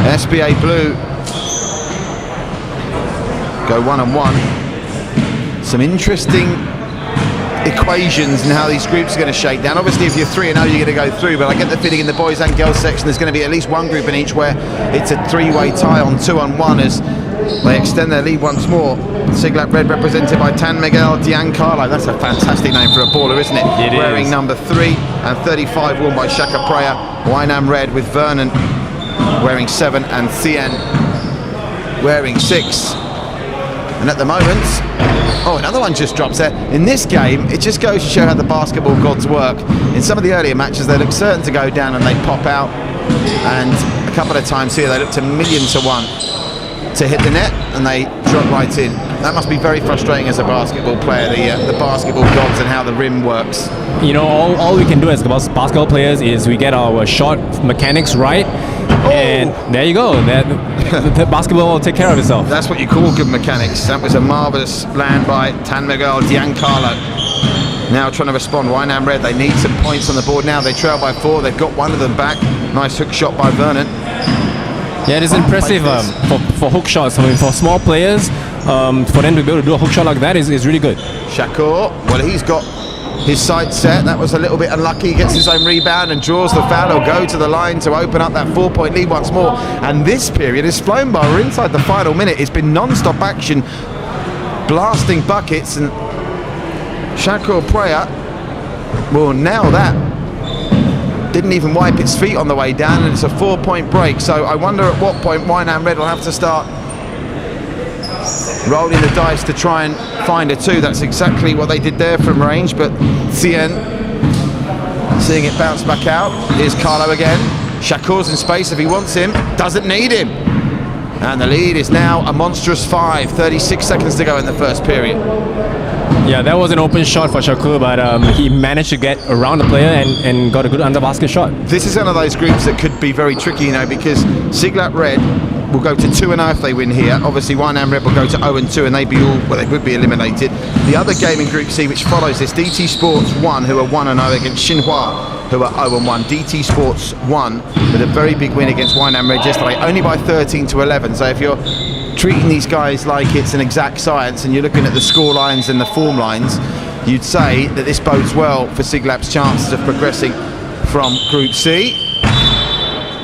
SBA Blue go 1-1. Some interesting equations and how these groups are going to shake down. Obviously, if you're 3-0, you're going to go through, but I get the feeling in the boys and girls section there's going to be at least one group in each where it's a three-way tie on 2-on-1 as they extend their lead once more. Siglap Red represented by Tan Miguel Giancarlo. That's a fantastic name for a baller, isn't it? It Wearing is. number 3 and 35, worn by Shaka Preya. Wynam Red with Vernon wearing 7 and Thien wearing 6. And at the moment, oh, another one just drops there. In this game, it just goes to show how the basketball gods work. In some of the earlier matches, they look certain to go down and they pop out. And a couple of times here, they looked 1,000,000 to 1 to hit the net, and they drop right in. That must be very frustrating as a basketball player, the basketball gods and how the rim works. You know, all we can do as basketball players is we get our shot mechanics right, and there you go. The basketball will take care of itself. That's what you call good mechanics. That was a marvellous land by Tan Miguel Giancarlo. Now trying to respond, Wynam Red, they need some points on the board now. They trail by 4, they've got one of them back. Nice hook shot by Vernon. Yeah, it is impressive for hook shots. I mean, for small players, for them to be able to do a hook shot like that is really good. Shakor, well, he's got his sights set. That was a little bit unlucky. He gets his own rebound and draws the foul. He'll go to the line to open up that 4-point lead once more. And this period is flown by. We're inside the final minute. It's been non-stop action, blasting buckets, and Shakor Preya will nail that. Didn't even wipe its feet on the way down, and it's a 4-point break. So I wonder at what point Wynam Red will have to start rolling the dice to try and find a 2. That's exactly what they did there from range, but Thien seeing it bounce back out. Here's Carlo again. Shakur's in space if he wants him, doesn't need him. And the lead is now a monstrous 5, 36 seconds to go in the first period. Yeah, that was an open shot for Shakur, but he managed to get around the player and got a good under-basket shot. This is one of those groups that could be very tricky, you know, because Siglap Red will go to 2-0 if they win here. Obviously, Wynam Red will go to 0-2, and they would be eliminated. The other game in Group C, which follows this, DT Sports 1, who are 1-0 against Xinhua, who are 0-1. DT Sports 1 with a very big win against Wynam Red yesterday, only by 13-11. So if you're treating these guys like it's an exact science and you're looking at the score lines and the form lines, you'd say that this bodes well for Siglap's chances of progressing from Group C.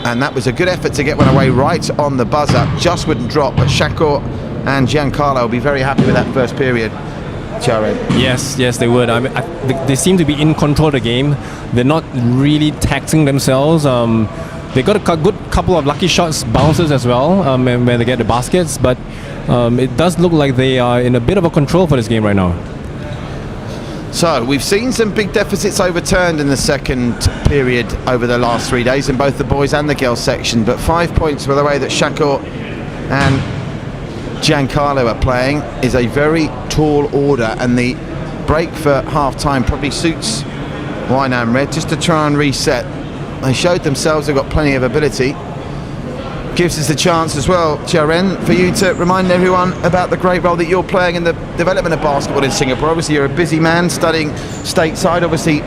And that was a good effort to get one away right on the buzzer. Just wouldn't drop, but Shakor and Giancarlo will be very happy with that first period. Jared. Yes, they would. I mean, they seem to be in control of the game. They're not really taxing themselves. They got a good couple of lucky shots, bounces as well, when they get the baskets. But it does look like they are in a bit of a control for this game right now. So we've seen some big deficits overturned in the second period over the last 3 days in both the boys and the girls section, but 5 points for the way that Shakor and Giancarlo are playing is a very tall order, and the break for half-time probably suits Huainan Red just to try and reset. They showed themselves they've got plenty of ability. Gives us the chance as well, Jiaren, for you to remind everyone about the great role that you're playing in the development of basketball in Singapore. Obviously you're a busy man studying stateside, obviously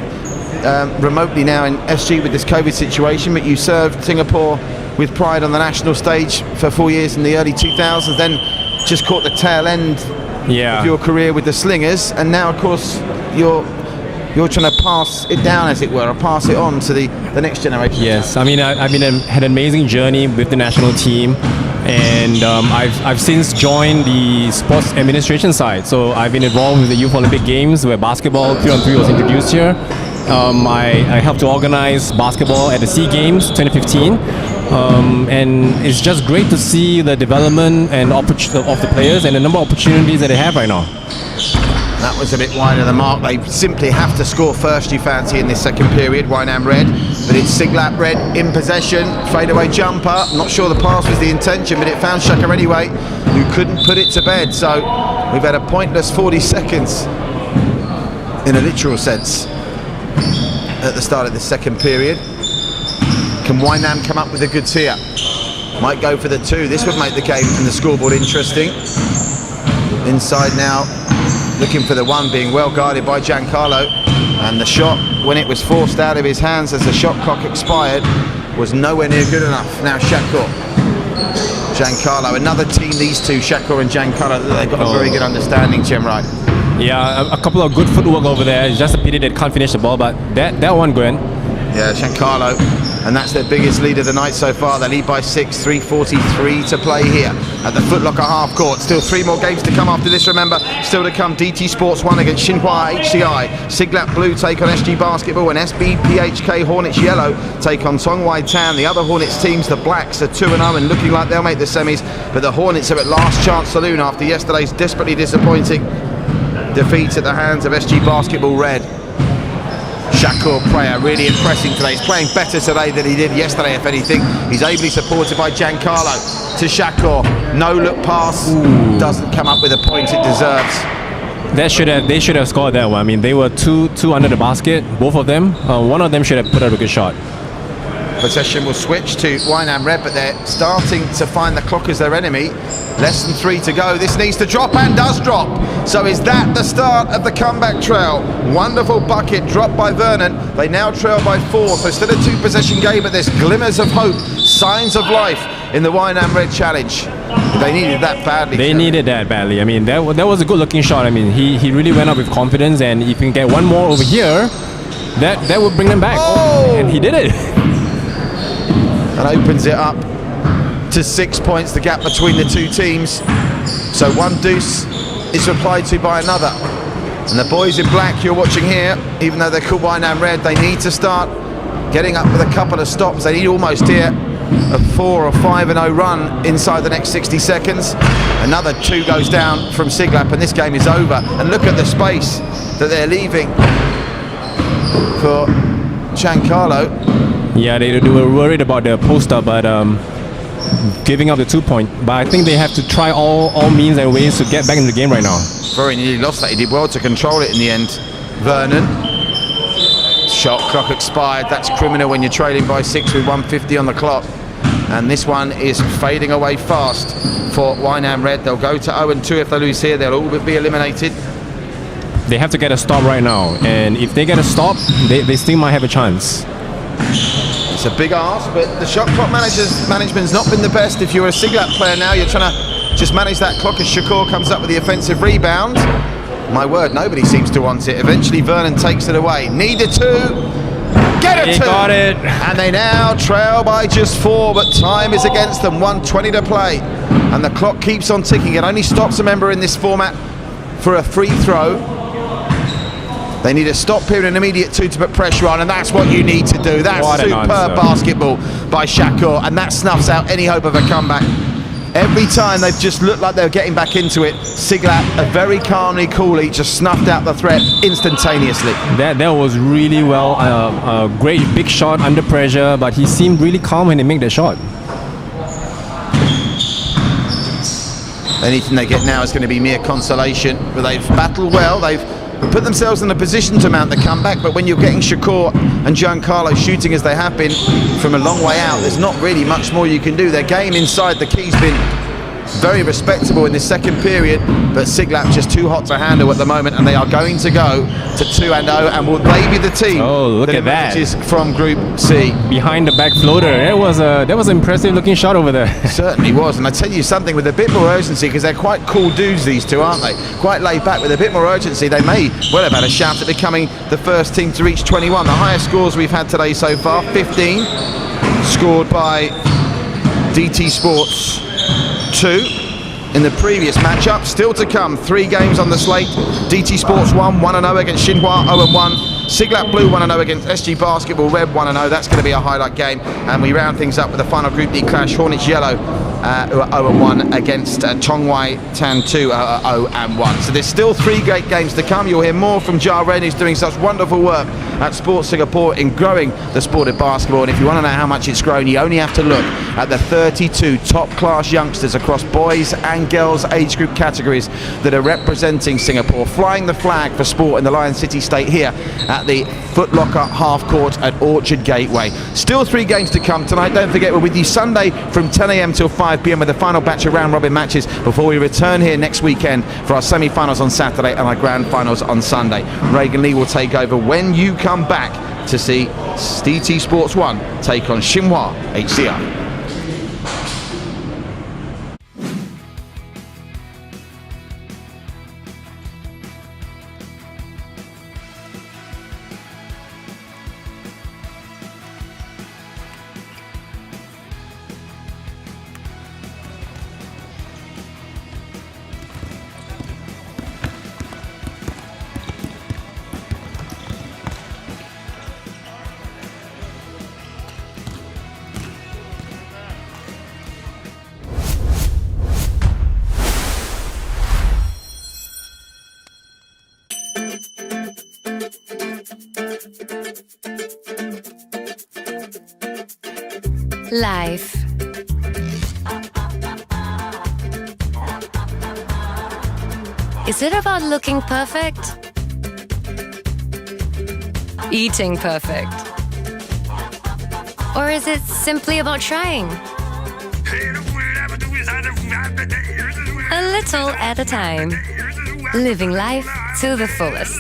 remotely now in SG with this COVID situation, but you served Singapore with pride on the national stage for 4 years in the early 2000s, then just caught the tail end of your career with the Slingers, and now of course you're trying to pass it down, as it were, or pass it on to the next generation. Yes, I mean, had an amazing journey with the national team, and I've since joined the sports administration side. So I've been involved with the Youth Olympic Games, where basketball 3-on-3 was introduced here. I helped to organize basketball at the SEA Games 2015, and it's just great to see the development and of the players and the number of opportunities that they have right now. That was a bit wide of the mark. They simply have to score first, you fancy, in this second period. Wynam Red, but it's Siglap Red in possession. Fadeaway jumper. I'm not sure the pass was the intention, but it found Shaka anyway, who couldn't put it to bed. So we've had a pointless 40 seconds, in a literal sense, at the start of the second period. Can Wynam come up with the goods here? Might go for the two. This would make the game and the scoreboard interesting. Inside now, looking for the one, being well guarded by Giancarlo, and the shot, when it was forced out of his hands as the shot clock expired, was nowhere near good enough. Now Shakor, Giancarlo, another team, these two, Shakor and Giancarlo, they've got a very good understanding, Jim, right? Yeah, a couple of good footwork over there. It's just a pity they can't finish the ball, but that one, Gwen. Yeah, Giancarlo, and that's their biggest lead of the night so far. They lead by 6, 3:43 to play here at the Foot Locker half court. Still 3 more games to come after this, remember. Still to come, DT Sports 1 against Xinhua HCI. Siglap Blue take on SG Basketball, and SBPHK Hornets Yellow take on Tong Tan. The other Hornets teams, the Blacks, are 2-0 and looking like they'll make the semis, but the Hornets are at last chance saloon after yesterday's desperately disappointing defeat at the hands of SG Basketball Red. Shakor Prayer really impressing today. He's playing better today than he did yesterday, if anything. He's ably supported by Giancarlo to Shakor. No look pass. Doesn't come up with the point it deserves. They should have scored that one. I mean, they were two under the basket, both of them. One of them should have put up a good shot. Possession will switch to Wynam Red, but they're starting to find the clock as their enemy. Less than 3 to go. This needs to drop, and does drop. So is that the start of the comeback trail? Wonderful bucket dropped by Vernon. They now trail by 4, so still a 2-possession game, but there's glimmers of hope, signs of life in the Wynam Red challenge. They needed that badly. They needed that badly. I mean, that was a good-looking shot. I mean, he really went up with confidence, and if he can get one more over here, that would bring them back. Oh! And he did it. And opens it up to 6 points, the gap between the two teams. So one deuce is replied to by another. And the boys in black you're watching here, even though they're called Wynam Red, they need to start getting up with a couple of stops. They need almost here a 4 or 5-0 run inside the next 60 seconds. Another 2 goes down from Siglap, and this game is over. And look at the space that they're leaving for Giancarlo. Yeah, they were worried about the poster, but giving up the 2-point. But I think they have to try all means and ways to get back in the game right now. Very nearly lost that. He did well to control it in the end. Vernon. Shot clock expired. That's criminal when you're trailing by 6 with 1:50 on the clock. And this one is fading away fast for Wynam Red. They'll go to 0-2 if they lose here. They'll all be eliminated. They have to get a stop right now. And if they get a stop, they still might have a chance. It's a big ask, but the shot clock management's not been the best. If you're a Siglap player now, you're trying to just manage that clock as Shakor comes up with the offensive rebound. My word, nobody seems to want it. Eventually Vernon takes it away. Need a 2. Get a 2! He got it! And they now trail by just 4, but time is against them. 1:20 to play. And the clock keeps on ticking. It only stops a member in this format for a free throw. They need a stop period, an immediate 2 to put pressure on, and that's what you need to do. That's superb basketball by Shakor, and that snuffs out any hope of a comeback Every time they've just looked like they were getting back into it, Siglap, very calmly, coolly, just snuffed out the threat instantaneously. That was really well. A great big shot under pressure, but he seemed really calm when he made the shot. Anything they get now is going to be mere consolation, but they've battled well. They've put themselves in a position to mount the comeback, but when you're getting Shakur and Giancarlo shooting as they have been from a long way out, there's not really much more you can do. Their game inside the key's been very respectable in this second period, but Siglap just too hot to handle at the moment, and they are going to go to 2-0, and will they be the team look that at that. emerges from Group C? Behind the back floater. That was an impressive looking shot over there. Certainly was, and I tell you something, with a bit more urgency, because they're quite cool dudes, these two, aren't they? Quite laid back. With a bit more urgency, they may well have had a shout at becoming the first team to reach 21. The highest scores we've had today so far, 15, scored by DT Sports 2 in the previous matchup. Still to come, 3 games on the slate. DT Sports 1-0 against Xinhua, 0-1. Siglap Blue 1-0 against SG Basketball Red 1-0. That's going to be a highlight game. And we round things up with the final Group D clash. Hornets Yellow who are 0-1 against Tong Huainan 0-1. So there's still 3 great games to come. You'll hear more from Ja Ren, who's doing such wonderful work at Sports Singapore in growing the sport of basketball. And if you want to know how much it's grown, you only have to look at the 32 top-class youngsters across boys and girls age group categories that are representing Singapore, flying the flag for sport in the Lion City State here at the Foot Locker half court at Orchard Gateway. Still 3 games to come tonight. Don't forget, we're with you Sunday from 10 a.m. till 5 p.m. with the final batch of round robin matches before we return here next weekend for our semi-finals on Saturday and our grand finals on Sunday. Reagan Lee will take over when you come back to see DT Sports 1 take on Xinhua HCI. Life. Is it about looking perfect? Eating perfect? Or is it simply about trying? A little at a time. Living life to the fullest.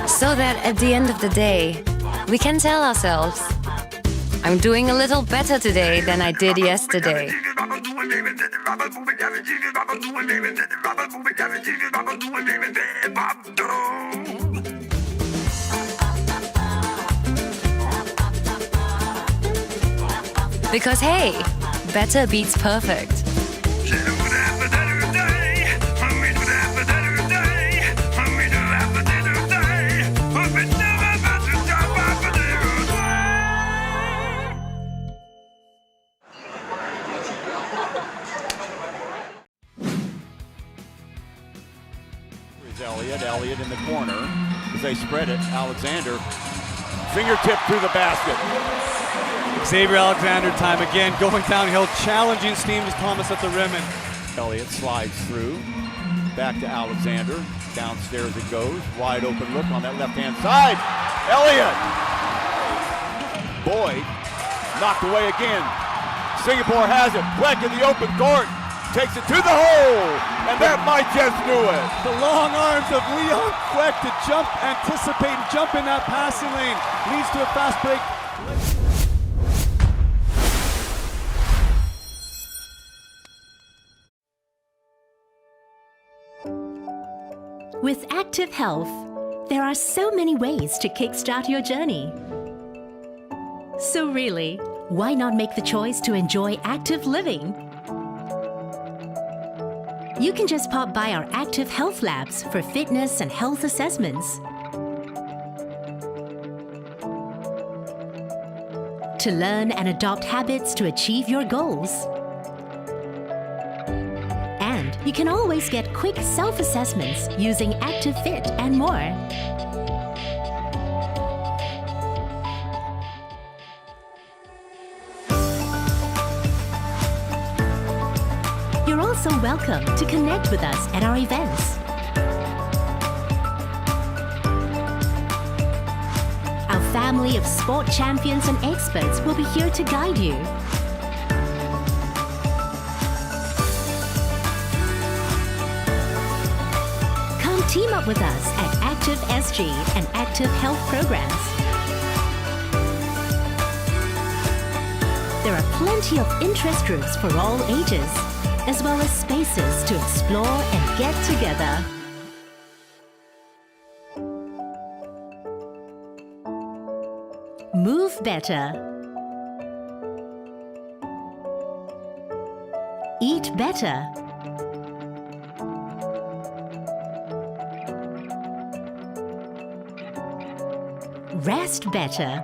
So that at the end of the day, we can tell ourselves, I'm doing a little better today than I did yesterday. Because hey, better beats perfect. Elliott in the corner as they spread it. Alexander, fingertip through the basket. Xavier Alexander time again, going downhill, challenging Steam Thomas at the rim. And Elliott slides through, back to Alexander. Downstairs it goes, wide open look on that left-hand side. Elliott! Boyd knocked away again. Singapore has it. Fleck in the open court. Takes it to the hole, and that might just do it. the long arms of 𝐓𝐇𝐄 to jump, anticipate, and jump in that passing lane leads to a fast break. With Active Health, there are so many ways to kickstart your journey. So really, why not make the choice to enjoy active living? You can just pop by our Active Health Labs for fitness and health assessments. To learn and adopt habits to achieve your goals. And you can always get quick self-assessments using ActiveFit and more. You're also welcome to connect with us at our events. Our family of sport champions and experts will be here to guide you. Come team up with us at ActiveSG and Active Health programs. There are plenty of interest groups for all ages, as well as spaces to explore and get together. Move better. Eat better. Rest better.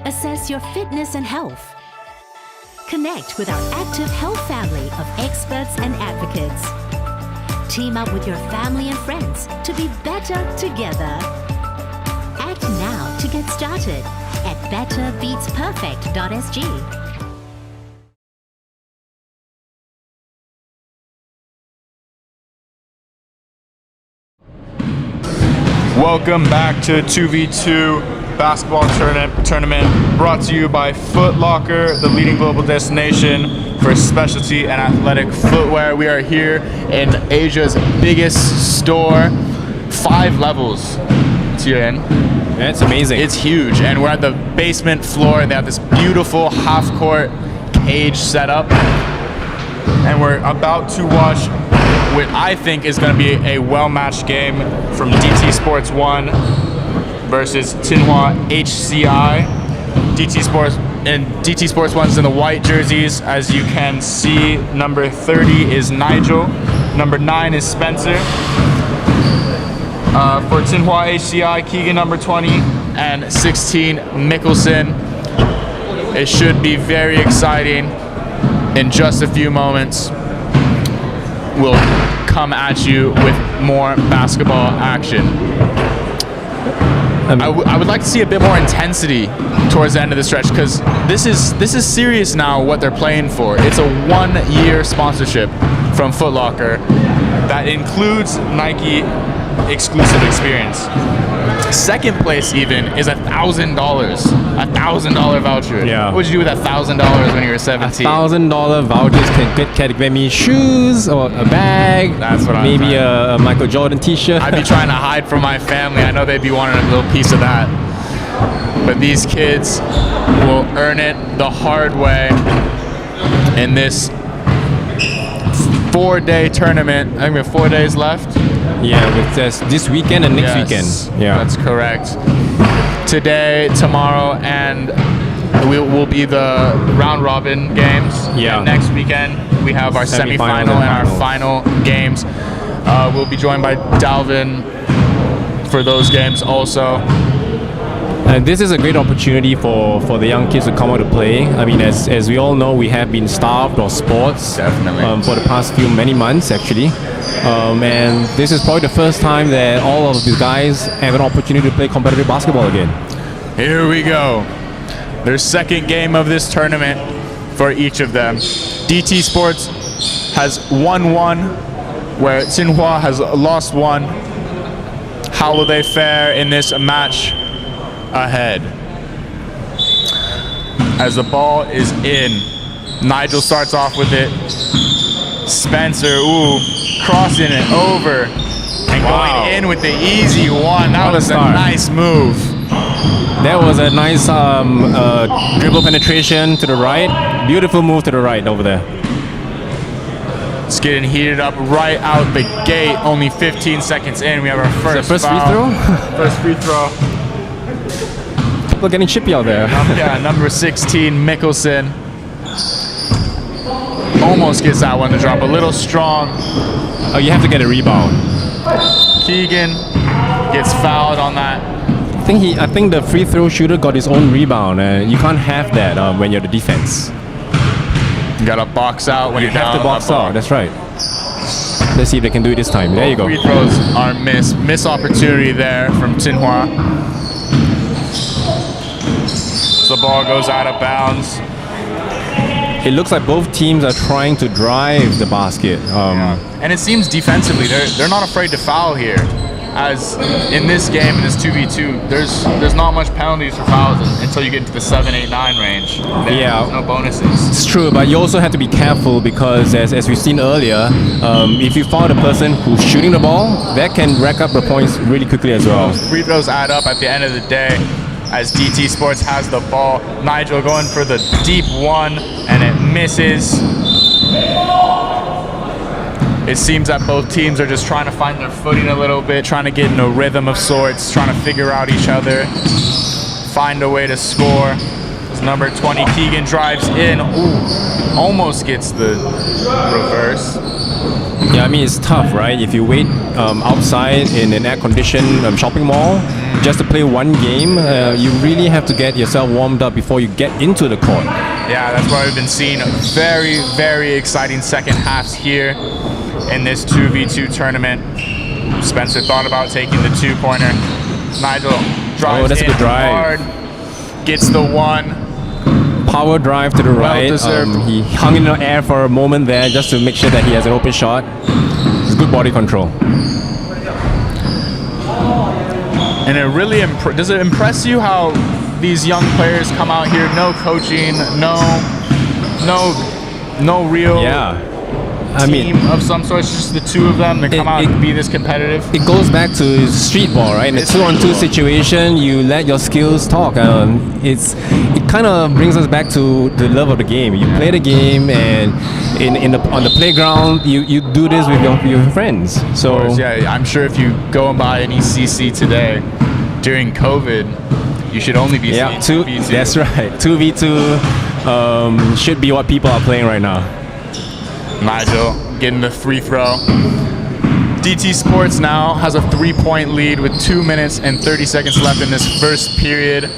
Assess your fitness and health. Connect with our Active Health family of experts and advocates. Team up with your family and friends to be better together. Act now to get started at betterbeatsperfect.sg. Welcome back to 2v2 Basketball Tournament brought to you by Foot Locker, the leading global destination for specialty and athletic footwear. We are here in Asia's biggest store, 5 levels. Tien. That's amazing. It's huge, and we're at the basement floor, and they have this beautiful half-court cage set up, and we're about to watch what I think is going to be a well-matched game from DT Sports 1 versus Xinhua HCI. DT Sports 1's in the white jerseys. As you can see, number 30 is Nigel, number 9 is Spencer. For Xinhua HCI, Keegan number 20 and 16 Mickelson. It should be very exciting. In just a few moments, we'll come at you with more basketball action. I would like to see a bit more intensity towards the end of the stretch, because this is serious now what they're playing for. It's a 1-year sponsorship from Foot Locker that includes Nike exclusive experience. Second place even is $1,000, $1,000 voucher. Yeah. What would you do with $1,000 when you were 17? $1,000 vouchers can get me shoes or a bag. That's what I'm maybe trying. a Michael Jordan T-shirt. I'd be trying to hide from my family. I know they'd be wanting a little piece of that. But these kids will earn it the hard way in this 4-day tournament. I think we have 4 days left. Yeah, with this weekend and next weekend. Yeah, that's correct. Today, tomorrow, and will be the round robin games. Yeah. And next weekend we have our semifinal and our final games. We'll be joined by Dalvin for those games also. And this is a great opportunity for the young kids to come out to play. I mean, as we all know, we have been starved of sports. Definitely. For the past many months, actually. And this is probably the first time that all of these guys have an opportunity to play competitive basketball again. Here we go. Their second game of this tournament for each of them. DT Sports has won 1, where Xinhua has lost 1. How will they fare in this match ahead? As the ball is in, Nigel starts off with it. Spencer, crossing it over and going in with the easy one. That was a nice move. That was a nice dribble penetration to the right. Beautiful move to the right over there. It's getting heated up right out the gate. Only 15 seconds in. We have our first First free foul. throw? First free throw. People are getting chippy out there. Yeah, number 16, 𝐓𝐇𝐄. Almost gets that one to drop. A little strong. Oh, you have to get a rebound. Keegan gets fouled on that. I think the free throw shooter got his own rebound, and you can't have that when you're the defense. You gotta box out when You you're have down to box that ball. out. That's right. Let's see if they can do it this time. There you go. Free throws are missed. Miss opportunity there from Xinhua. The ball goes out of bounds. It looks like both teams are trying to drive the basket. And it seems defensively they're not afraid to foul here. As in this game, in this 2v2, there's not much penalties for fouls until you get into the 7, 8, 9 range. There's no bonuses. It's true, but you also have to be careful because as we've seen earlier, if you foul the person who's shooting the ball, that can rack up the points really quickly as well. Free throws add up at the end of the day. As DT Sports has the ball, Nigel going for the deep one, and it misses. It seems that both teams are just trying to find their footing a little bit, trying to get in a rhythm of sorts, trying to figure out each other, find a way to score. As number 20, Keegan drives in. Ooh, almost gets the reverse. Yeah, I mean, it's tough, right? If you wait outside in an air-conditioned shopping mall just to play one game, you really have to get yourself warmed up before you get into the court. Yeah, that's why we've been seeing very, very exciting second halves here in this 2v2 tournament. Spencer thought about taking the two-pointer. Nigel drives that's a in good drive. hard, gets the one. Power drive to the right. He hung in the air for a moment there just to make sure that he has an open shot. It's good body control. And it really does it impress you how these young players come out here, no coaching, no real team of some sort. It's just the two of them that come out and be this competitive. It goes back to street ball, right? In a 2-on-2 situation, you let your skills talk. It kind of brings us back to the love of the game. You play the game, and on the playground, you do this with your friends. So yeah, I'm sure if you go and buy an ECC today during COVID, you should only be seeing 2v2. That's right. 2v2 should be what people are playing right now. Nigel getting the free throw. DT Sports now has a 3-point lead with 2 minutes and 30 seconds left in this first period.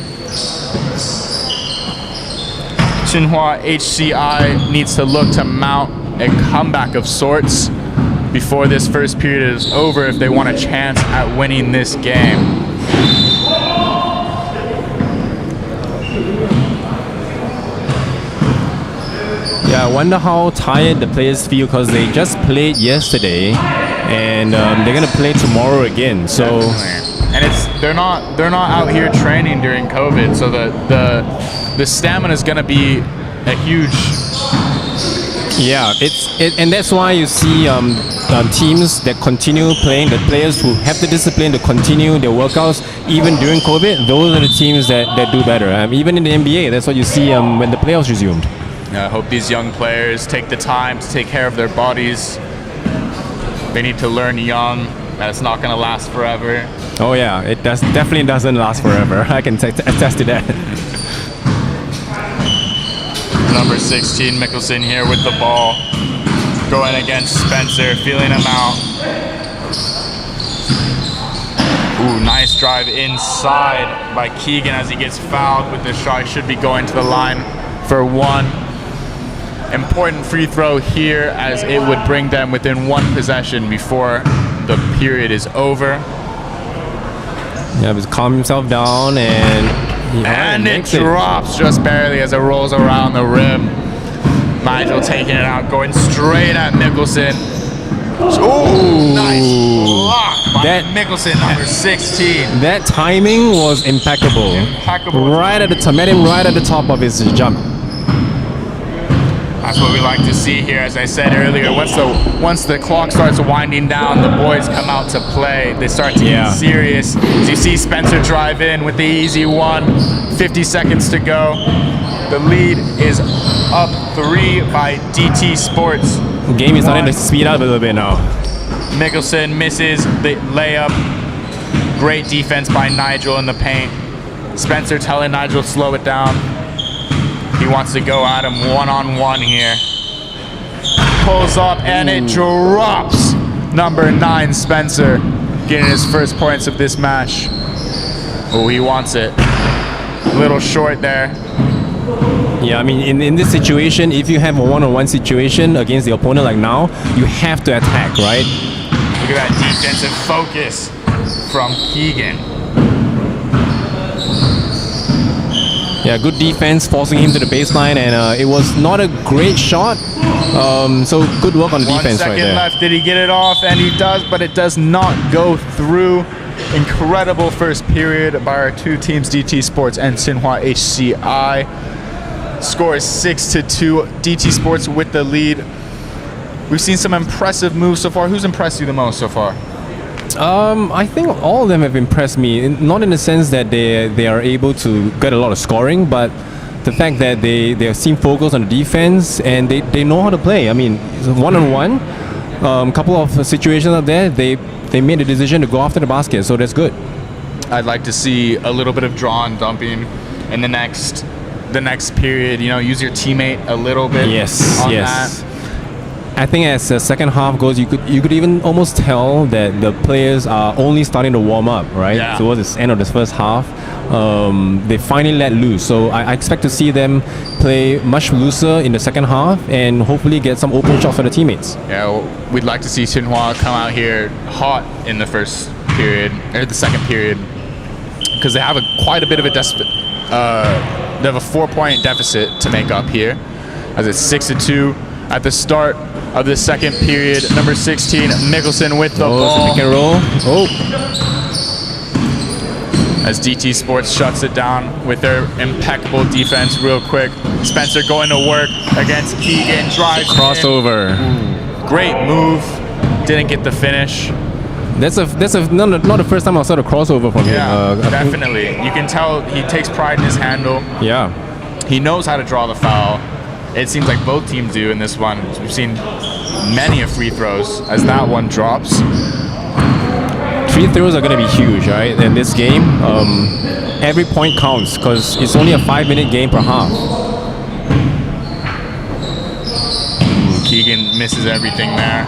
Xinhua HCI needs to look to mount a comeback of sorts before this first period is over if they want a chance at winning this game. Yeah, I wonder how tired the players feel because they just played yesterday, and they're gonna play tomorrow again. So, and they're not out here training during COVID, so the stamina is gonna be a huge. Yeah, and that's why you see teams that continue playing, the players who have the discipline to continue their workouts even during COVID. Those are the teams that do better. Even in the NBA, that's what you see when the playoffs resumed. I hope these young players take the time to take care of their bodies. They need to learn young that it's not going to last forever. Oh yeah, it definitely doesn't last forever. I can attest to that. Number 16, 𝐓𝐇𝐄 here with the ball. Going against Spencer, feeling him out. Ooh, nice drive inside by Keegan as he gets fouled with the shot. He should be going to the line for one. Important free throw here as it would bring them within one possession before the period is over. Yeah, he's calmed himself down and it drops just barely as it rolls around the rim. Nigel taking it out, going straight at 𝐓𝐇𝐄. Ooh, nice block by 𝐓𝐶, number 16. That timing was impeccable. Right at the top, met him right at the top of his jump. That's what we like to see here. As I said earlier, once the clock starts winding down, the boys come out to play. They start to get serious. As you see Spencer drive in with the easy one. 50 seconds to go. The lead is up 3 by DT Sports. Game is starting to speed up a little bit now. Mikkelsen misses the layup. Great defense by Nigel in the paint. Spencer telling Nigel to slow it down. He wants to go at him one-on-one here. Pulls up and it drops. Number 9, Spencer, getting his first points of this match. Oh, he wants it. A little short there. Yeah, I mean, in this situation, if you have a one-on-one situation against the opponent like now, you have to attack, right? Look at that defensive focus from Keegan. Yeah, good defense, forcing him to the baseline, and it was not a great shot. So good work on the defense right 1 second there. left. Did he get it off? And he does, but it does not go through. Incredible first period by our two teams, DT Sports and Xinhua HCI. Score is 6-2. DT Sports with the lead. We've seen some impressive moves so far. Who's impressed you the most so far? I think all of them have impressed me. Not in the sense that they are able to get a lot of scoring, but the fact that they seem focused on the defense and they know how to play. I mean, one-on-one, couple of situations out there, they made a decision to go after the basket, so that's good. I'd like to see a little bit of draw and dumping in the next period. You know, use your teammate a little bit. Yes, on yes. that. I think as the second half goes, you could even almost tell that the players are only starting to warm up, right? Yeah. Towards the end of the first half, they finally let loose. So I expect to see them play much looser in the second half and hopefully get some open shots for the teammates. Yeah, well, we'd like to see Xinhua come out here hot in the first period or the second period, because they have quite a bit of a they have a 4-point deficit to make up here, as it's 6-2 at the start of the second period. Number 16, Mikkelsen with the ball. Pick and roll. Oh. As DT Sports shuts it down with their impeccable defense real quick. Spencer going to work against Keegan. Drives Crossover. in. Great move. Didn't get the finish. That's not the first time I saw the crossover from him. Definitely. You can tell he takes pride in his handle. Yeah. He knows how to draw the foul. It seems like both teams do in this one. We've seen many of free throws as that one drops. Free throws are going to be huge, right? In this game, every point counts because it's only a 5-minute game per half. Keegan misses everything there.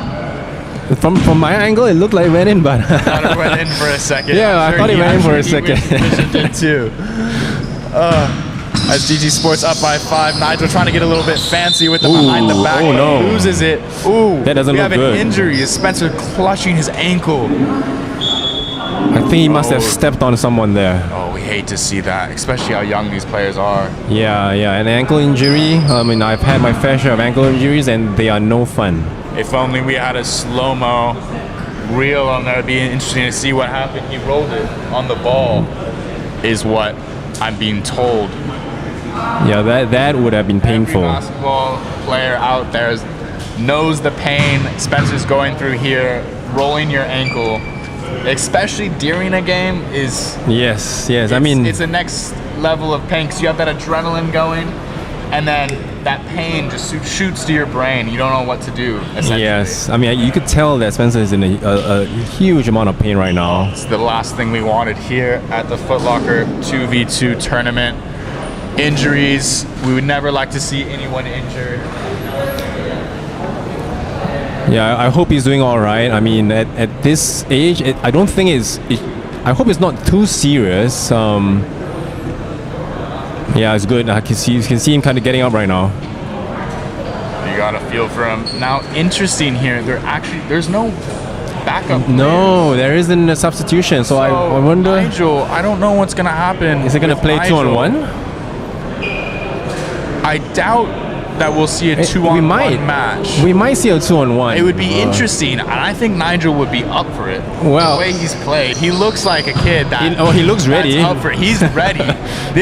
From my angle, it looked like it went in, but Thought it went in for a second. Yeah, I thought it went in for a second. He did too. As DT Sports up by 5, Nigel trying to get a little bit fancy with the behind the back. Oh no. Loses it. Ooh, that doesn't we look have good. an injury. Is Spencer clutching his ankle? I think he must have stepped on someone there. Oh, we hate to see that, especially how young these players are. Yeah, an ankle injury. I mean, I've had my fair share of ankle injuries and they are no fun. If only we had a slow-mo reel on there, it'd be interesting to see what happened. He rolled it on the ball, is what I'm being told. Yeah, that would have been painful. Every basketball player out there knows the pain Spencer's going through here. Rolling your ankle, especially during a game, is Yes. I mean, it's the next level of pain because you have that adrenaline going, and then that pain just shoots to your brain. You don't know what to do. Essentially. yes. I mean, you could tell that Spencer is in a huge amount of pain right now. It's the last thing we wanted here at the Foot Locker 2v2 tournament. Injuries, we would never like to see anyone injured. Yeah, I hope he's doing all right. I mean, at this age, I don't think I hope it's not too serious. Yeah, it's good. You can see him kind of getting up right now. You got a feel for him. Now, interesting here, there's no backup player. No, there isn't a substitution. So I wonder. Nigel, I don't know what's going to happen. Is it going to play Nigel. 2-on-1? I doubt that we'll see a 2-on-1 match. We might see a 2-on-1. It would be interesting, and I think Nigel would be up for it. Well, the way he's played, he looks like a kid that. He looks ready. That's up for it. He's ready.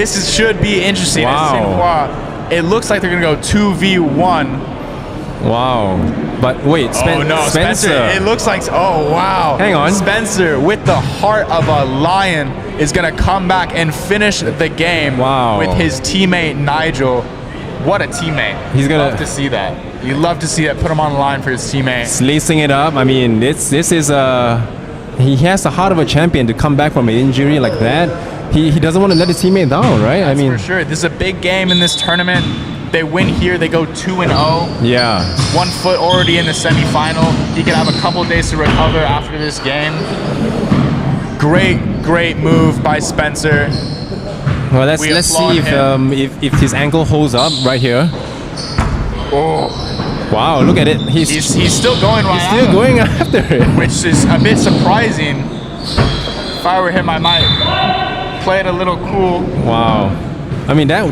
Should be interesting. Wow. It looks like they're gonna go 2v1. Wow. But wait, Spencer. It looks like. Oh wow. Hang on. Spencer, with the heart of a lion, is gonna come back and finish the game. Wow. With his teammate Nigel. What a teammate. He's gonna love to see that. You love to see it. Put him on the line for his teammate. He's lacing it up. I mean, this is he has the heart of a champion to come back from an injury like that. He doesn't want to let his teammate down, right? That's I mean, for sure. This is a big game in this tournament. They win here, they go 2-0. yeah. 1 foot already in the semifinal. He can have a couple days to recover after this game. Great move by Spencer. Well, let's see if his ankle holds up right here. Oh, wow! Look at it. He's still going right. He's still going after it, which is a bit surprising. If I were him, I might play it a little cool. Wow. I mean that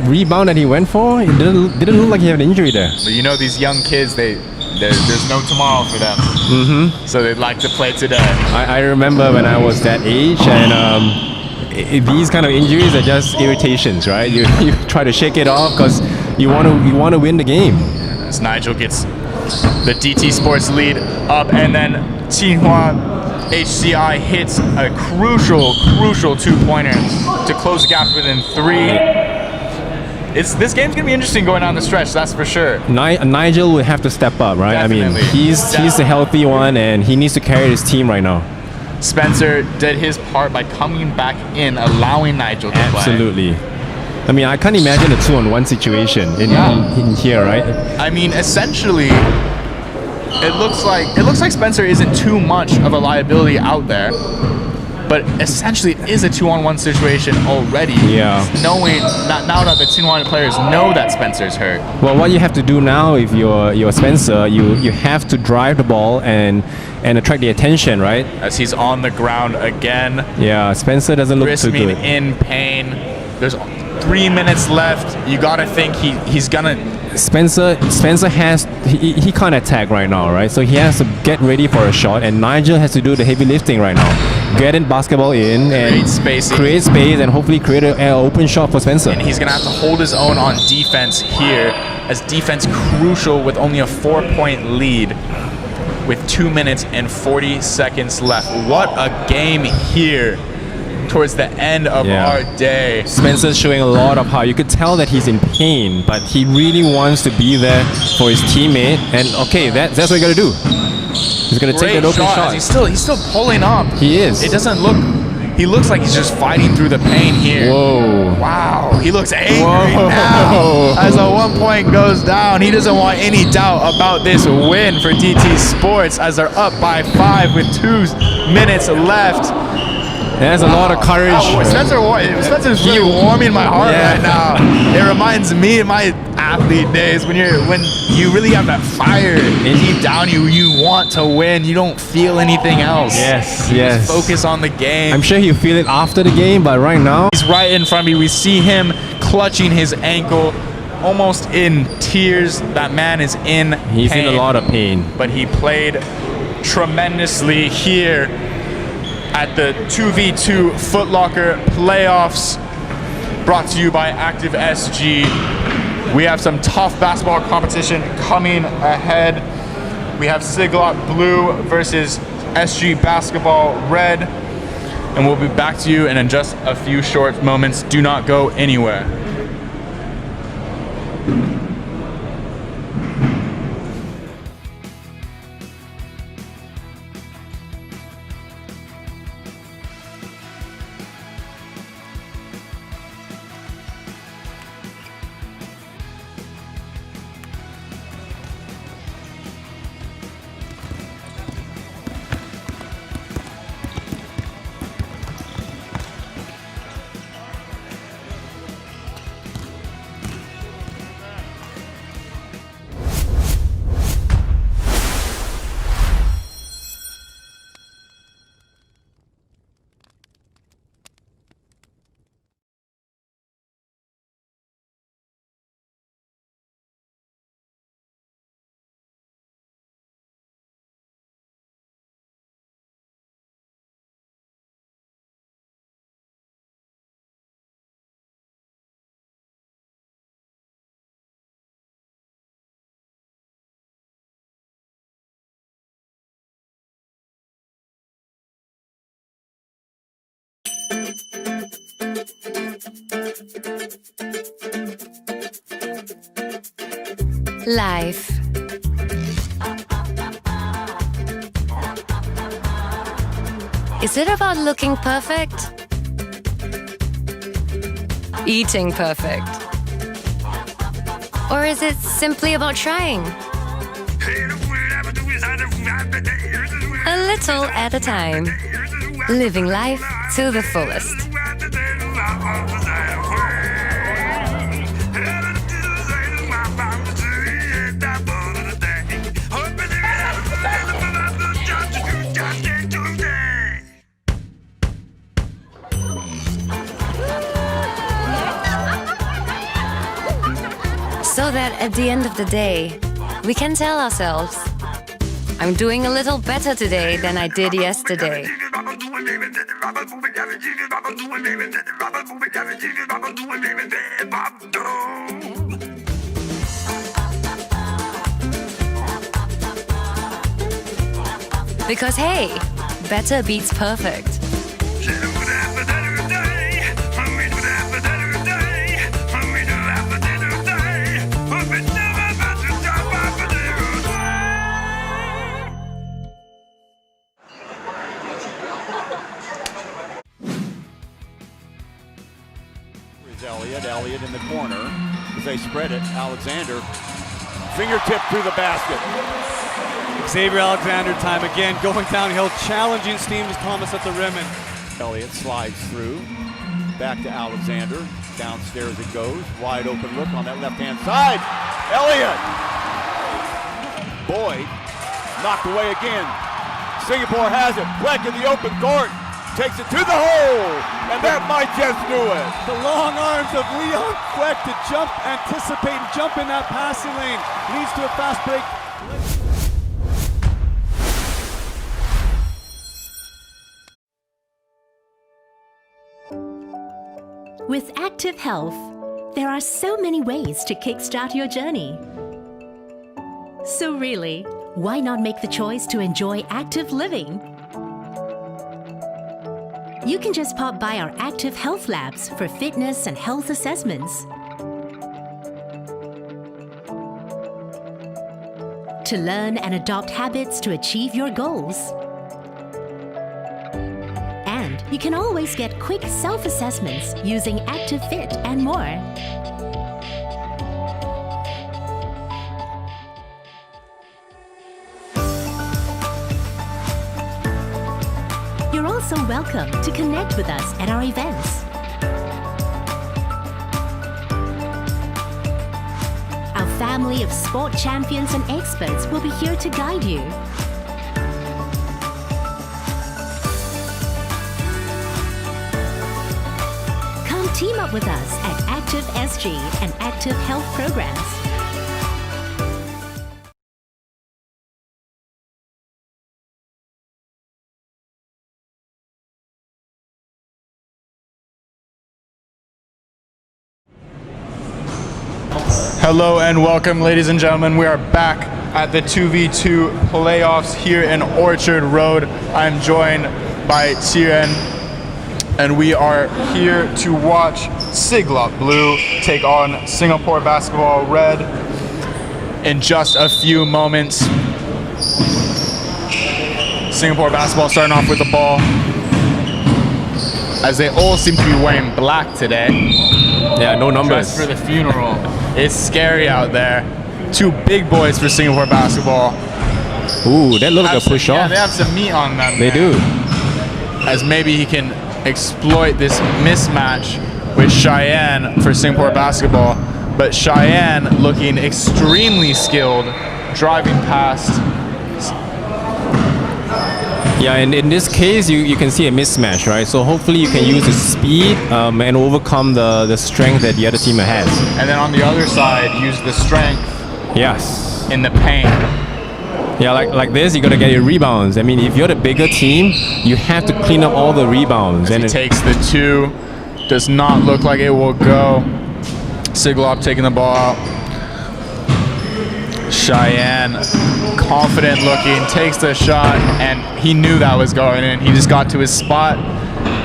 rebound that he went for, it didn't look like he had an injury there. But you know these young kids, there's no tomorrow for them. Mm-hmm. So they'd like to play today. I remember when I was that age, and these kind of injuries are just irritations, right? You try to shake it off because you want to win the game. As Nigel gets the DT Sports lead up, and then Xinhua HCI hits a crucial 2-pointer to close the gap within 3. This game's gonna be interesting going down the stretch, that's for sure. Nigel will have to step up, right? Definitely. I mean, he's the healthy one, and he needs to carry his team right now. Spencer did his part by coming back in, allowing Nigel to play. Absolutely. I mean, I can't imagine a 2-on-1 situation in here, right? I mean, essentially, it looks like Spencer isn't too much of a liability out there, but essentially it is a 2-on-1 situation already. Yeah. Knowing now that the Xinhua players know that Spencer's hurt. Well, what you have to do now, if you're Spencer, you have to drive the ball and attract the attention, right? As he's on the ground again. Yeah, Spencer doesn't look too good. In pain. There's 3 minutes left. You gotta think he's gonna. Spencer has he can't attack right now, right? So he has to get ready for a shot, and Nigel has to do the heavy lifting right now. Get in basketball in and create space and hopefully create an open shot for Spencer. And he's gonna have to hold his own on defense here, as defense crucial with only a 4-point lead with 2 minutes and 40 seconds left. What a game here towards the end of our day. Spencer's showing a lot of heart. You could tell that he's in pain, but he really wants to be there for his teammate. And okay, that's what you gotta do. He's gonna take that open shot. He's still pulling up. He is. It doesn't look. He looks like he's just fighting through the pain here. Whoa. Wow. He looks angry now. As the 1 point goes down, he doesn't want any doubt about this win for DT Sports as they're up by 5 with 2 minutes left. There's a lot of courage. Spencer's really warming my heart right now. It reminds me of my athlete days when you really have that fire deep down you want to win. You don't feel anything else. Yes. Just focus on the game. I'm sure he'll feel it after the game, but right now he's right in front of me. We see him clutching his ankle, almost in tears. That man is in pain. He's in a lot of pain. But he played tremendously here at the 2v2 Foot Locker playoffs, brought to you by ActiveSG. We have some tough basketball competition coming ahead. We have Siglap Blue versus SG Basketball Red, and we'll be back to you in just a few short moments. Do not go anywhere. Life. Is it about looking perfect? Eating perfect? Or is it simply about trying? A little at a time. Living life to the fullest. So that at the end of the day, we can tell ourselves, I'm doing a little better today than I did yesterday. Because hey, better beats perfect. Elliott in the corner as they spread it. Alexander, fingertip through the basket. Xavier Alexander time again, going downhill, challenging Steam Thomas at the rim. And Elliott slides through, back to Alexander. Downstairs it goes, wide open look on that left-hand side. Elliott! Boyd knocked away again. Singapore has it. Fleck in the open court. Takes it to the hole, and that might just do it. the long arms of 𝐓𝐇𝐄 to jump, anticipate, and jump in that passing lane leads to a fast break. With Active Health, there are so many ways to kickstart your journey. So really, why not make the choice to enjoy active living? You can just pop by our Active Health Labs for fitness and health assessments. To learn and adopt habits to achieve your goals. And you can always get quick self-assessments using ActiveFit and more. You're also welcome to connect with us at our events. Our family of sport champions and experts will be here to guide you. Come team up with us at ActiveSG and Active Health programs. Hello and welcome, ladies and gentlemen. We are back at the 2v2 playoffs here in Orchard Road. I'm joined by Tien, and we are here to watch Siglap Blue take on Singapore Basketball Red in just a few moments. Singapore Basketball starting off with the ball, as they all seem to be wearing black today. Yeah, no numbers. Dressed for the funeral. It's scary out there. Two big boys for Singapore Basketball. Ooh, that looked like a push Yeah, off. they have some meat on them. They do. As maybe he can exploit this mismatch with Cheyenne for Singapore Basketball. But Cheyenne looking extremely skilled, driving past. Yeah, and in this case, you can see a mismatch, right? So hopefully you can use the speed and overcome the strength that the other team has. And then on the other side, use the strength Yes. in the paint. Yeah, like this, you gotta get your rebounds. I mean, if you're the bigger team, you have to clean up all the rebounds. As he takes the two, does not look like it will go. Siglap taking the ball out. Cheyenne, confident looking, takes the shot, and he knew that was going in. He just got to his spot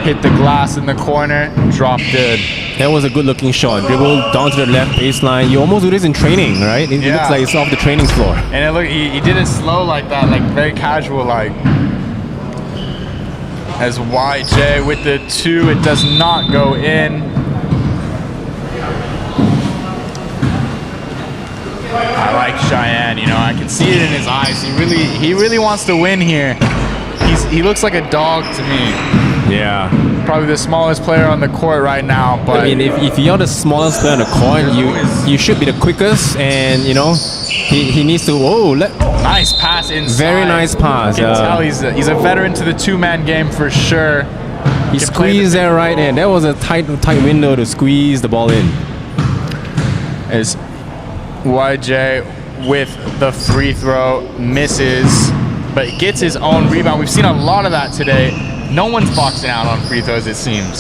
hit the glass in the corner, dropped it. That was a good-looking shot. Dribble down to the left baseline. You almost do this in training, right? It looks like it's off the training floor. And he did it slow like that, like very casual like. As YJ with the 2, it does not go in. I like Cheyenne, you know, I can see it in his eyes. He really wants to win here. He looks like a dog to me. Yeah. Probably the smallest player on the court right now, but I mean, if you're the smallest player on the court, you should be the quickest, and you know, he needs to. Nice pass inside. Very nice pass. You can tell he's a veteran to the 2-man game for sure. He squeezed there right in. That was a tight window to squeeze the ball in. As YJ with the free throw misses, but gets his own rebound. We've seen a lot of that today. No one's boxing out on free throws, it seems.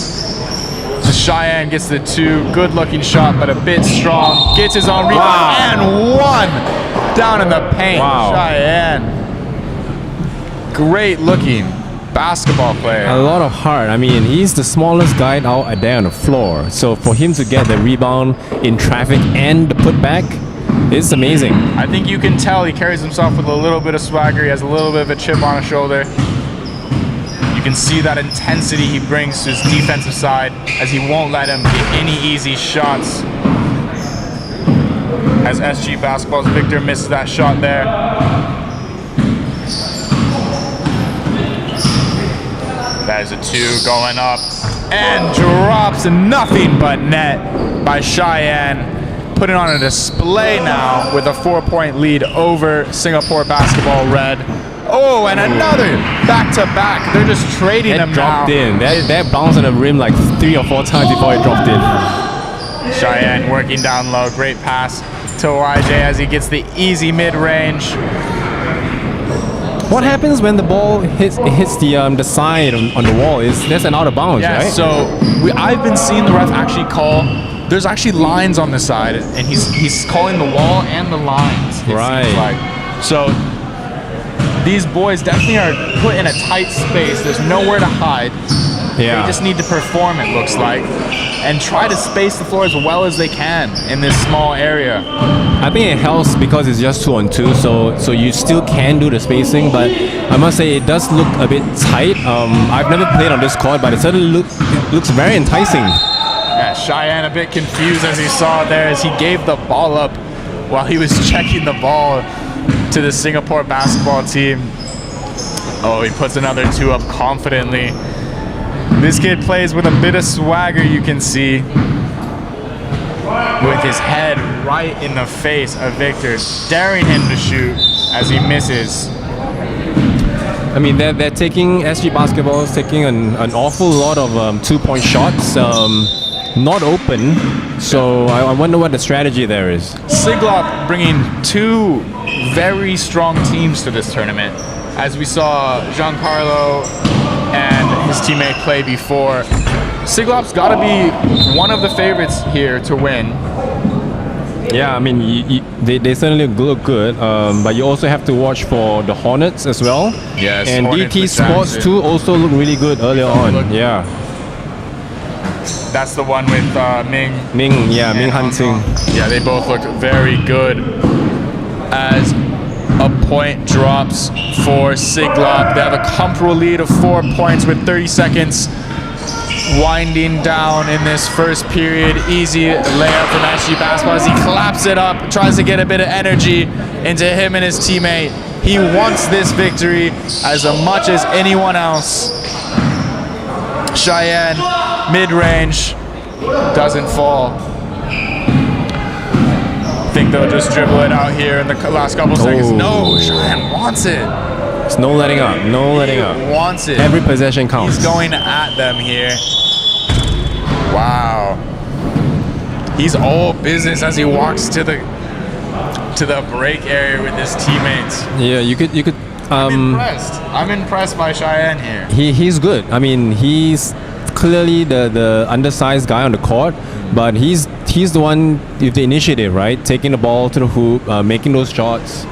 So Cheyenne gets the 2, good looking shot, but a bit strong. Gets his own rebound and 1 down in the paint. Wow. Cheyenne, great looking basketball player. A lot of heart. I mean, he's the smallest guy out there on the floor. So for him to get the rebound in traffic and the putback, it's amazing. I think you can tell he carries himself with a little bit of swagger. He has a little bit of a chip on his shoulder. You can see that intensity he brings to his defensive side, as he won't let him get any easy shots. As SG Basketball's Victor misses that shot there. That is a 2 going up and drops nothing but net by Cheyenne. Putting on a display now with a 4-point lead over Singapore Basketball Red. Oh, and another back-to-back. They're just trading them now. Dropped in. That bounced on the rim like 3 or 4 times before it dropped in. Cheyenne working down low. Great pass to YJ as he gets the easy mid-range. What happens when the ball hits the side on the wall? That's an out of bounds, right? So I've been seeing the ref actually call. There's actually lines on the side, and he's calling the wall and the lines. It seems like. So these boys definitely are put in a tight space. There's nowhere to hide. Yeah. They just need to perform, it looks like, and try to space the floor as well as they can in this small area. I think it helps because it's just 2-on-2, so you still can do the spacing, but I must say it does look a bit tight. I've never played on this court, but it certainly looks very enticing. Yeah, Cheyenne a bit confused as he saw there, as he gave the ball up while he was checking the ball to the Singapore basketball team. Oh, he puts another 2 up confidently. This kid plays with a bit of swagger, you can see, with his head right in the face of Victor, daring him to shoot as he misses. I mean, they're taking, SG Basketball is taking an awful lot of 2-point shots, not open, so I wonder what the strategy there is. Siglap bringing 2 very strong teams to this tournament. As we saw Giancarlo and his teammate play before, Siglap's got to be one of the favorites here to win. Yeah, I mean, they certainly look good, but you also have to watch for the Hornets as well. Yes, and Hornets DT with Sports Jackson. too also look really good earlier on. Yeah. That's the one with Ming. Ming Hansing. Yeah, they both look very good. As a point drops for Siglap. They have a comfortable lead of 4 points with 30 seconds winding down in this first period. Easy layup from SG Basketball as he claps it up, tries to get a bit of energy into him and his teammate. He wants this victory as much as anyone else. Cheyenne, mid-range, doesn't fall. I think they'll just dribble it out here in the last couple seconds. No, Cheyenne wants it. It's no letting up, no letting up. Wants it. Every possession counts. He's going at them here. Wow. He's all business as he walks to the break area with his teammates. Yeah, you could. I'm impressed by Cheyenne here. He's good. I mean, he's clearly the undersized guy on the court, but he's the one with the initiative, right? Taking the ball to the hoop, making those shots.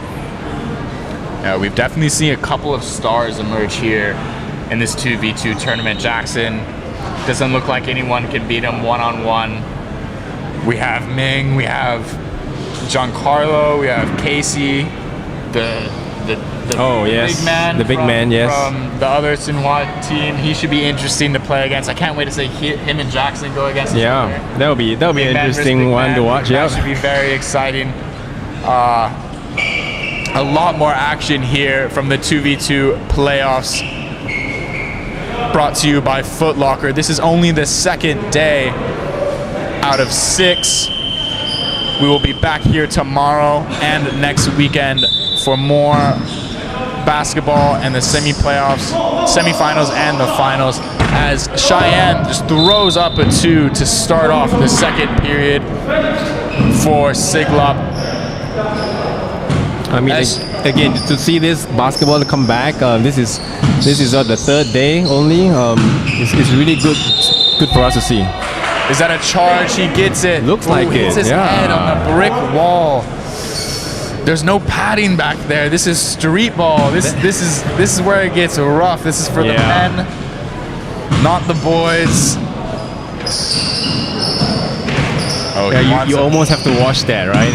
Yeah, we've definitely seen a couple of stars emerge here in this 2v2 tournament. Jackson doesn't look like anyone can beat him one-on-one. We have Ming, we have Giancarlo, we have Casey, the Oh yes, big man, the big man, yes. From the other Xinhua team. He should be interesting to play against. I can't wait to see him and Jackson go against each other. Yeah, that'll be an Big man versus interesting big one man. to watch. That Yeah. should be very exciting. A lot more action here from the 2v2 playoffs, brought to you by Foot Locker. This is only the second day out of 6. We will be back here tomorrow and next weekend for more basketball and the semifinals and the finals, as Cheyenne just throws up a 2 to start off the second period for Siglap. I mean, again, to see this basketball come back, this is the third day only. It's really good for us to see. Is that a charge? He gets it. Looks like hits it, his yeah. head on the brick wall. There's no padding back there. This is street ball. This is where it gets rough. This is for the men, not the boys. Oh, Yeah, you almost have to watch that, right?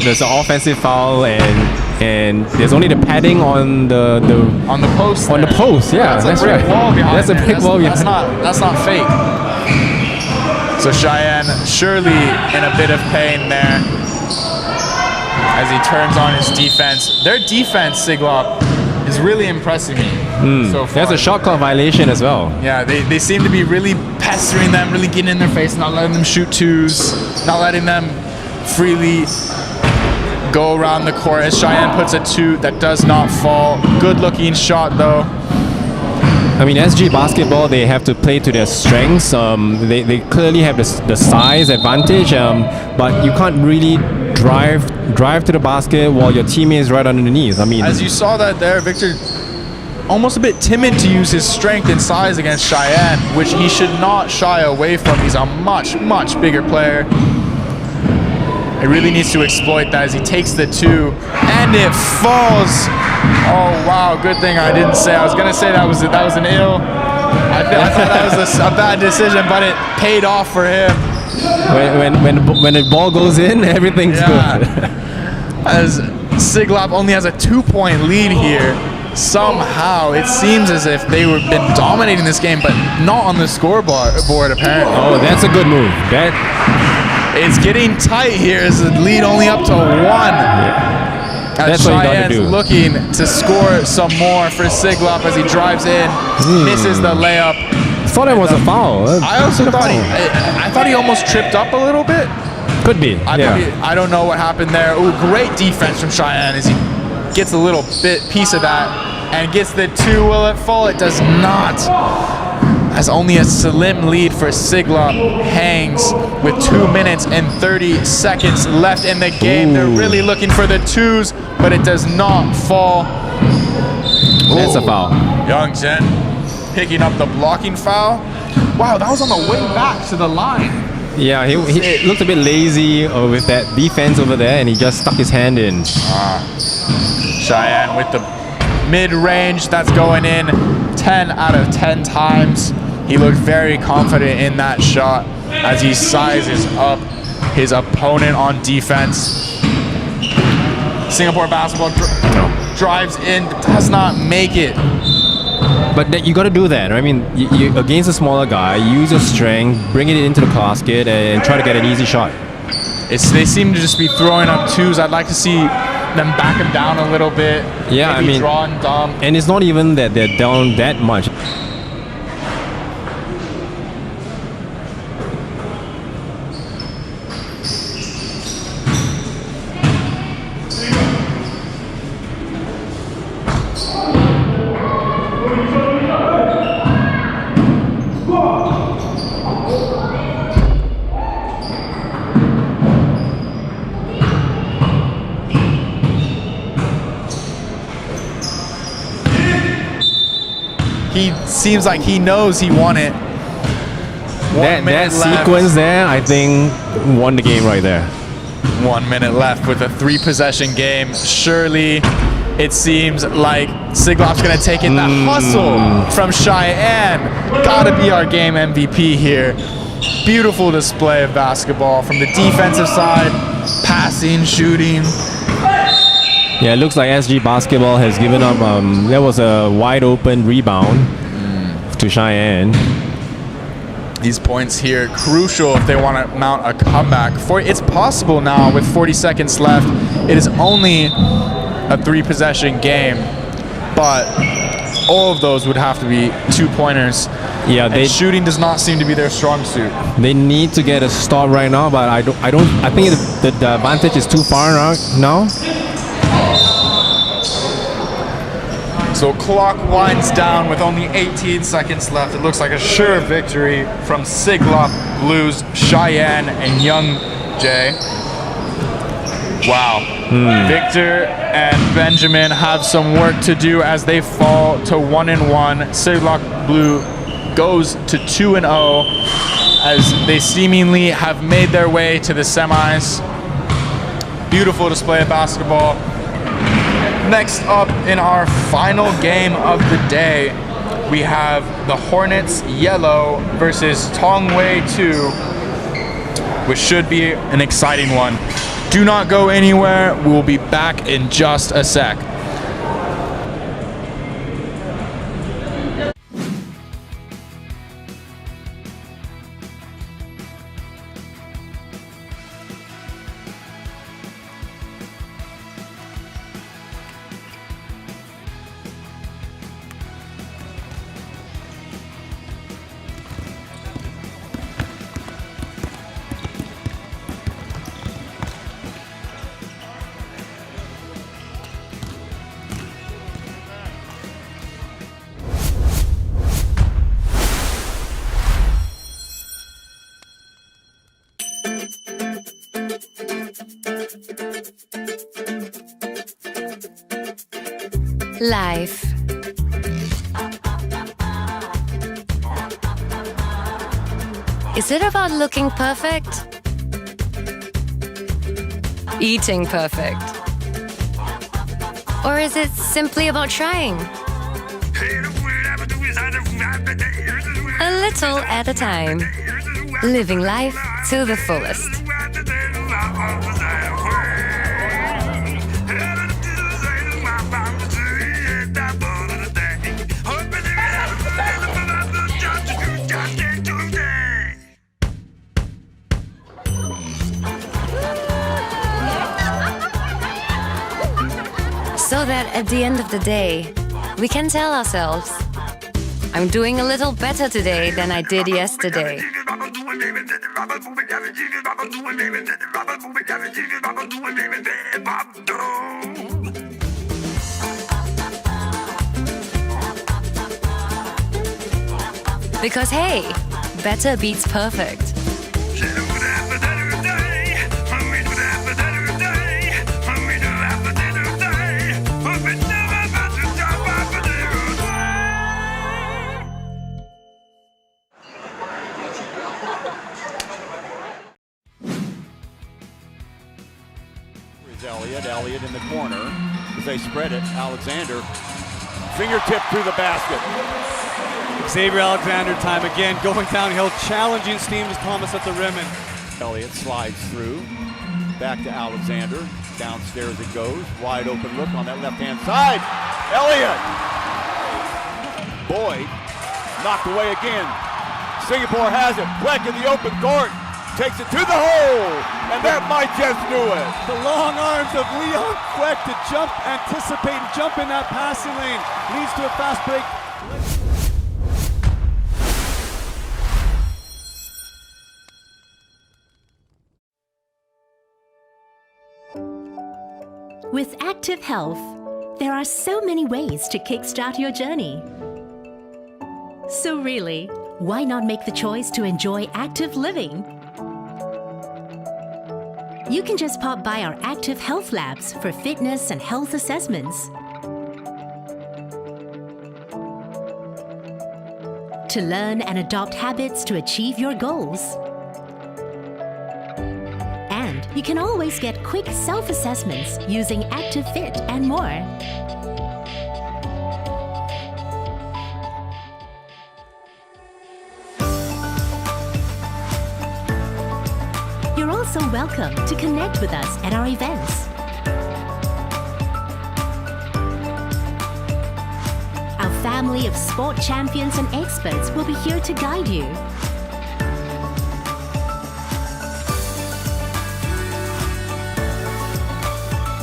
There's an offensive foul and there's only the padding on the post. On the post, yeah, that's a brick right. wall behind That's a brick wall behind. That's not fake. So Cheyenne surely in a bit of pain there as he turns on his defense. Their defense, Siglap, is really impressing me so far. There's a shot clock violation as well. Yeah, they seem to be really pestering them, really getting in their face, not letting them shoot 2s, not letting them freely go around the court as Cheyenne puts a 2 that does not fall. Good looking shot though. I mean, SG Basketball, they have to play to their strengths. They clearly have the size advantage, but you can't really drive to the basket while your teammate is right underneath. I mean, As you saw that there, Victor almost a bit timid to use his strength and size against Cheyenne, which he should not shy away from. He's a much, much bigger player. He really needs to exploit that as he takes the 2 and it falls. Oh wow, good thing I didn't say. I was gonna say that was an ill. I thought that was a bad decision, but it paid off for him. when the ball goes in, everything's good. As Siglap only has a 2-point lead here. Somehow it seems as if they were been dominating this game, but not on the scoreboard apparently. Oh, that's a good move. It's getting tight here as the lead only up to 1. That's what you gotta do. Looking to score some more for Siglap as he drives in, misses the layup. I thought it was a foul. I also thought I thought he almost tripped up a little bit. Could be. I don't know what happened there. Ooh, great defense from Cheyenne as he gets a little piece of that and gets the 2. Will it fall? It does not. As only a slim lead for Siglap hangs with 2 minutes and 30 seconds left in the game. They're really looking for the 2s, but it does not fall. That's a foul. Young Jen picking up the blocking foul. Wow, that was on the way back to the line. Yeah, he looked a bit lazy with that defense over there, and he just stuck his hand in. Cheyenne with the mid-range that's going in 10 out of 10 times. He looked very confident in that shot as he sizes up his opponent on defense. Singapore basketball drives in, but does not make it. But you got to do that. I mean, you against a smaller guy, use your strength, bring it into the basket, and try to get an easy shot. They seem to just be throwing up 2s. I'd like to see them back him down a little bit. Yeah, maybe I mean, draw and dump. And it's not even that they're down that much. He seems like he knows he won it. That sequence there, I think, won the game right there. 1 minute left with a 3-possession game. Surely It seems like Siglap's gonna take it. That hustle from Cheyenne. Gotta be our game MVP here. Beautiful display of basketball from the defensive side. Passing, shooting. Yeah, it looks like SG Basketball has given up. There was a wide open rebound to Cheyenne. These points here crucial if they want to mount a comeback. It's possible now with 40 seconds left. It is only a 3-possession game, but all of those would have to be 2-pointers. Yeah, and shooting does not seem to be their strong suit. They need to get a stop right now, but I think the advantage is too far now. So clock winds down with only 18 seconds left. It looks like a sure victory from Siglap Blues, Cheyenne, and Young Jae. Wow. Victor and Benjamin have some work to do as they fall to 1-1. Siglap Blue goes to 2-0 as they seemingly have made their way to the semis. Beautiful display of basketball. Next up in our final game of the day, we have the Hornets Yellow versus Tong 2, which should be an exciting one. Do not go anywhere. We will be back in just a sec. Life. Is it about looking perfect? Eating perfect? Or is it simply about trying? A little at a time. Living life to the fullest. So that at the end of the day, we can tell ourselves, I'm doing a little better today than I did yesterday. Because hey, better beats perfect. Elliott in the corner as they spread it. Alexander, fingertip through the basket. Xavier Alexander time again, going downhill, challenging Steven Thomas at the rim. And Elliott slides through, back to Alexander. Downstairs it goes, wide open look on that left-hand side. Elliott! Boyd knocked away again. Singapore has it. Fleck in the open court. Takes it to the hole, and that might just do it. the long arms of 𝐓𝐇𝐄 to jump, anticipate, and jump in that passing lane leads to a fast break. With Active Health, there are so many ways to kickstart your journey. So really, why not make the choice to enjoy active living? You can just pop by our Active Health Labs for fitness and health assessments. To learn and adopt habits to achieve your goals. And You can always get quick self-assessments using ActiveFit and more. You're also welcome to connect with us at our events. Our family of sport champions and experts will be here to guide you.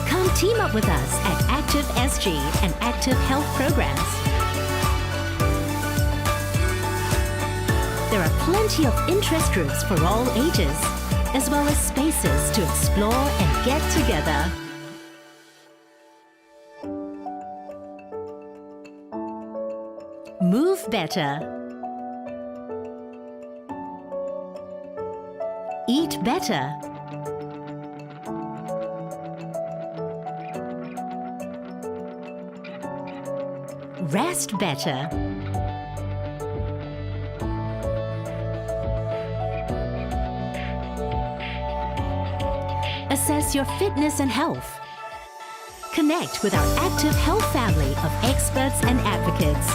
Come team up with us at ActiveSG and Active Health programs. There are plenty of interest groups for all ages, as well as spaces to explore and get together. Move better. Eat better. Rest better. Assess your fitness and health. Connect with our Active Health family of experts and advocates.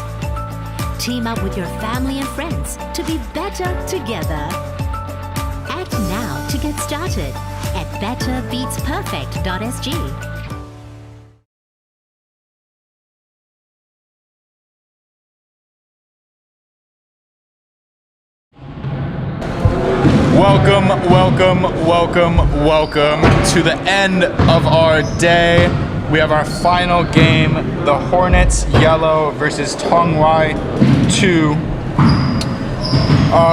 Team up with your family and friends to be better together. Act now to get started at betterbeatsperfect.sg. Welcome to the end of our day. We have our final game, the Hornets Yellow versus Tong 2.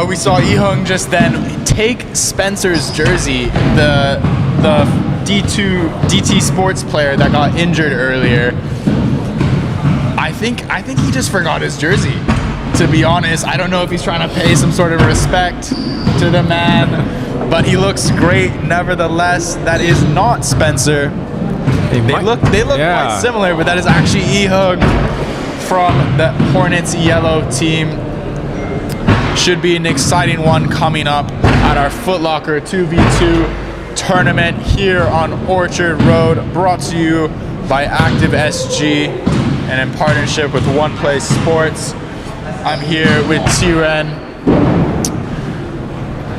We saw 𝐓𝐇𝐄 just then take Spencer's jersey, the DT Sports player that got injured earlier. I think he just forgot his jersey. To be honest, I don't know if he's trying to pay some sort of respect to the man, but he looks great nevertheless. That is not Spencer. They look quite similar, but that is actually 𝐓𝐇𝐄 from the Hornets Yellow team. Should be an exciting one coming up at our Foot Locker 2v2 tournament here on Orchard Road, brought to you by ActiveSG and in partnership with One Place Sports. I'm here with Tiren.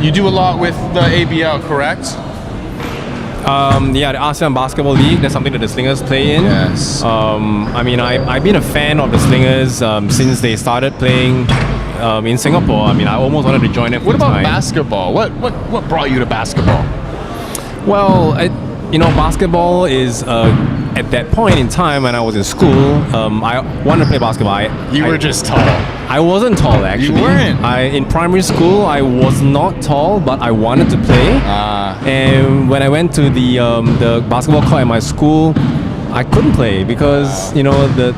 You do a lot with the ABL, correct? Yeah, the ASEAN Basketball League, that's something that the Slingers play in. Yes. I mean, I've been a fan of the Slingers since they started playing in Singapore. I mean, I almost wanted to join it full What about time. basketball? What brought you to basketball? Well, basketball is at that point in time when I was in school, I wanted to play basketball. You were just tall. I wasn't tall actually. You weren't? In primary school, I was not tall, but I wanted to play. And when I went to the basketball court at my school, I couldn't play because the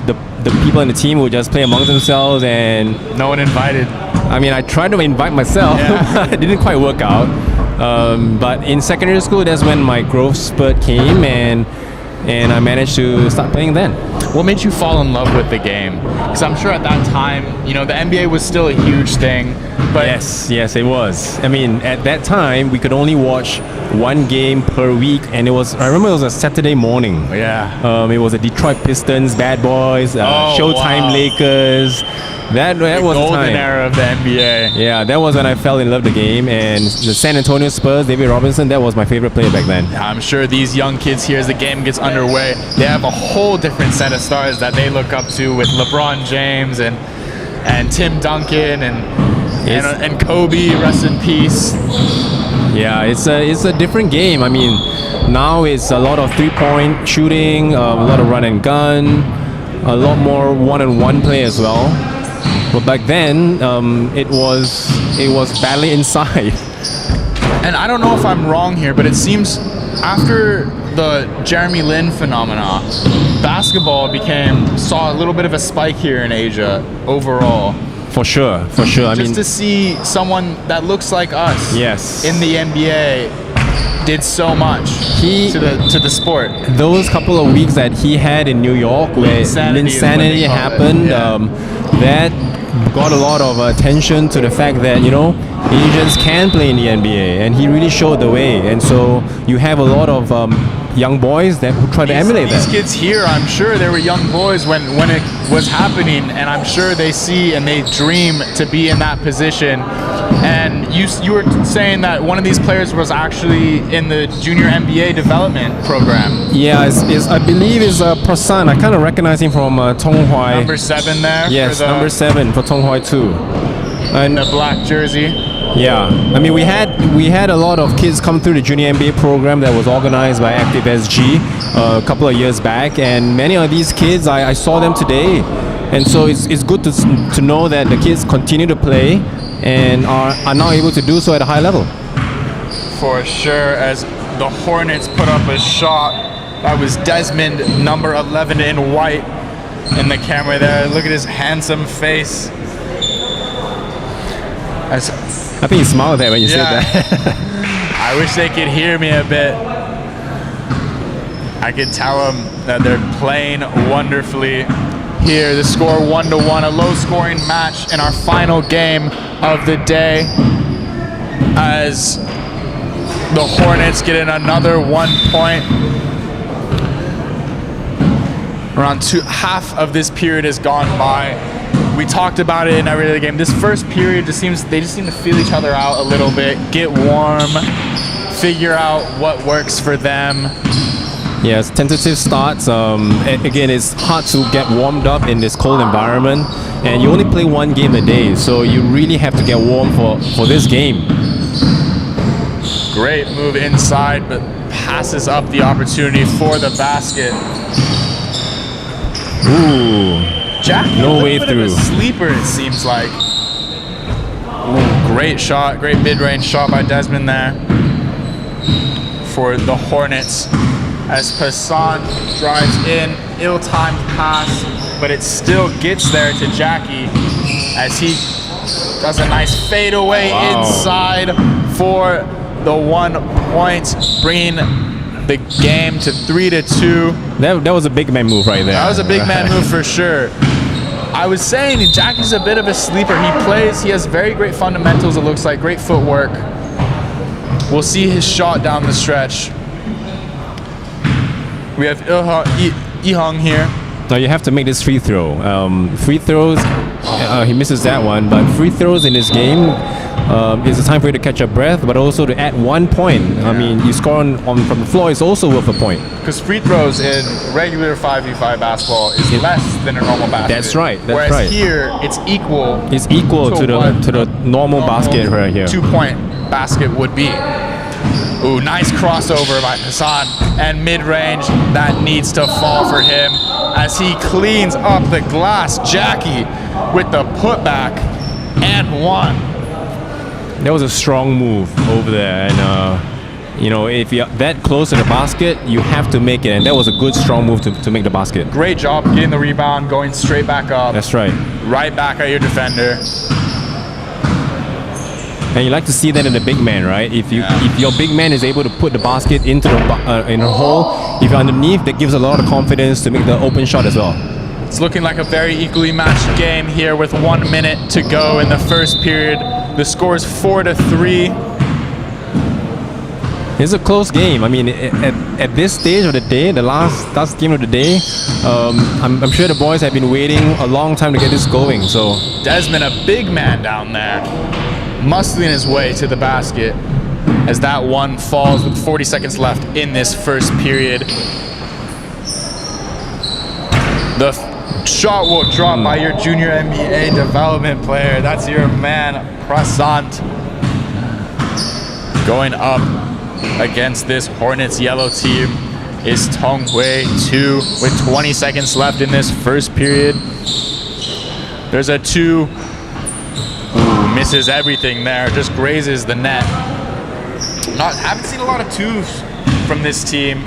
people in the team would just play amongst themselves, and No one invited. I mean, I tried to invite myself, but it didn't quite work out. But in secondary school, that's when my growth spurt came, and I managed to start playing then. What made you fall in love with the game? Because I'm sure at that time, the NBA was still a huge thing. But Yes, it was. I mean, at that time, we could only watch one game per week, and I remember it was a Saturday morning. Yeah. It was the Detroit Pistons, Bad Boys, Showtime wow. Lakers. That was the golden time. era of the NBA. Yeah, that was when I fell in love with the game, and the San Antonio Spurs, David Robinson, that was my favorite player back then. I'm sure these young kids here, as the game gets underway, they have a whole different set of stars that they look up to, with LeBron James and Tim Duncan and Kobe, rest in peace. Yeah, it's a different game. I mean, now it's a lot of three-point shooting, a lot of run and gun, a lot more one-on-one play as well. But back then, it was badly inside. And I don't know if I'm wrong here, but it seems after the Jeremy Lin phenomena, basketball saw a little bit of a spike here in Asia overall. For sure. Just to see someone that looks like us in the NBA did so much to the sport. Those couple of weeks that he had in New York where Linsanity happened, that got a lot of attention to the fact that, you know, Asians can play in the NBA, and he really showed the way. And so you have a lot of young boys that who try to emulate These that. kids here, I'm sure they were young boys when it was happening, and I'm sure they see and they dream to be in that position. And you were saying that one of these players was actually in the junior NBA development program. Yeah, I believe is Prasan. I kind of recognize him from Tong Huai. Number 7 there. Yes, for the, number 7 for Tong Huai too. And the black jersey. yeah, I mean we had a lot of kids come through the junior NBA program that was organized by ActiveSG a couple of years back, and many of these kids I saw them today, and so it's good to know that the kids continue to play and are now able to do so at a high level. For sure, as the Hornets put up a shot. That was Desmond, number 11 in white, in the camera there. Look at his handsome face. I think you smiled there when you said that. I wish they could hear me a bit. I could tell them that they're playing wonderfully here. The score 1-1, a low-scoring match in our final game of the day, as the Hornets get in another 1 point. Around half of this period has gone by. We talked about it in every other game. This first period they just seem to feel each other out a little bit, get warm, figure out what works for them. Yes, tentative starts. Again, it's hard to get warmed up in this cold environment, and you only play one game a day, so you really have to get warm for this game. Great move inside, but passes up the opportunity for the basket. Ooh, Jackie, no a way little bit of through. a sleeper, it seems like. Ooh, great shot, great mid-range shot by Desmond there for the Hornets. As Passan drives in, ill-timed pass, but it still gets there to Jackie as he does a nice fadeaway inside for the 1 point, bringing the game to 3-2. That was a big man move right there. That was a big man move for sure. I was saying Jackie's a bit of a sleeper. He has very great fundamentals, it looks like, great footwork. We'll see his shot down the stretch. We have 𝐓𝐇𝐄 here. Now you have to make this free throw. Free throws, he misses that one, but free throws in this game is a time for you to catch your breath, but also to add 1 point. I mean, you score from the floor is also worth a point. Because free throws in regular 5v5 basketball is less than a normal basket. That's right. Whereas here, it's equal. It's equal to the normal basket right here. 2 point basket would be. Ooh, nice crossover by Hassan, and mid-range, that needs to fall for him as he cleans up the glass. Jackie with the putback and 1. That was a strong move over there, and you know, if you're that close to the basket, you have to make it, and that was a good strong move to make the basket. Great job getting the rebound, going straight back up. That's right. Right back at your defender. And you like to see that in the big man, right? If your big man is able to put the basket into the in a hole, if you're underneath, that gives a lot of confidence to make the open shot as well. It's looking like a very equally matched game here with 1 minute to go in the first period. The score is 4-3. It's a close game. I mean, at this stage of the day, the last game of the day, I'm sure the boys have been waiting a long time to get this going. So Desmond, a big man down there, muscling his way to the basket as that one falls with 40 seconds left in this first period. The shot will drop by your junior NBA development player. That's your man, Prasant. Going up against this Hornets yellow team is Tong Hui 2 with 20 seconds left in this first period. There's a 2. Ooh, misses everything there, just grazes the net. Haven't seen a lot of 2s from this team.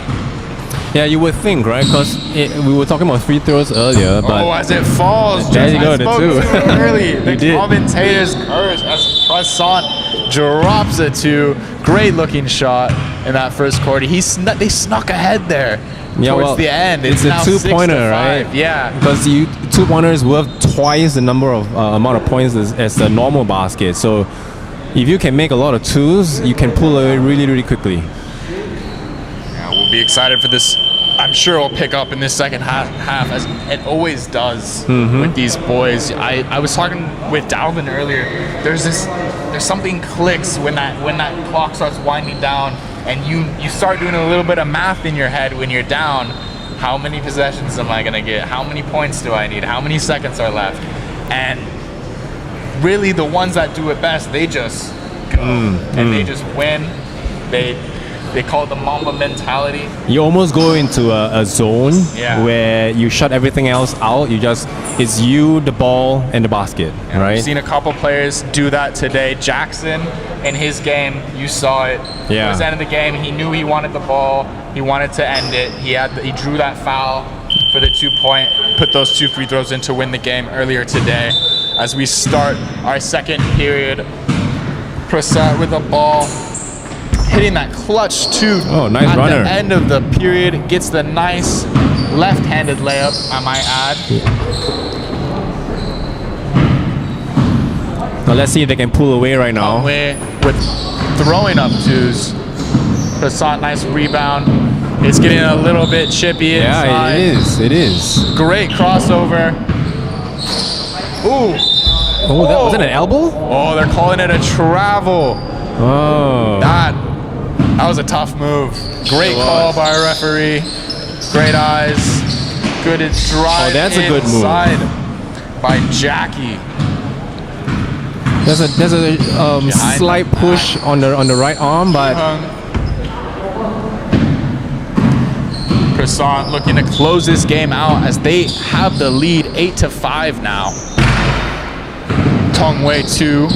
yeah, you would think, right? Because we were talking about free throws earlier, but As it falls, there just you go, I the spoke 2. too early. The You did. commentators curse as Prasant drops a 2. Great looking shot in that first quarter. They snuck ahead there towards the end. It's now a 2-pointer, 6-5. right? Yeah. Because 2-pointers worth twice the number of amount of points as the normal basket. So if you can make a lot of 2s, you can pull away really, really quickly. Yeah, we'll be excited for this. I'm sure it'll pick up in this second half as it always does with these boys. I was talking with Dalvin earlier. There's something clicks when that clock starts winding down, and you start doing a little bit of math in your head when you're down. How many possessions am I gonna get? How many points do I need? How many seconds are left? And really, the ones that do it best, they just go and they just win. They call it the Mamba mentality. You almost go into a zone where you shut everything else out. It's you, the ball, and the basket, right? We've seen a couple players do that today. Jackson, in his game, you saw it. Yeah. Towards the end of the game, he knew he wanted the ball. He wanted to end it. He drew that foul for the 2-point, put those 2 free throws in to win the game earlier today. As we start our second period, Prasad with the ball, hitting that clutch 2 nice at runner. the end of the period, gets the nice left-handed layup, I might add. Now let's see if they can pull away right now. With throwing up 2s. Prasad, nice rebound. It's getting a little bit chippy inside. Yeah, it is. Great crossover. Ooh. Oh, was it an elbow? Oh, they're calling it a travel. Oh. That was a tough move. Great call by a referee. Great eyes. Good drive. Oh, that's a good move by Jackie. There's a slight push on the right arm, but Croissant looking to close this game out as they have the lead 8-5 now. Tong Wei 2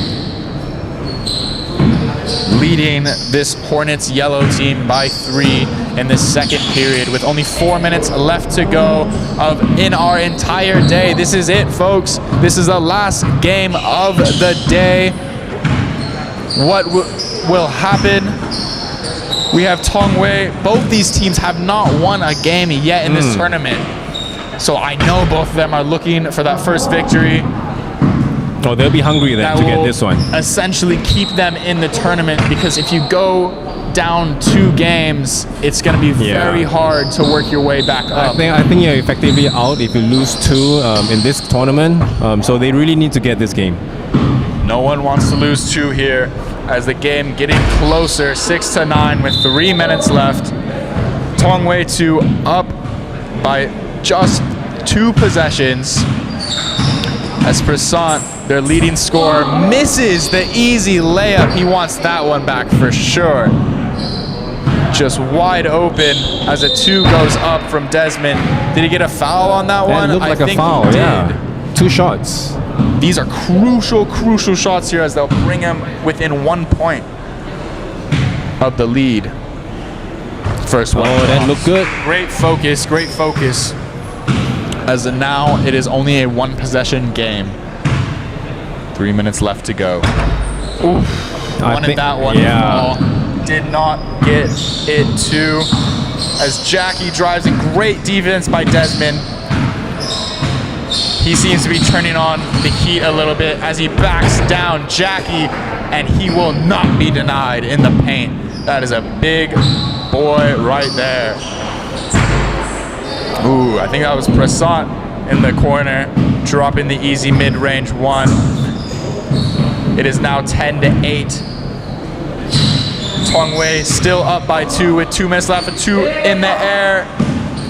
leading this Hornets yellow team by 3 in the second period with only 4 minutes left to go in our entire day. This is it, folks. This is the last game of the day. What will happen? We have Tong Wei. Both these teams have not won a game yet in this tournament. So I know both of them are looking for that first victory. Oh, they'll be hungry then to get this one. Essentially keep them in the tournament, because if you go down 2 games, it's going to be very hard to work your way back up. I think you're effectively out if you lose 2 in this tournament. So they really need to get this game. No one wants to lose 2 here as the game getting closer, 6-9 with 3 minutes left. Tong Wei 2 up by just 2 possessions. As Prasant, their leading scorer, misses the easy layup. He wants that one back for sure. Just wide open as a 2 goes up from Desmond. Did he get a foul on that one? It looked like a foul, yeah. 2 shots. These are crucial shots here as they'll bring him within 1 point of the lead. First one. Oh, that looked good. Great focus. As now it is only a 1 possession game. 3 minutes left to go. Oof. Wanted that one. Did not get it to. As Jackie drives in, great defense by Desmond. He seems to be turning on the heat a little bit as he backs down Jackie, and he will not be denied in the paint. That is a big boy right there. Ooh, I think that was Prasant in the corner, dropping the easy mid-range 1. It is now 10-8. Tong Wei still up by 2 with 2 minutes left. 2 in the air.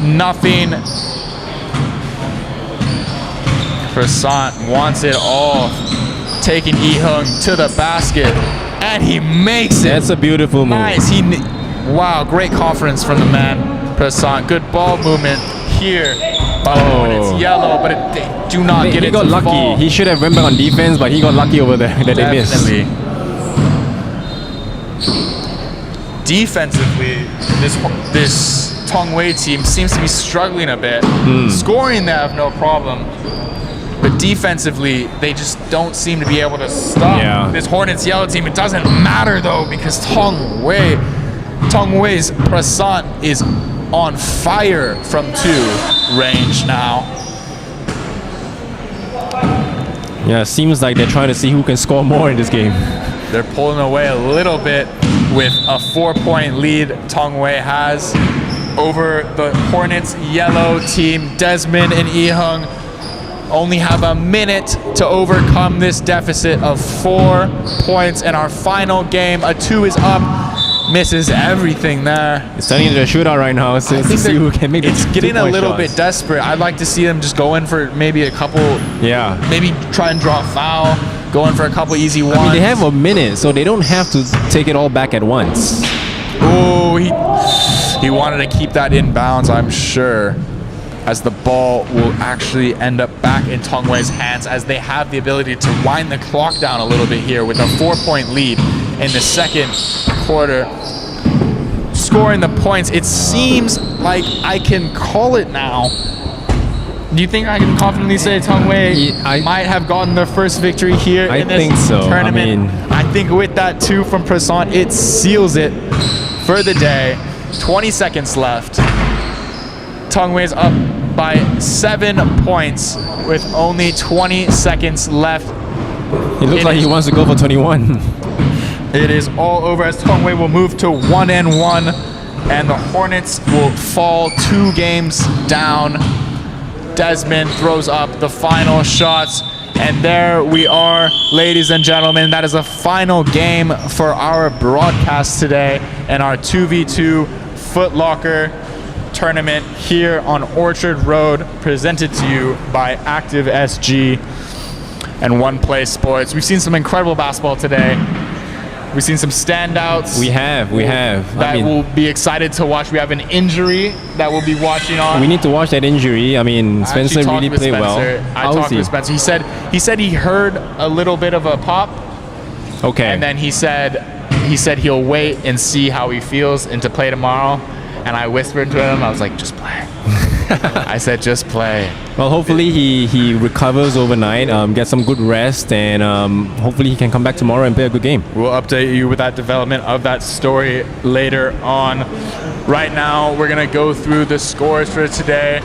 Nothing. Prasant wants it all. Taking 𝐓𝐇𝐄 to the basket. And he makes it. That's a beautiful move. Nice. Wow, great confidence from the man. Prasant, good ball movement here. It's yellow, but they do not get it to fall. He got lucky. He should have went back on defense, but he got lucky over there that they missed. Definitely. Defensively, this Tong Wei team seems to be struggling a bit. Scoring, they have no problem. but defensively, they just don't seem to be able to stop this Hornets yellow team. It doesn't matter though, because Tong Wai's Prasant is on fire from 2 range now. Yeah, it seems like they're trying to see who can score more in this game. They're pulling away a little bit with a 4-point lead Tong Wai has over the Hornets yellow team. Desmond and 𝐓𝐇𝐄 only have a minute to overcome this deficit of 4 points in our final game. A 2 is up, misses everything there. It's turning into a shootout right now, so to see who can make the It's getting a 2-point little shots. bit desperate. I'd like to see them just go in for maybe a couple, maybe try and draw a foul, go in for a couple easy ones. I mean, they have a minute, so they don't have to take it all back at once. Oh, he wanted to keep that in bounds, I'm sure, as the ball will actually end up back in Tong Wai's hands, as they have the ability to wind the clock down a little bit here with a 4-point lead in the second quarter. Scoring the points, it seems like I can call it now. Do you think I can confidently say Tong Wai might have gotten their first victory here in this tournament? I think with that 2 from Prasant, it seals it for the day. 20 seconds left. Tong Wai's up by 7 points with only 20 seconds left. It looks like he wants to go for 21. It is all over as Tong Wai will move to 1-1, and the Hornets will fall 2 games down. Desmond throws up the final shots, and there we are, ladies and gentlemen. That is a final game for our broadcast today and our 2v2 Foot Locker tournament here on Orchard Road, presented to you by ActiveSG and One Play Sports. We've seen some incredible basketball today. We've seen some standouts. We have. That we'll be excited to watch. We have an injury that we'll be watching on. We need to watch that injury. I mean, Spencer really played well. I talked with Spencer. He said he heard a little bit of a pop. Okay. And then he said he'll wait and see how he feels and to play tomorrow. And I whispered to him, I was like, just play. I said, just play. Well, hopefully he recovers overnight, gets some good rest, and hopefully he can come back tomorrow and play a good game. We'll update you with that development of that story later on. Right now, we're going to go through the scores for today.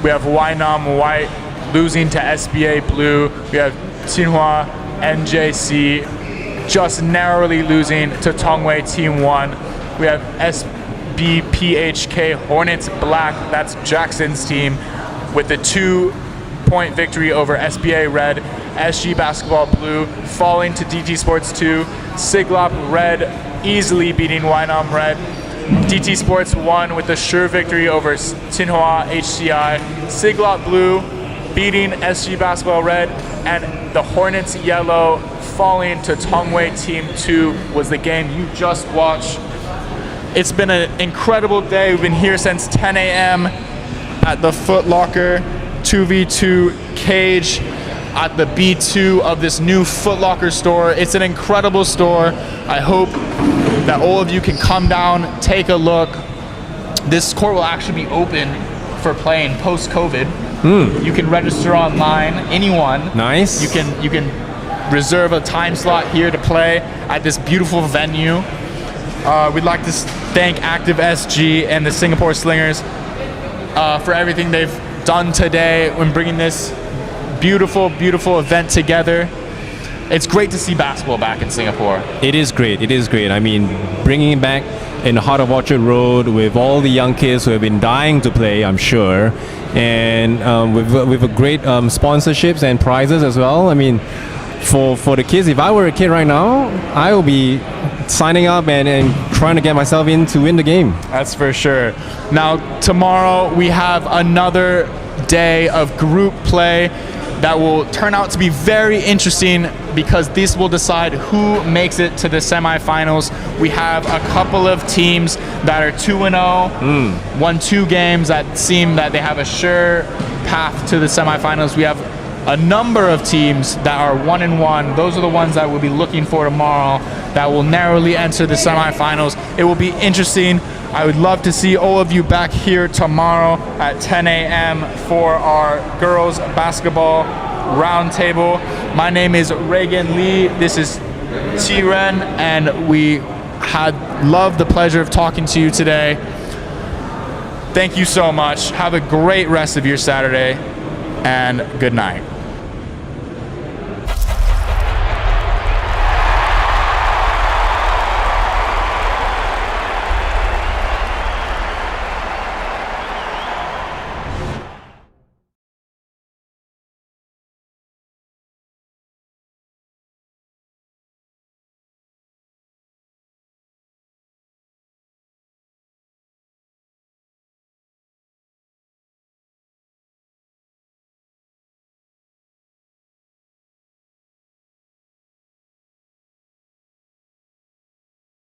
We have Wynam White losing to SBA Blue. We have Xinhua NJC just narrowly losing to Tong Wai Team 1. We have SBPHK Hornets Black, that's Jackson's team, with the 2-point victory over SBA Red. SG Basketball Blue falling to DT Sports 2. Siglap Red easily beating Wynam Red. DT Sports 1 with the sure victory over Xinhua HCI. Siglap Blue beating SG Basketball Red, and the Hornets Yellow falling to Tong Wai Team 2 was the game you just watched. It's been an incredible day. We've been here since 10 a.m. at the Foot Locker 2v2 cage at the B2 of this new Foot Locker store. It's an incredible store. I hope that all of you can come down, take a look. This court will actually be open for playing post-COVID. You can register online, anyone. Nice. You can reserve a time slot here to play at this beautiful venue. We'd like to thank ActiveSG and the Singapore Slingers for everything they've done today when bringing this beautiful, beautiful event together. It's great to see basketball back in Singapore. It is great. It is great. I mean, bringing it back in the heart of Orchard Road with all the young kids who have been dying to play, I'm sure, and with a great sponsorships and prizes as well. I mean, for the kids, if I were a kid right now, I will be signing up and trying to get myself in to win the game. That's for sure. Now, tomorrow we have another day of group play that will turn out to be very interesting, because this will decide who makes it to the semifinals. We have a couple of teams that are 2-0, won 2 games that seem that they have a sure path to the semifinals. We have a number of teams that are 1-1. Those are the ones that we'll be looking for tomorrow that will narrowly enter the semifinals. It will be interesting. I would love to see all of you back here tomorrow at 10 a.m. for our girls basketball roundtable. My name is Reagan Lee. This is T-Ren, and we had loved the pleasure of talking to you today. Thank you so much. Have a great rest of your Saturday, and good night.